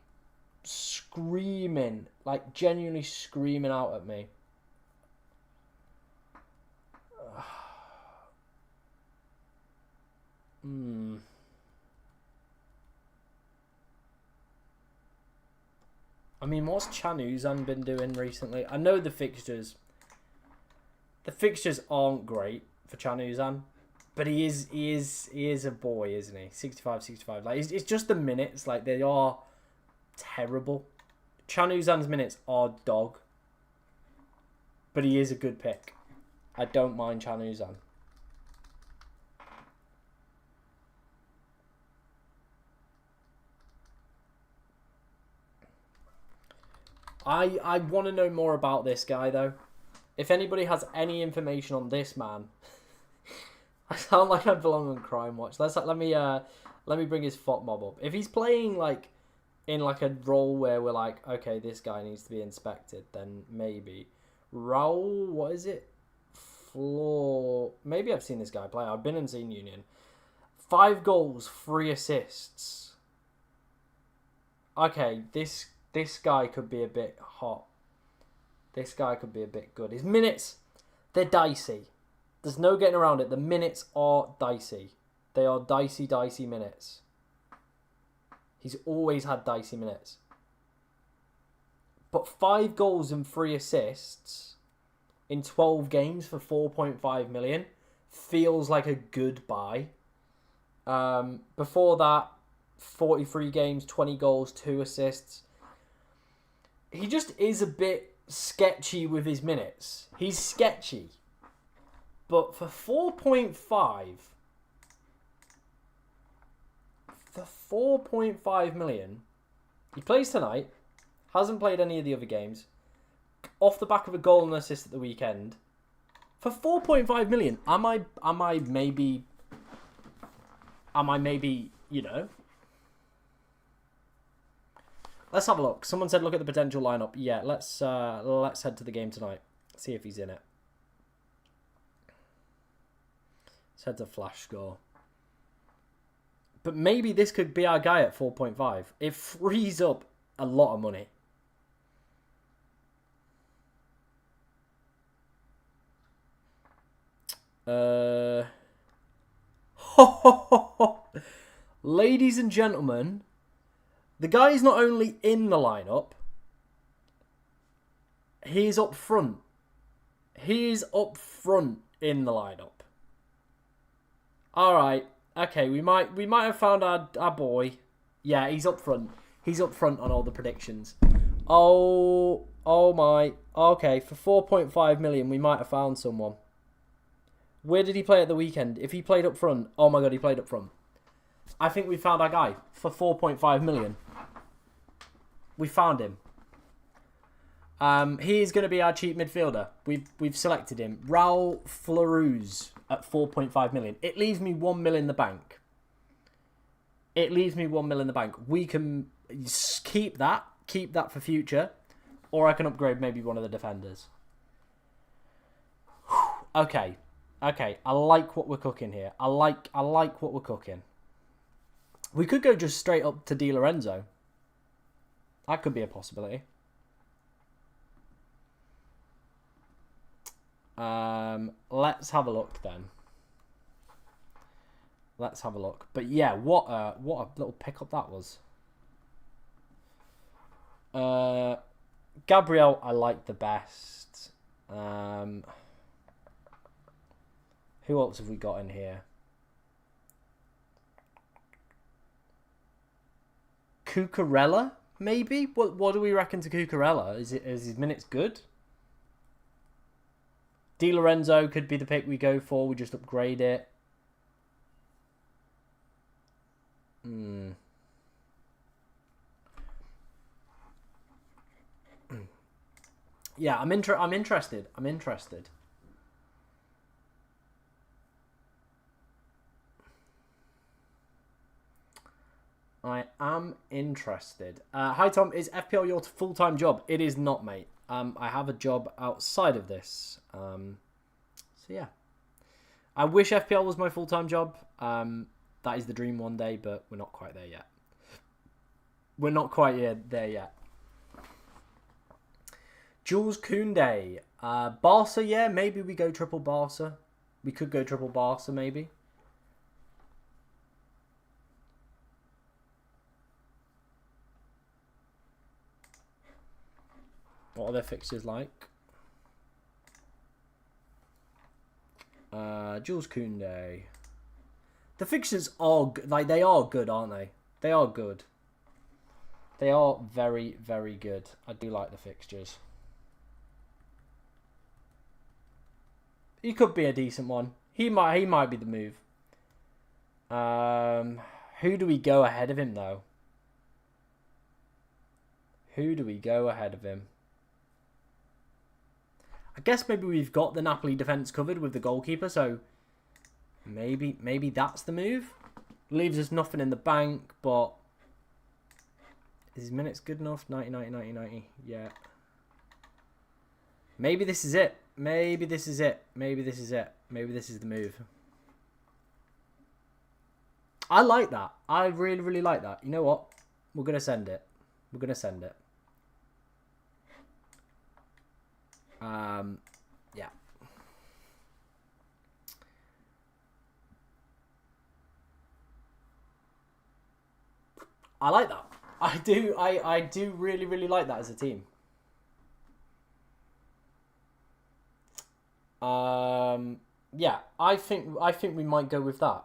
screaming, like, genuinely screaming out at me. I mean, what's Chanuzan been doing recently? I know the fixtures aren't great for Chanuzan, but he is a boy, isn't he? 65. Like, it's just the minutes, like, they are terrible. Chanuzan's minutes are dog, but he is a good pick. I don't mind Chanuzan. I want to know more about this guy, though. If anybody has any information on this man, I sound like I belong on Crime Watch. Let me bring his FOT mob up. If he's playing like in like a role where we're like, okay, this guy needs to be inspected, then maybe. Raul, what is it? Floor. Maybe I've seen this guy play. I've been in Scene Union. 5 goals, 3 assists. Okay, this guy could be a bit hot. This guy could be a bit good. His minutes, they're dicey. There's no getting around it. The minutes are dicey. They are dicey minutes. He's always had dicey minutes. But 5 goals and 3 assists in 12 games for 4.5 million feels like a good buy. Before that, 43 games, 20 goals, 2 assists. He just is a bit sketchy with his minutes. He's sketchy. But for 4.5... For 4.5 million, he plays tonight, hasn't played any of the other games, off the back of a goal and assist at the weekend. For 4.5 million, am I maybe, you know? Let's have a look. Someone said look at the potential lineup. Yeah, let's head to the game tonight. See if he's in it. Let's head to Flash Score. But maybe this could be our guy at 4.5. It frees up a lot of money. Ladies and gentlemen, the guy is not only in the lineup, he is up front. He is up front in the lineup. All right. Okay, we might have found our boy. Yeah, he's up front. He's up front on all the predictions. Oh my. Okay, for 4.5 million, we might have found someone. Where did he play at the weekend? If he played up front, oh my god, he played up front. I think we found our guy for 4.5 million. We found him. He is going to be our cheap midfielder. We've selected him. Raul Flores at 4.5 million. It leaves me 1 mil in the bank. It leaves me 1 mil in the bank. We can keep that for future, or I can upgrade maybe one of the defenders. Okay. I like what we're cooking here. I like what we're cooking. We could go just straight up to Di Lorenzo. That could be a possibility. Let's have a look then. Let's have a look. But yeah, what a little pickup that was. Gabriel, I like the best. Who else have we got in here? Cucurella, maybe? What do we reckon to Cucurella? Is his minutes good? Di Lorenzo could be the pick we go for. We just upgrade it. Yeah, I'm interested. I am interested. Hi Tom, is FPL your full-time job? It is not, mate. I have a job outside of this. So yeah. I wish FPL was my full-time job. That is the dream one day, but we're not quite there yet. We're not quite there yet. Jules Koundé. Barca, yeah, maybe we go triple Barca. We could go triple Barca, maybe. What are their fixtures like? Jules Koundé. The fixtures are like they are good, aren't they? They are good. They are very, very good. I do like the fixtures. He could be a decent one. He might be the move. Who do we go ahead of him though? Who do we go ahead of him? I guess maybe we've got the Napoli defence covered with the goalkeeper, so maybe that's the move. Leaves us nothing in the bank, but is his minutes good enough? 90, 90, 90, 90. Yeah. Maybe this is it. Maybe this is it. Maybe this is it. Maybe this is the move. I like that. I really, really like that. You know what? We're going to send it. We're going to send it. Yeah. I like that. I do really, really like that as a team. Yeah, I think we might go with that.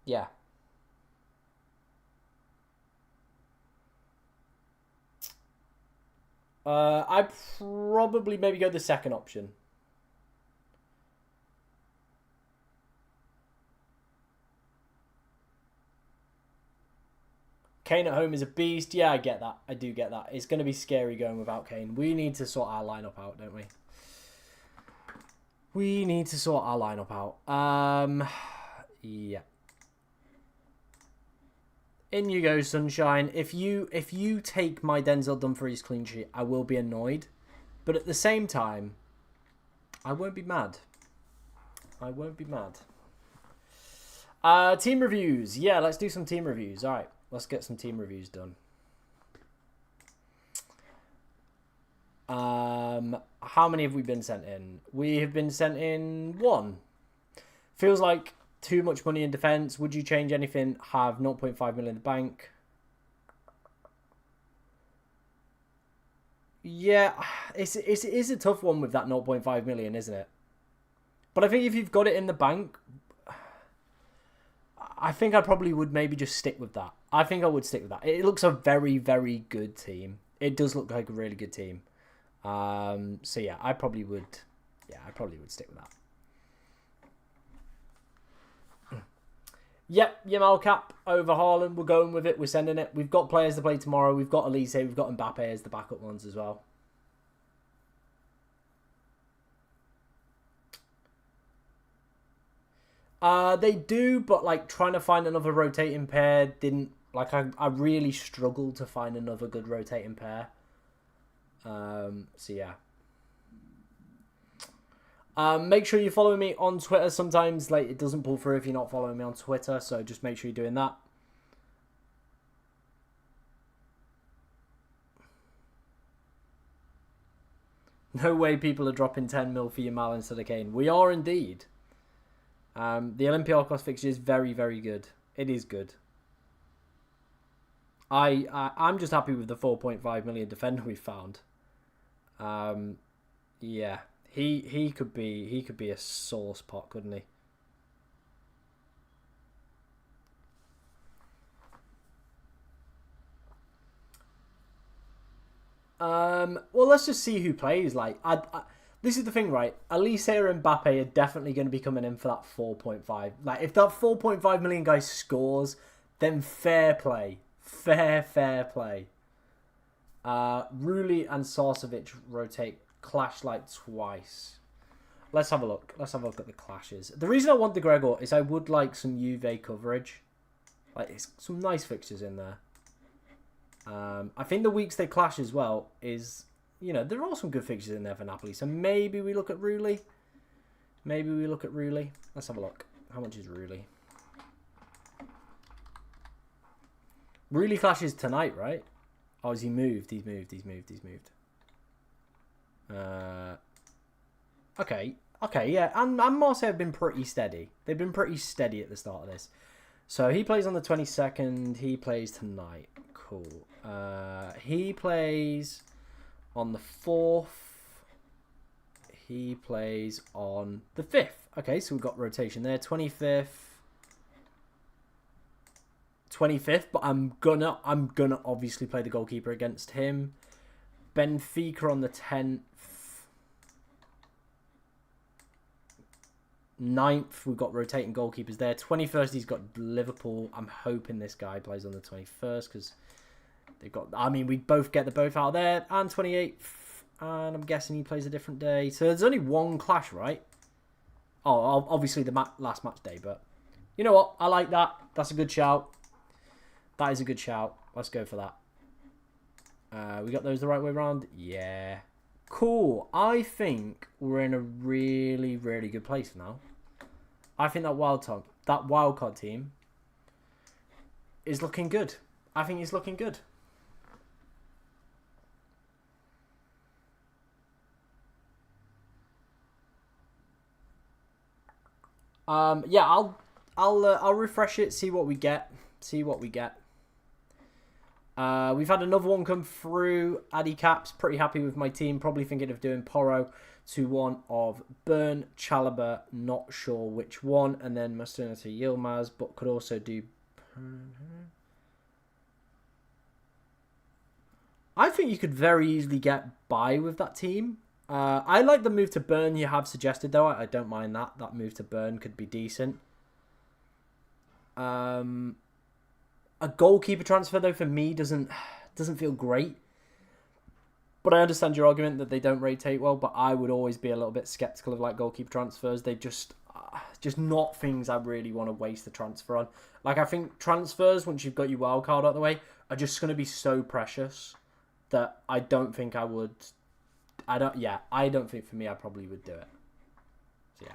Yeah. I'd probably maybe go the second option. Kane at home is a beast. Yeah, I get that. I do get that. It's going to be scary going without Kane. We need to sort our lineup out, don't we? We need to sort our lineup out. Yeah. In you go, Sunshine. If you take my Denzel Dumfries clean sheet, I will be annoyed. But at the same time, I won't be mad. I won't be mad. Team reviews. Yeah, let's do some team reviews. All right, let's get some team reviews done. How many have we been sent in? We have been sent in 1. Feels like too much money in defence. Would you change anything? Have 0.5 million in the bank. Yeah, it is a tough one with that 0.5 million, isn't it? But I think if you've got it in the bank, I think I probably would maybe just stick with that. I think I would stick with that. It looks a very, very good team. It does look like a really good team. So yeah, I probably would. Yeah, I probably would stick with that. Yep, Yamal cap over Haaland. We're going with it. We're sending it. We've got players to play tomorrow. We've got Elise. We've got Mbappe as the backup ones as well. They do, but like trying to find another rotating pair didn't like. I really struggled to find another good rotating pair. So yeah. Make sure you're following me on Twitter. Sometimes like it doesn't pull through if you're not following me on Twitter, so just make sure you're doing that. No way people are dropping 10 mil for Yamal instead of Kane. We are indeed. The Olympiacos fixture is very, very good. It is good. I'm just happy with the 4.5 million defender we found. Yeah. He could be a sore spot, couldn't he? Well, let's just see who plays. Like, this is the thing, right? Elise and Mbappe are definitely going to be coming in for that 4.5. Like, if that 4.5 million guy scores, then fair play, fair play. Rulli and Sarcevic rotate. Clash like twice. Let's have a look. Let's have a look at the clashes. The reason I want the Gregor is I would like some Juve coverage. Like, it's some nice fixtures in there. I think the weeks they clash as well is, you know, there are some good fixtures in there for Napoli. So maybe we look at Rulli. Maybe we look at Rulli. Let's have a look. How much is Rulli? Rulli clashes tonight, right? Oh, has he moved? He's moved. Okay, yeah, and Marseille have been pretty steady. They've been pretty steady at the start of this. So he plays on the 22nd. He plays tonight. Cool. He plays on the 4th. He plays on the 5th. Okay, so we've got rotation there. 25th. But I'm gonna obviously play the goalkeeper against him. Benfica on the 10th. 9th, we've got rotating goalkeepers there. 21st, he's got Liverpool. I'm hoping this guy plays on the 21st because They've got. I mean, we both get the both out there, and 28th, and I'm guessing he plays a different day. So there's only one clash, right? Oh, obviously the last match day, but you know what? I like that. That's a good shout. That is a good shout. Let's go for that. We got those the right way around? Yeah. Cool. I think we're in a really, really good place now. I think that wildcard team is looking good. I think he's looking good. Yeah, I'll refresh it, see what we get. We've had another one come through. Addy Caps, pretty happy with my team. Probably thinking of doing Porro to one of Burn, Chalobah, not sure which one. And then Masterna to Yilmaz, but could also do... I think you could very easily get by with that team. I like the move to Burn you have suggested, though. I don't mind that. That move to Burn could be decent. A goalkeeper transfer, though, for me doesn't feel great. But I understand your argument that they don't rotate well, but I would always be a little bit skeptical of like goalkeeper transfers. They just not things I really want to waste the transfer on. Like, I think transfers, once you've got your wild card out of the way, are just going to be so precious that I don't think I would... I don't think for me I probably would do it. So,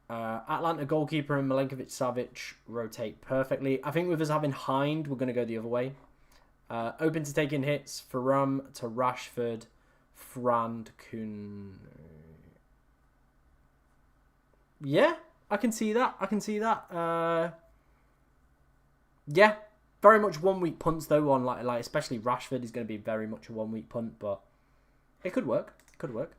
yeah. Atlanta goalkeeper and Milenkovic-Savic rotate perfectly. I think with us having Hind, we're going to go the other way. Open to taking hits. Thuram to Rashford. Frand Kun. Yeah, I can see that. Yeah, very much 1 week punts though. On like especially Rashford is going to be very much a 1 week punt, but it could work. It could work.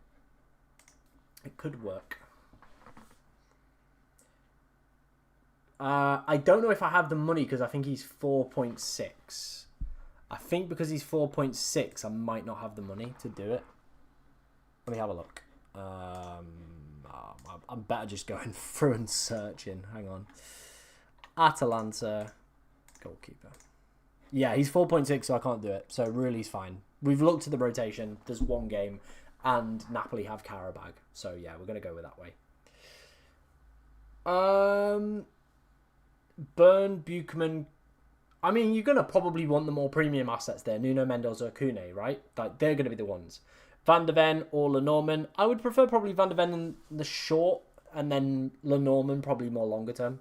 I don't know if I have the money because I think he's 4.6. I think because he's 4.6, I might not have the money to do it. Let me have a look. I'm better just going through and searching. Hang on. Atalanta goalkeeper. Yeah, he's 4.6, so I can't do it. So really, he's fine. We've looked at the rotation. There's one game, and Napoli have Karabag. So yeah, we're gonna go with that way. Burn, Buchanan. I mean, you're going to probably want the more premium assets there. Nuno Mendes or Kune, right? Like, they're going to be the ones. Van der Ven or Lenormand. I would prefer probably Van der Ven in the short, and then Lenormand probably more longer term.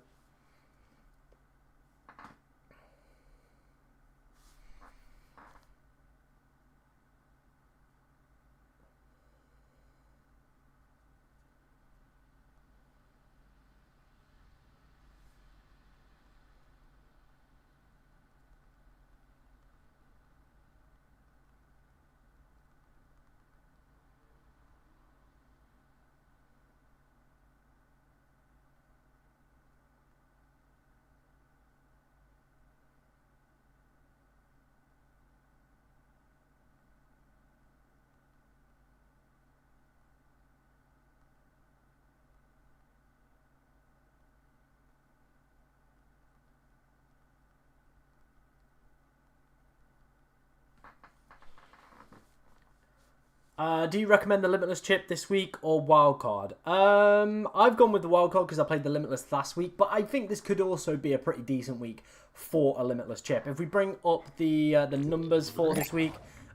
Do you recommend the Limitless chip this week or Wildcard? I've gone with the Wildcard because I played the Limitless last week, but I think this could also be a pretty decent week for a Limitless chip. If we bring up the numbers for this week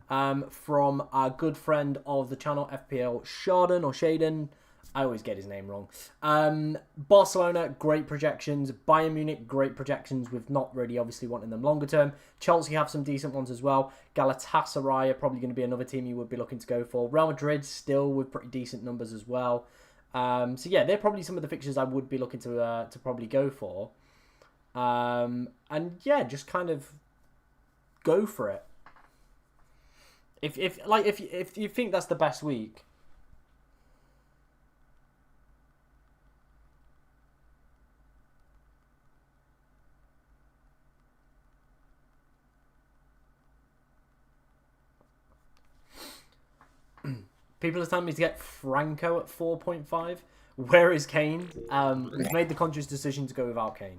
from our good friend of the channel, FPL Shaden. I always get his name wrong. Barcelona, great projections. Bayern Munich, great projections with not really obviously wanting them longer term. Chelsea have some decent ones as well. Galatasaray are probably going to be another team you would be looking to go for. Real Madrid still with pretty decent numbers as well. So yeah, they're probably some of the fixtures I would be looking to probably go for. And yeah, just kind of go for it. If you think that's the best week. People are telling me to get Franco at 4.5. Where is Kane? We've made the conscious decision to go without Kane.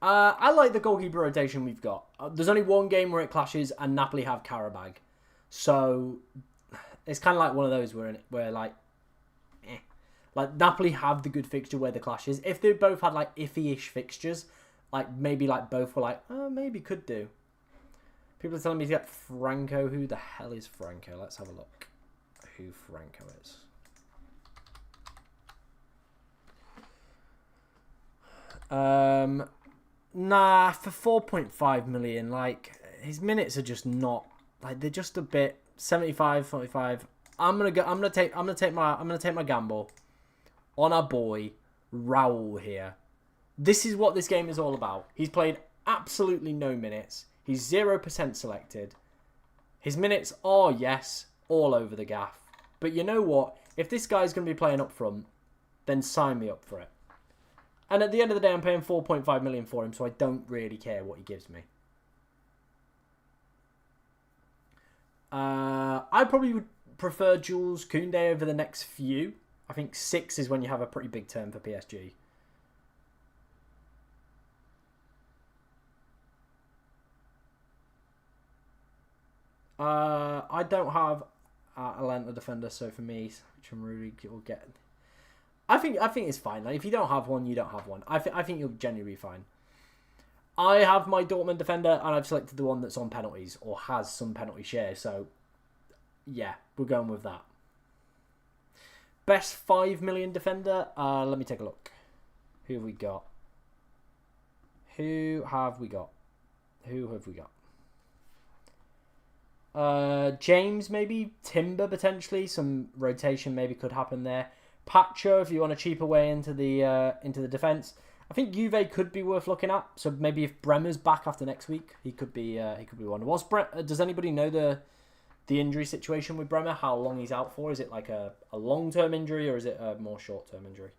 I like the goalkeeper rotation we've got. There's only one game where it clashes, and Napoli have Karabag. So it's kind of like one of those where like Napoli have the good fixture where the clashes. If they both had like iffy-ish fixtures, like maybe like both were like, oh, maybe could do. People are telling me to get Franco. Who the hell is Franco? Let's have a look. Who Franco is. Nah, for 4.5 million, like his minutes are just not like they're just a bit 75, 45. I'm gonna take my gamble on our boy Raul here. This is what this game is all about. He's played absolutely no minutes. He's 0% selected. His minutes are, yes, all over the gaff. But you know what? If this guy's going to be playing up front, then sign me up for it. And at the end of the day, I'm paying 4.5 million for him, so I don't really care what he gives me. I probably would prefer Jules Koundé over the next few. I think 6 is when you have a pretty big turn for PSG. I don't have Atlanta defender, so for me, which I'm really will get. I think it's fine. Like if you don't have one, you don't have one. I think you'll genuinely be fine. I have my Dortmund defender, and I've selected the one that's on penalties or has some penalty share. So yeah, we're going with that. Best 5 million defender. Let me take a look. Who have we got? Who have we got? James maybe, Timber potentially, some rotation maybe could happen there. Pacho if you want a cheaper way into the defense. I think Juve could be worth looking at. So maybe if Bremer's back after next week, he could be one. Does anybody know the injury situation with Bremer? How long he's out for? Is it like a long-term injury or is it a more short-term injury?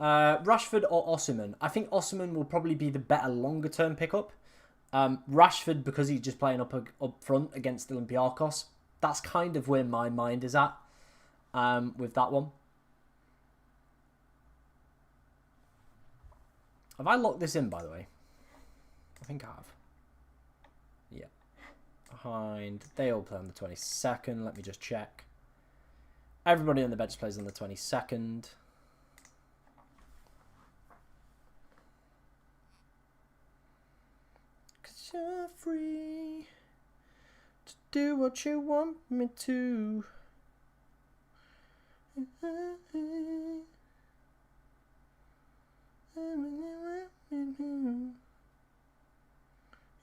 Rashford or Osimhen? I think Osimhen will probably be the better longer-term pickup. Rashford, because he's just playing up front against Olympiacos, that's kind of where my mind is at with that one. Have I locked this in, by the way? I think I have. Yeah. Behind. They all play on the 22nd. Let me just check. Everybody on the bench plays on the 22nd. Cause you're free to do what you want me to.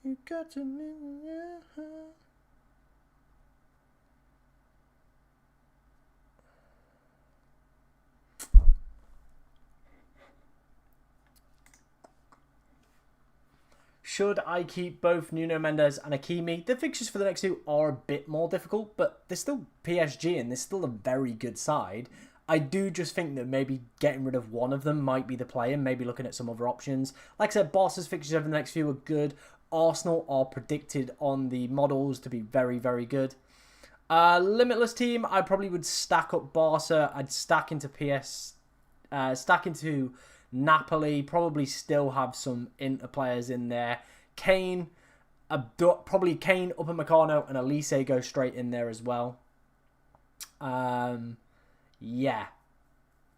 You got to know. Should I keep both Nuno Mendes and Hakimi? The fixtures for the next two are a bit more difficult, but they're still PSG and they're still a very good side. I do just think that maybe getting rid of one of them might be the play and maybe looking at some other options. Like I said, Barca's fixtures over the next few are good. Arsenal are predicted on the models to be very, very good. Limitless team, I probably would stack up Barca. I'd stack into Napoli, probably still have some Inter players in there. Kane, probably Kane, Upamecano, and Elise go straight in there as well. Yeah.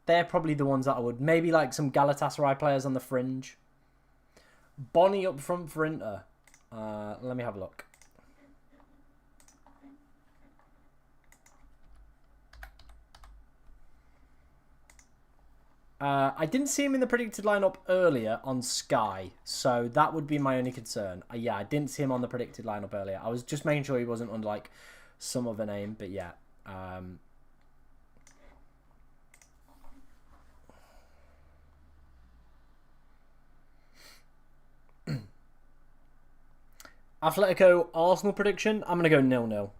They're probably the ones that I would. Maybe like some Galatasaray players on the fringe. Bonnie up front for Inter. Let me have a look. I didn't see him in the predicted lineup earlier on Sky, so that would be my only concern. Yeah, I didn't see him on the predicted lineup earlier. I was just making sure he wasn't under like some other name, but yeah. Atletico Arsenal prediction. I'm gonna go 0-0.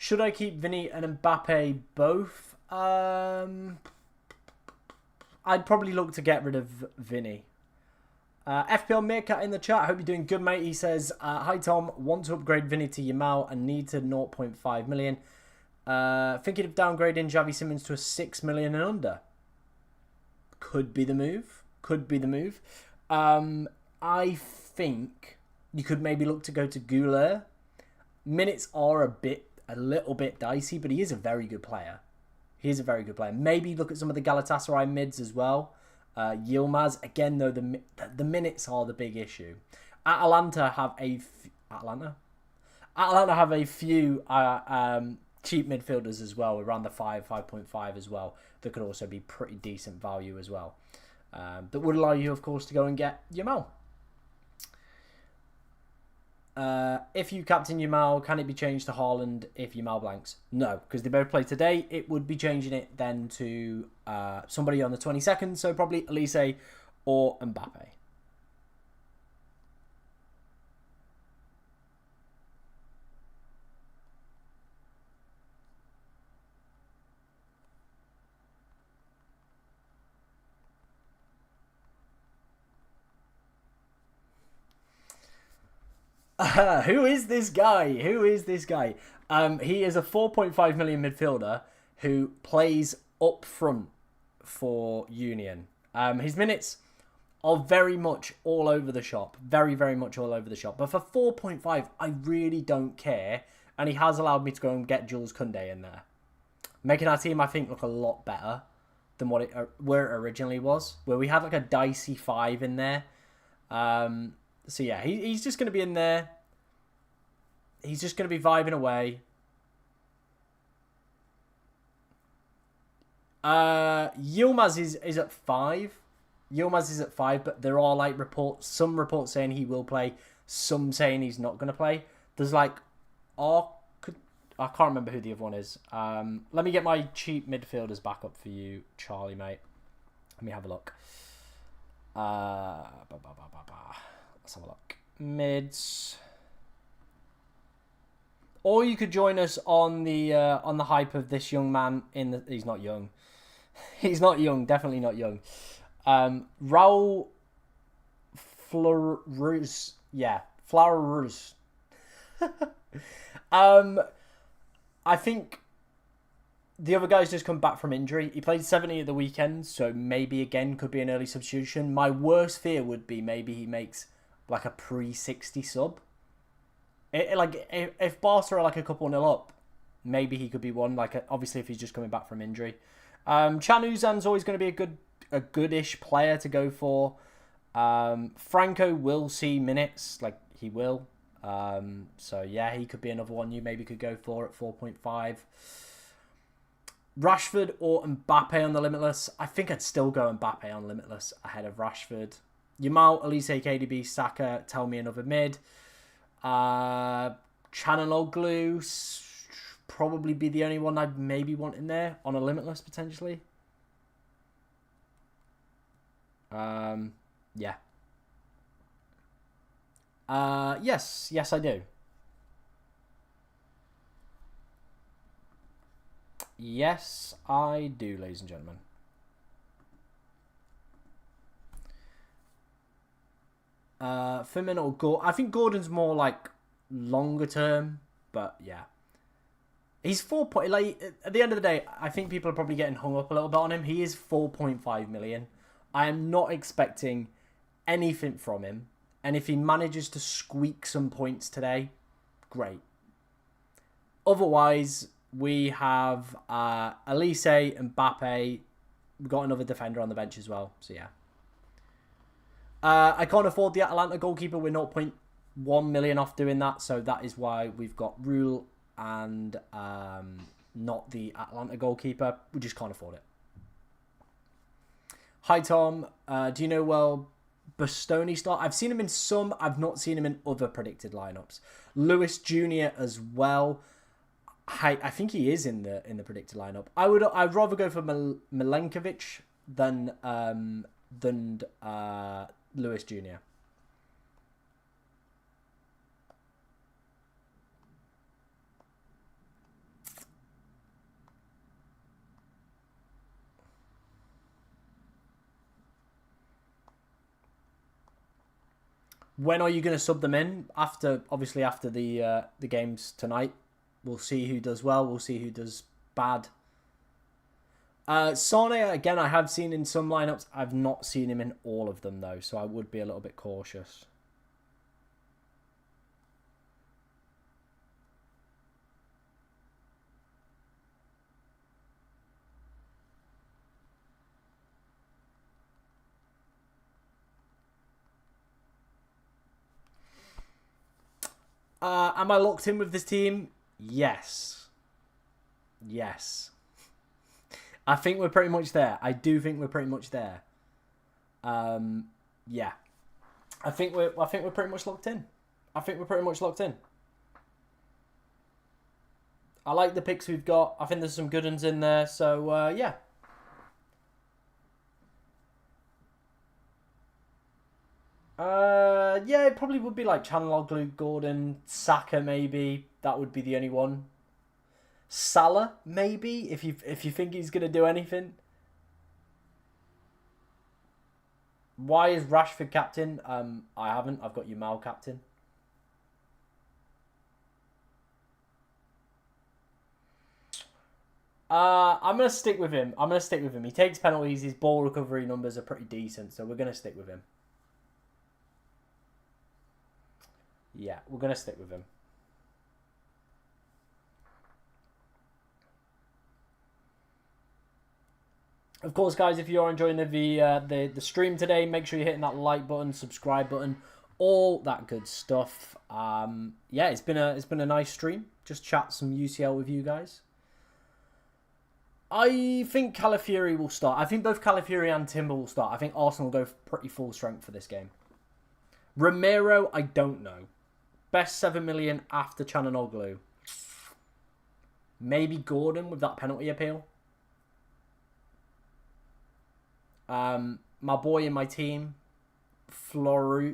Should I keep Vinny and Mbappe both? I'd probably look to get rid of Vinny. FPL Meerkat in the chat. I hope you're doing good, mate. He says, hi, Tom. Want to upgrade Vinny to Yamal and need to 0.5 million. Thinking of downgrading Xavi Simons to a 6 million and under. Could be the move. Could be the move. I think you could maybe look to go to Goulet. Minutes are a little bit dicey, but he is a very good player. He is a very good player. Maybe look at some of the Galatasaray mids as well. Yilmaz, again, though, the minutes are the big issue. Atalanta have a few cheap midfielders as well, around the 5.5 as well, that could also be pretty decent value as well. That would allow you, of course, to go and get Yamal. If you captain Yamal, can it be changed to Haaland if Yamal blanks? No, because they both play today. It would be changing it then to somebody on the 22nd, so probably Elise or Mbappe. Who is this guy? Who is this guy? He is a 4.5 million midfielder who plays up front for Union. His minutes are very much all over the shop. Very, very much all over the shop. But for 4.5, I really don't care. And he has allowed me to go and get Jules Koundé in there. Making our team, I think, look a lot better than where it originally was. Where we had like a dicey 5 in there. So yeah, he's just going to be in there. He's just going to be vibing away. Yilmaz is at 5. Yilmaz is at 5, but there are like some reports saying he will play, some saying he's not going to play. There's like, I can't remember who the other one is. Let me get my cheap midfielders back up for you, Charlie, mate. Let me have a look. Let's have a look. Mids. Or you could join us on the hype of this young man he's not young. He's not young, definitely not young. Raul Flores. Yeah, Flores. I think the other guy's just come back from injury. He played 70 at the weekend, so maybe again could be an early substitution. My worst fear would be maybe he makes like a pre-60 sub. If Barca are like a couple nil up, maybe he could be one. Obviously if he's just coming back from injury. Chan Uzan's always going to be a goodish player to go for. Franco will see minutes, like he will. So yeah, he could be another one you maybe could go for at 4.5. Rashford or Mbappe on the Limitless. I think I'd still go Mbappe on Limitless ahead of Rashford. Yamal, Elise, KDB, Saka, tell me another mid. Chananoglu, probably be the only one I'd maybe want in there on a Limitless potentially. Yeah. Yes, I do. Yes, I do, ladies and gentlemen. Firmin or Gordon. I think Gordon's more like longer term, but yeah. He's 4 point. Like at the end of the day, I think people are probably getting hung up a little bit on him. He is 4.5 million. I am not expecting anything from him, and if he manages to squeak some points today, great. Otherwise, we have Elise, Mbappe. We've got another defender on the bench as well. So yeah. I can't afford the Atalanta goalkeeper. We're 0.1 million off doing that. So that is why we've got Rule and not the Atalanta goalkeeper. We just can't afford it. Hi, Tom. Do you know Bastoni start? I've seen him in some. I've not seen him in other predicted lineups. Lewis Jr. as well. I think he is in the predicted lineup. I'd rather go for Milenkovic than Lewis Jr. When are you going to sub them in? Obviously after the games tonight. We'll see who does well. We'll see who does bad. Sane, again, I have seen in some lineups. I've not seen him in all of them, though, so I would be a little bit cautious. Am I locked in with this team? Yes. Yes. I think we're pretty much there. I do think we're pretty much there. Yeah. I think we're pretty much locked in. I think we're pretty much locked in. I like the picks we've got. I think there's some good ones in there. So, yeah. Yeah, it probably would be like Chanaloglu, Gordon, Saka maybe. That would be the only one. Salah maybe if you think he's gonna do anything. Why is Rashford captain? I haven't. I've got Yamal captain. I'm gonna stick with him. He takes penalties. His ball recovery numbers are pretty decent, so we're gonna stick with him. Yeah, we're going to stick with him. Of course, guys, if you're enjoying the stream today, make sure you're hitting that like button, subscribe button, all that good stuff. Yeah, it's been a nice stream. Just chat some UCL with you guys. I think Calafiori will start. I think both Calafiori and Timber will start. I think Arsenal will go pretty full strength for this game. Romero, I don't know. Best 7 million after Chananoglu. Maybe Gordon with that penalty appeal. My boy in my team, Floru.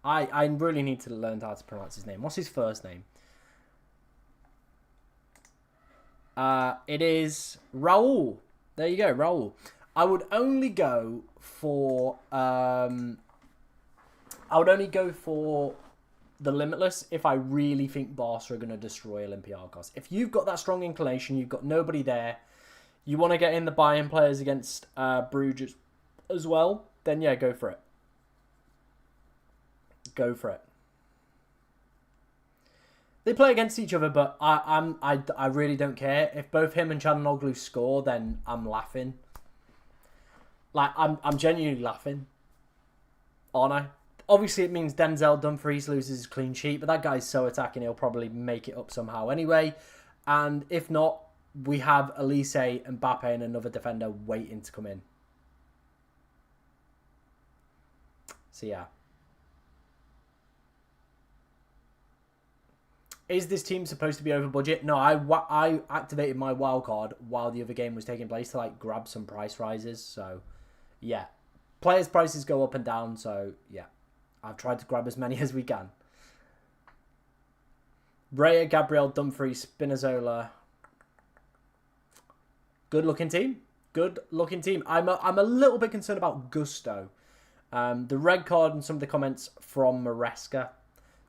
I really need to learn how to pronounce his name. What's his first name? It is Raul. There you go, Raul. I would only go for the Limitless if I really think Barca are going to destroy Olympiacos. If you've got that strong inclination, you've got nobody there, you want to get in the buy-in players against Bruges as well, then yeah, go for it. Go for it. They play against each other, but I really don't care. If both him and Chananoglu score, then I'm laughing. Like, I'm genuinely laughing. Aren't I? Obviously, it means Denzel Dumfries loses his clean sheet, but that guy's so attacking, he'll probably make it up somehow anyway. And if not, we have Elise, Mbappe, and another defender waiting to come in. So, yeah. Is this team supposed to be over budget? No, I activated my wildcard while the other game was taking place to, like, grab some price rises. So, yeah. Players' prices go up and down, so, yeah. I've tried to grab as many as we can. Raya, Gabriel, Dumfries, Spinazzola. Good looking team. Good looking team. I'm a little bit concerned about Gusto. The red card and some of the comments from Maresca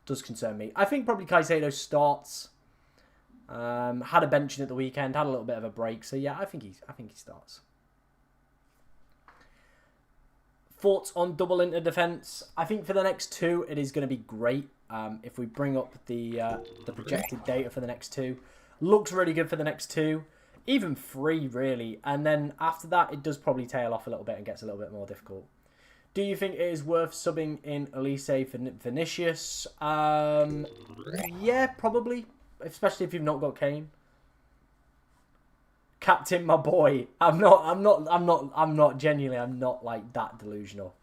does concern me. I think probably Caicedo starts. Had a benching at the weekend. Had a little bit of a break. So yeah, I think he starts. Thoughts on double into defense? I think for the next two, it is going to be great. If we bring up the projected data for the next two, looks really good for the next two, even three really. And then after that, it does probably tail off a little bit and gets a little bit more difficult. Do you think it is worth subbing in Elise for Vinicius? Yeah, probably, especially if you've not got Kane. Captain, my boy. I'm not genuinely. I'm not like that delusional.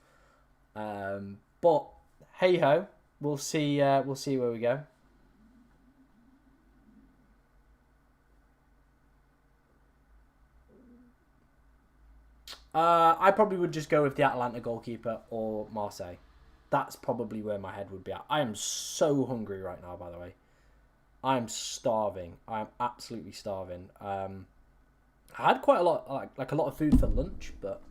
But hey ho, we'll see. We'll see where we go. I probably would just go with the Atalanta goalkeeper or Marseille. That's probably where my head would be at. I am so hungry right now, by the way. I am starving. I am absolutely starving. I had quite a lot, like a lot of food for lunch, but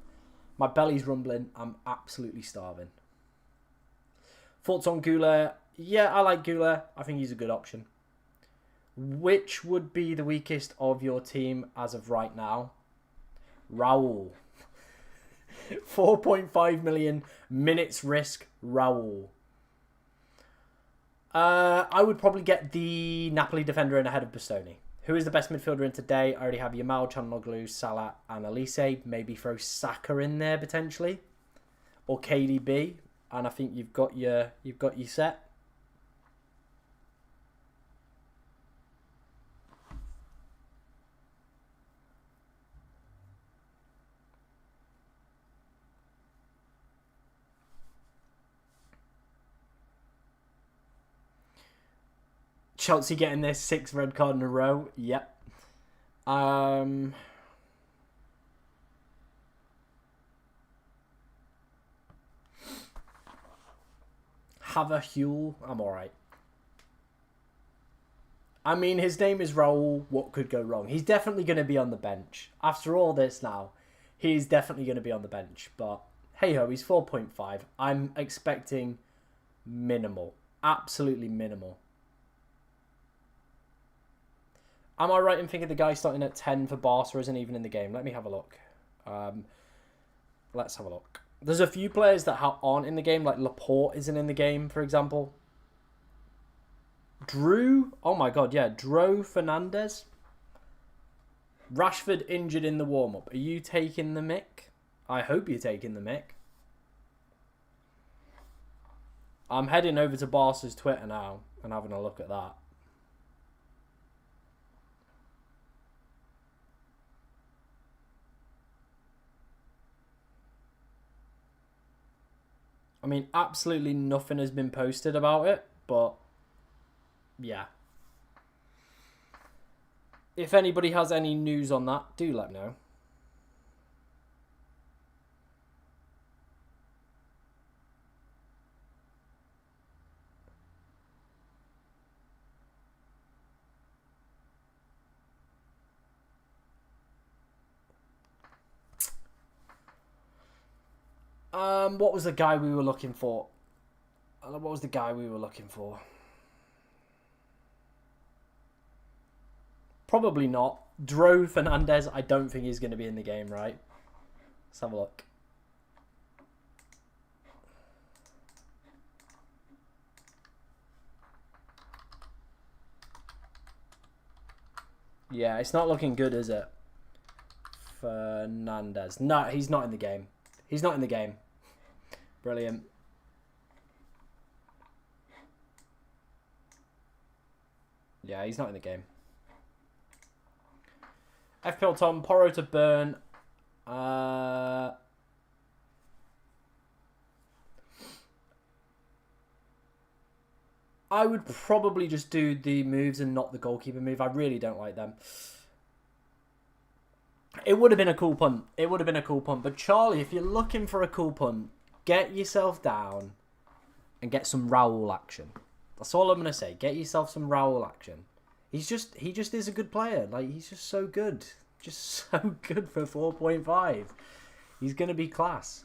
my belly's rumbling. I'm absolutely starving. Thoughts on Goulet? Yeah, I like Goulet. I think he's a good option. Which would be the weakest of your team as of right now? Raul. 4.5 million minutes risk, Raul. I would probably get the Napoli defender in ahead of Bastoni. Who is the best midfielder in today? I already have Yamal, Çalhanoğlu, Salah, and Elise. Maybe throw Saka in there potentially, or KDB, and I think you've got your set. Chelsea getting their 6th red card in a row. Yep. Haverhuel. I'm alright. I mean, his name is Raul. What could go wrong? He's definitely going to be on the bench. After all this now, he's definitely going to be on the bench. But hey-ho, he's 4.5. I'm expecting minimal. Absolutely minimal. Am I right in thinking the guy starting at 10 for Barca isn't even in the game? Let me have a look. Let's have a look. There's a few players that aren't in the game, like Laporte isn't in the game, for example. Drew, oh my god, yeah, Dro Fernandez. Rashford injured in the warm-up. Are you taking the mick? I hope you're taking the mick. I'm heading over to Barca's Twitter now and having a look at that. I mean, absolutely nothing has been posted about it, but yeah. If anybody has any news on that, do let me know. What was the guy we were looking for? What was the guy we were looking for? Probably not. Dro Fernandez, I don't think he's going to be in the game, right? Let's have a look. Yeah, it's not looking good, is it? Fernandez. No, he's not in the game. He's not in the game. Brilliant. Yeah, he's not in the game. FPL Tom, Porro to burn. I would probably just do the moves and not the goalkeeper move. I really don't like them. It would have been a cool punt. It would have been a cool punt. But Charlie, if you're looking for a cool punt, get yourself down and get some Raul action. That's all I'm going to say. Get yourself some Raul action. He just is a good player. Like, he's just so good. Just so good for 4.5. He's going to be class.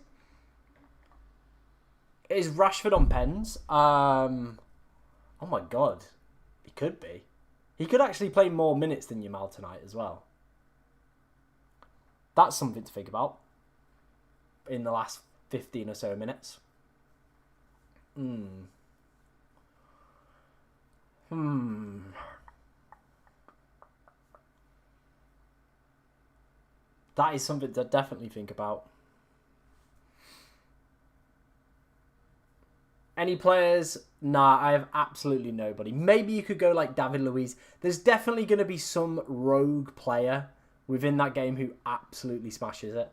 Is Rashford on pens? Oh my god. He could be. He could actually play more minutes than Yamal tonight as well. That's something to think about in the last 15 or so minutes. That is something to definitely think about. Any players? Nah, I have absolutely nobody. Maybe you could go like David Luiz. There's definitely going to be some rogue player within that game who absolutely smashes it.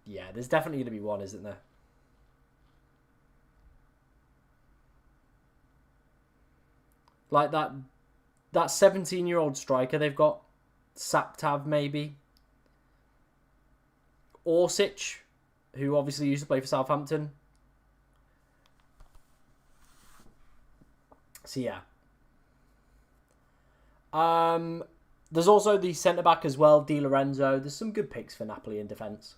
Yeah, there's definitely going to be one, isn't there? Like that 17-year-old striker they've got, Saptav maybe. Orsic, who obviously used to play for Southampton. So yeah. There's also the centre-back as well, Di Lorenzo. There's some good picks for Napoli in defence.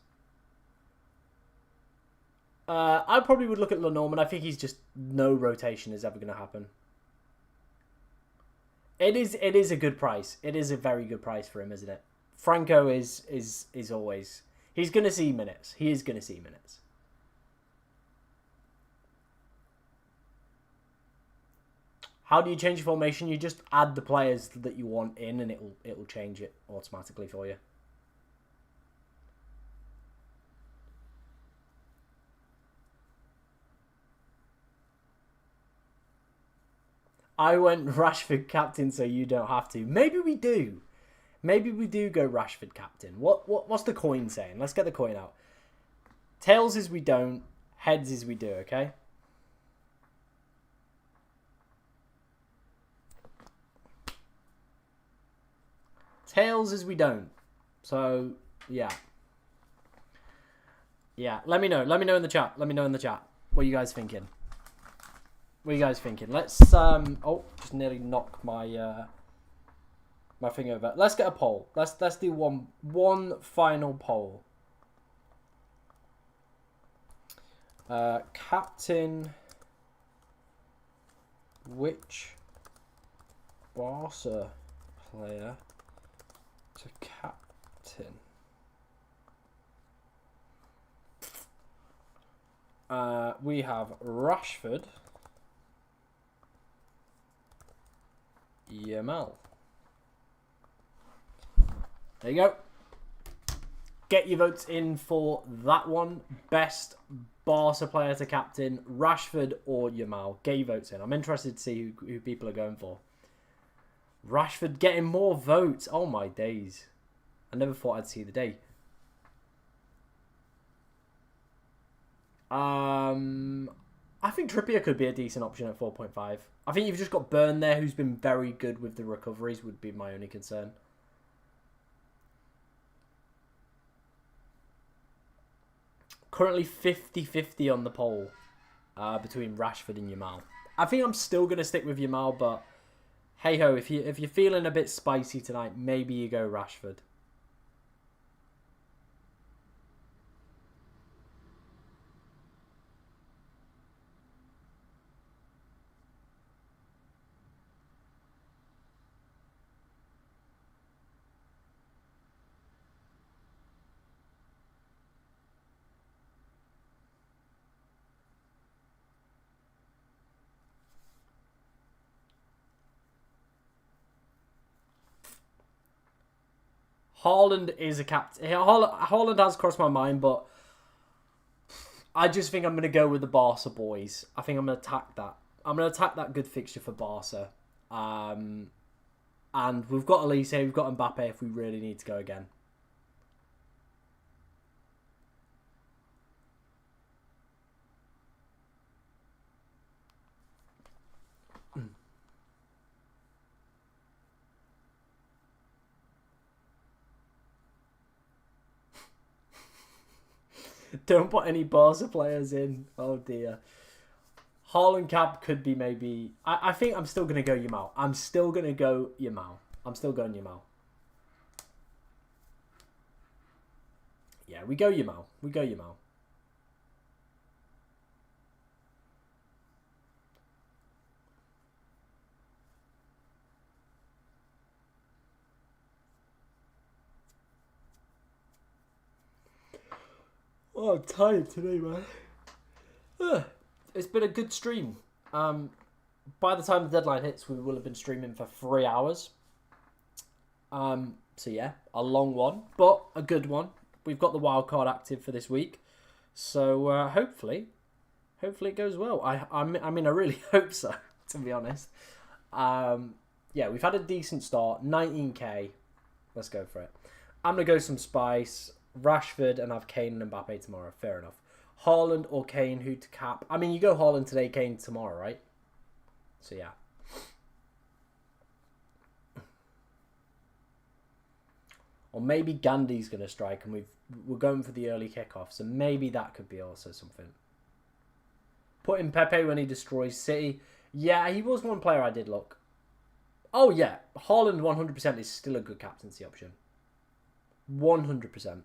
I probably would look at Lenormand. I think he's just no rotation is ever going to happen. It is a good price. It is a very good price for him, isn't it? Franco is always, he's going to see minutes. He is going to see minutes. How do you change your formation? You just add the players that you want in, and it'll change it automatically for you. I went Rashford captain, so you don't have to. Maybe we do. Maybe we do go Rashford captain. What's the coin saying? Let's get the coin out. Tails is we don't. Heads is we do. Okay. Tails is we don't. So yeah. Yeah. Let me know. Let me know in the chat. Let me know in the chat. What are you guys thinking? What are you guys thinking? Let's oh, just nearly knock my my thing over. Let's get a poll. Let's do one final poll. Captain, which Barca player to captain? We have Rashford, Yamal. There you go. Get your votes in for that one. Best Barca player to captain, Rashford or Yamal. Get your votes in. I'm interested to see who people are going for. Rashford getting more votes. Oh my days. I never thought I'd see the day. I think Trippier could be a decent option at 4.5. I think you've just got Burn there, who's been very good with the recoveries, would be my only concern. Currently 50-50 on the poll between Rashford and Yamal. I think I'm still going to stick with Yamal, but hey-ho, if you're feeling a bit spicy tonight, maybe you go Rashford. Haaland is a captain. Haaland has crossed my mind, but I just think I'm going to go with the Barca boys. I think I'm going to attack that. I'm going to attack that good fixture for Barca. And we've got Elise, we've got Mbappe if we really need to go again. Don't put any Barca players in. Oh dear. Haaland cap could be maybe... I think I'm still going to go Yamal. I'm still going Yamal. Yeah, we go Yamal. Oh, I'm tired today, man. It's been a good stream. By the time the deadline hits, we will have been streaming for 3 hours. So yeah, a long one, but a good one. We've got the wildcard active for this week, so hopefully it goes well. I mean, I really hope so, to be honest. Yeah, we've had a decent start. 19k. Let's go for it. I'm gonna go some spice. Rashford and have Kane and Mbappe tomorrow. Fair enough. Haaland or Kane, who to cap? I mean, you go Haaland today, Kane tomorrow, right? So, yeah. Or maybe Gandhi's going to strike and we're going for the early kickoff. So, maybe that could be also something. Put in Pepe when he destroys City. Yeah, he was one player I did look. Oh, yeah. Haaland 100% is still a good captaincy option. 100%.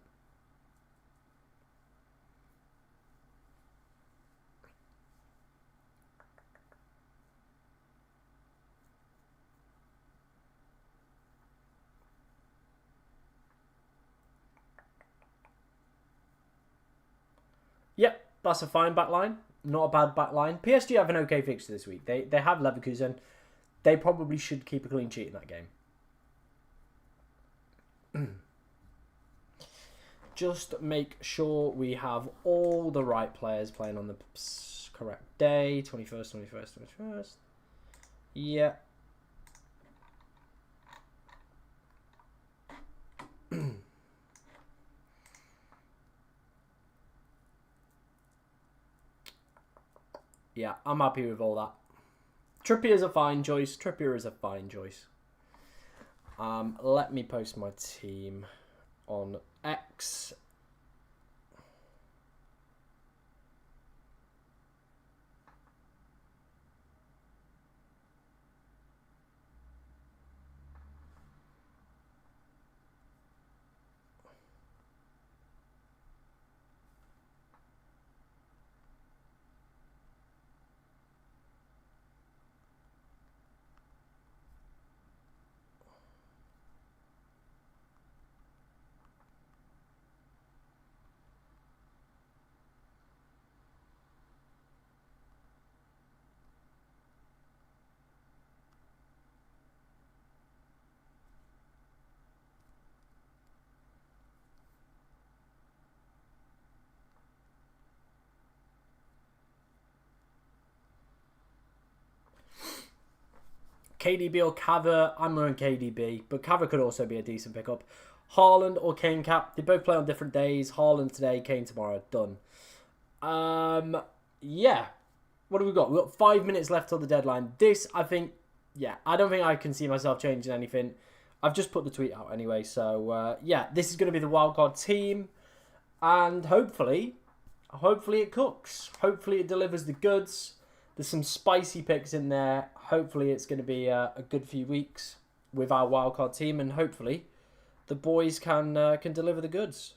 That's a fine back line. Not a bad back line. PSG have an okay fixture this week. They have Leverkusen. They probably should keep a clean sheet in that game. Just make sure we have all the right players playing on the correct day. 21st. Yeah. Yeah, I'm happy with all that. Trippier is a fine choice. Let me post my team on X. KDB or Cava, I'm on KDB, but Cava could also be a decent pickup. Haaland or Kane cap, they both play on different days. Haaland today, Kane tomorrow, done. Yeah. What have we got? We've got 5 minutes left till the deadline. This, I think, yeah, I don't think I can see myself changing anything. I've just put the tweet out anyway, so yeah, this is going to be the wildcard team, and hopefully it cooks. Hopefully it delivers the goods. There's some spicy picks in there. Hopefully it's going to be a good few weeks with our wildcard team, and hopefully the boys can deliver the goods.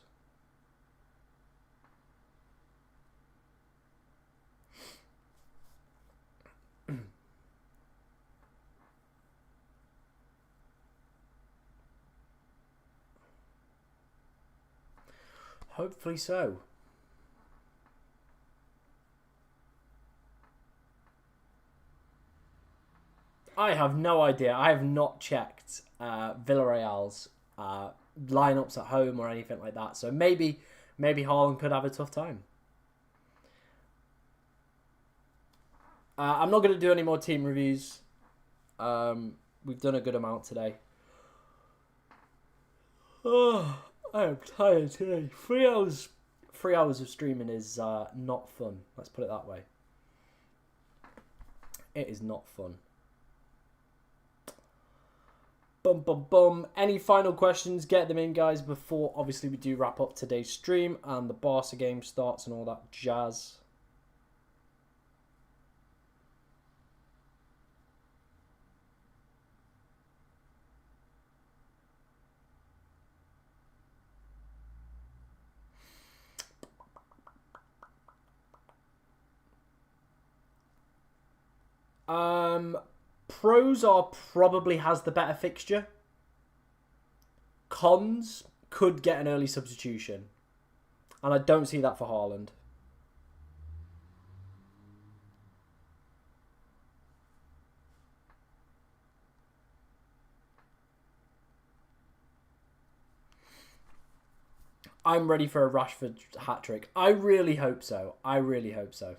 Hopefully so. I have no idea. I have not checked Villarreal's lineups at home or anything like that. So maybe Haaland could have a tough time. I'm not going to do any more team reviews. We've done a good amount today. Oh, I am tired today. 3 hours of streaming is not fun. Let's put it that way. It is not fun. Bum. Any final questions? Get them in, guys, before obviously we do wrap up today's stream and the Barca game starts and all that jazz. Pros are probably has the better fixture. Cons could get an early substitution. And I don't see that for Haaland. I'm ready for a Rashford hat-trick. I really hope so. I hope so.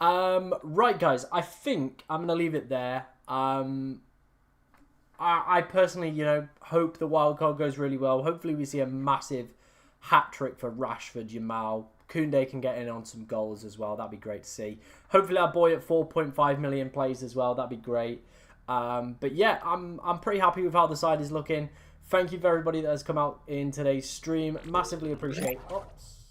Right, guys, I think I'm going to leave it there. I personally, hope the wildcard goes really well. Hopefully we see a massive hat-trick for Rashford, Yamal. Koundé can get in on some goals as well. That'd be great to see. Hopefully our boy at 4.5 million plays as well. That'd be great. But yeah, I'm pretty happy with how the side is looking. Thank you for everybody that has come out in today's stream. Massively appreciate it. Oops.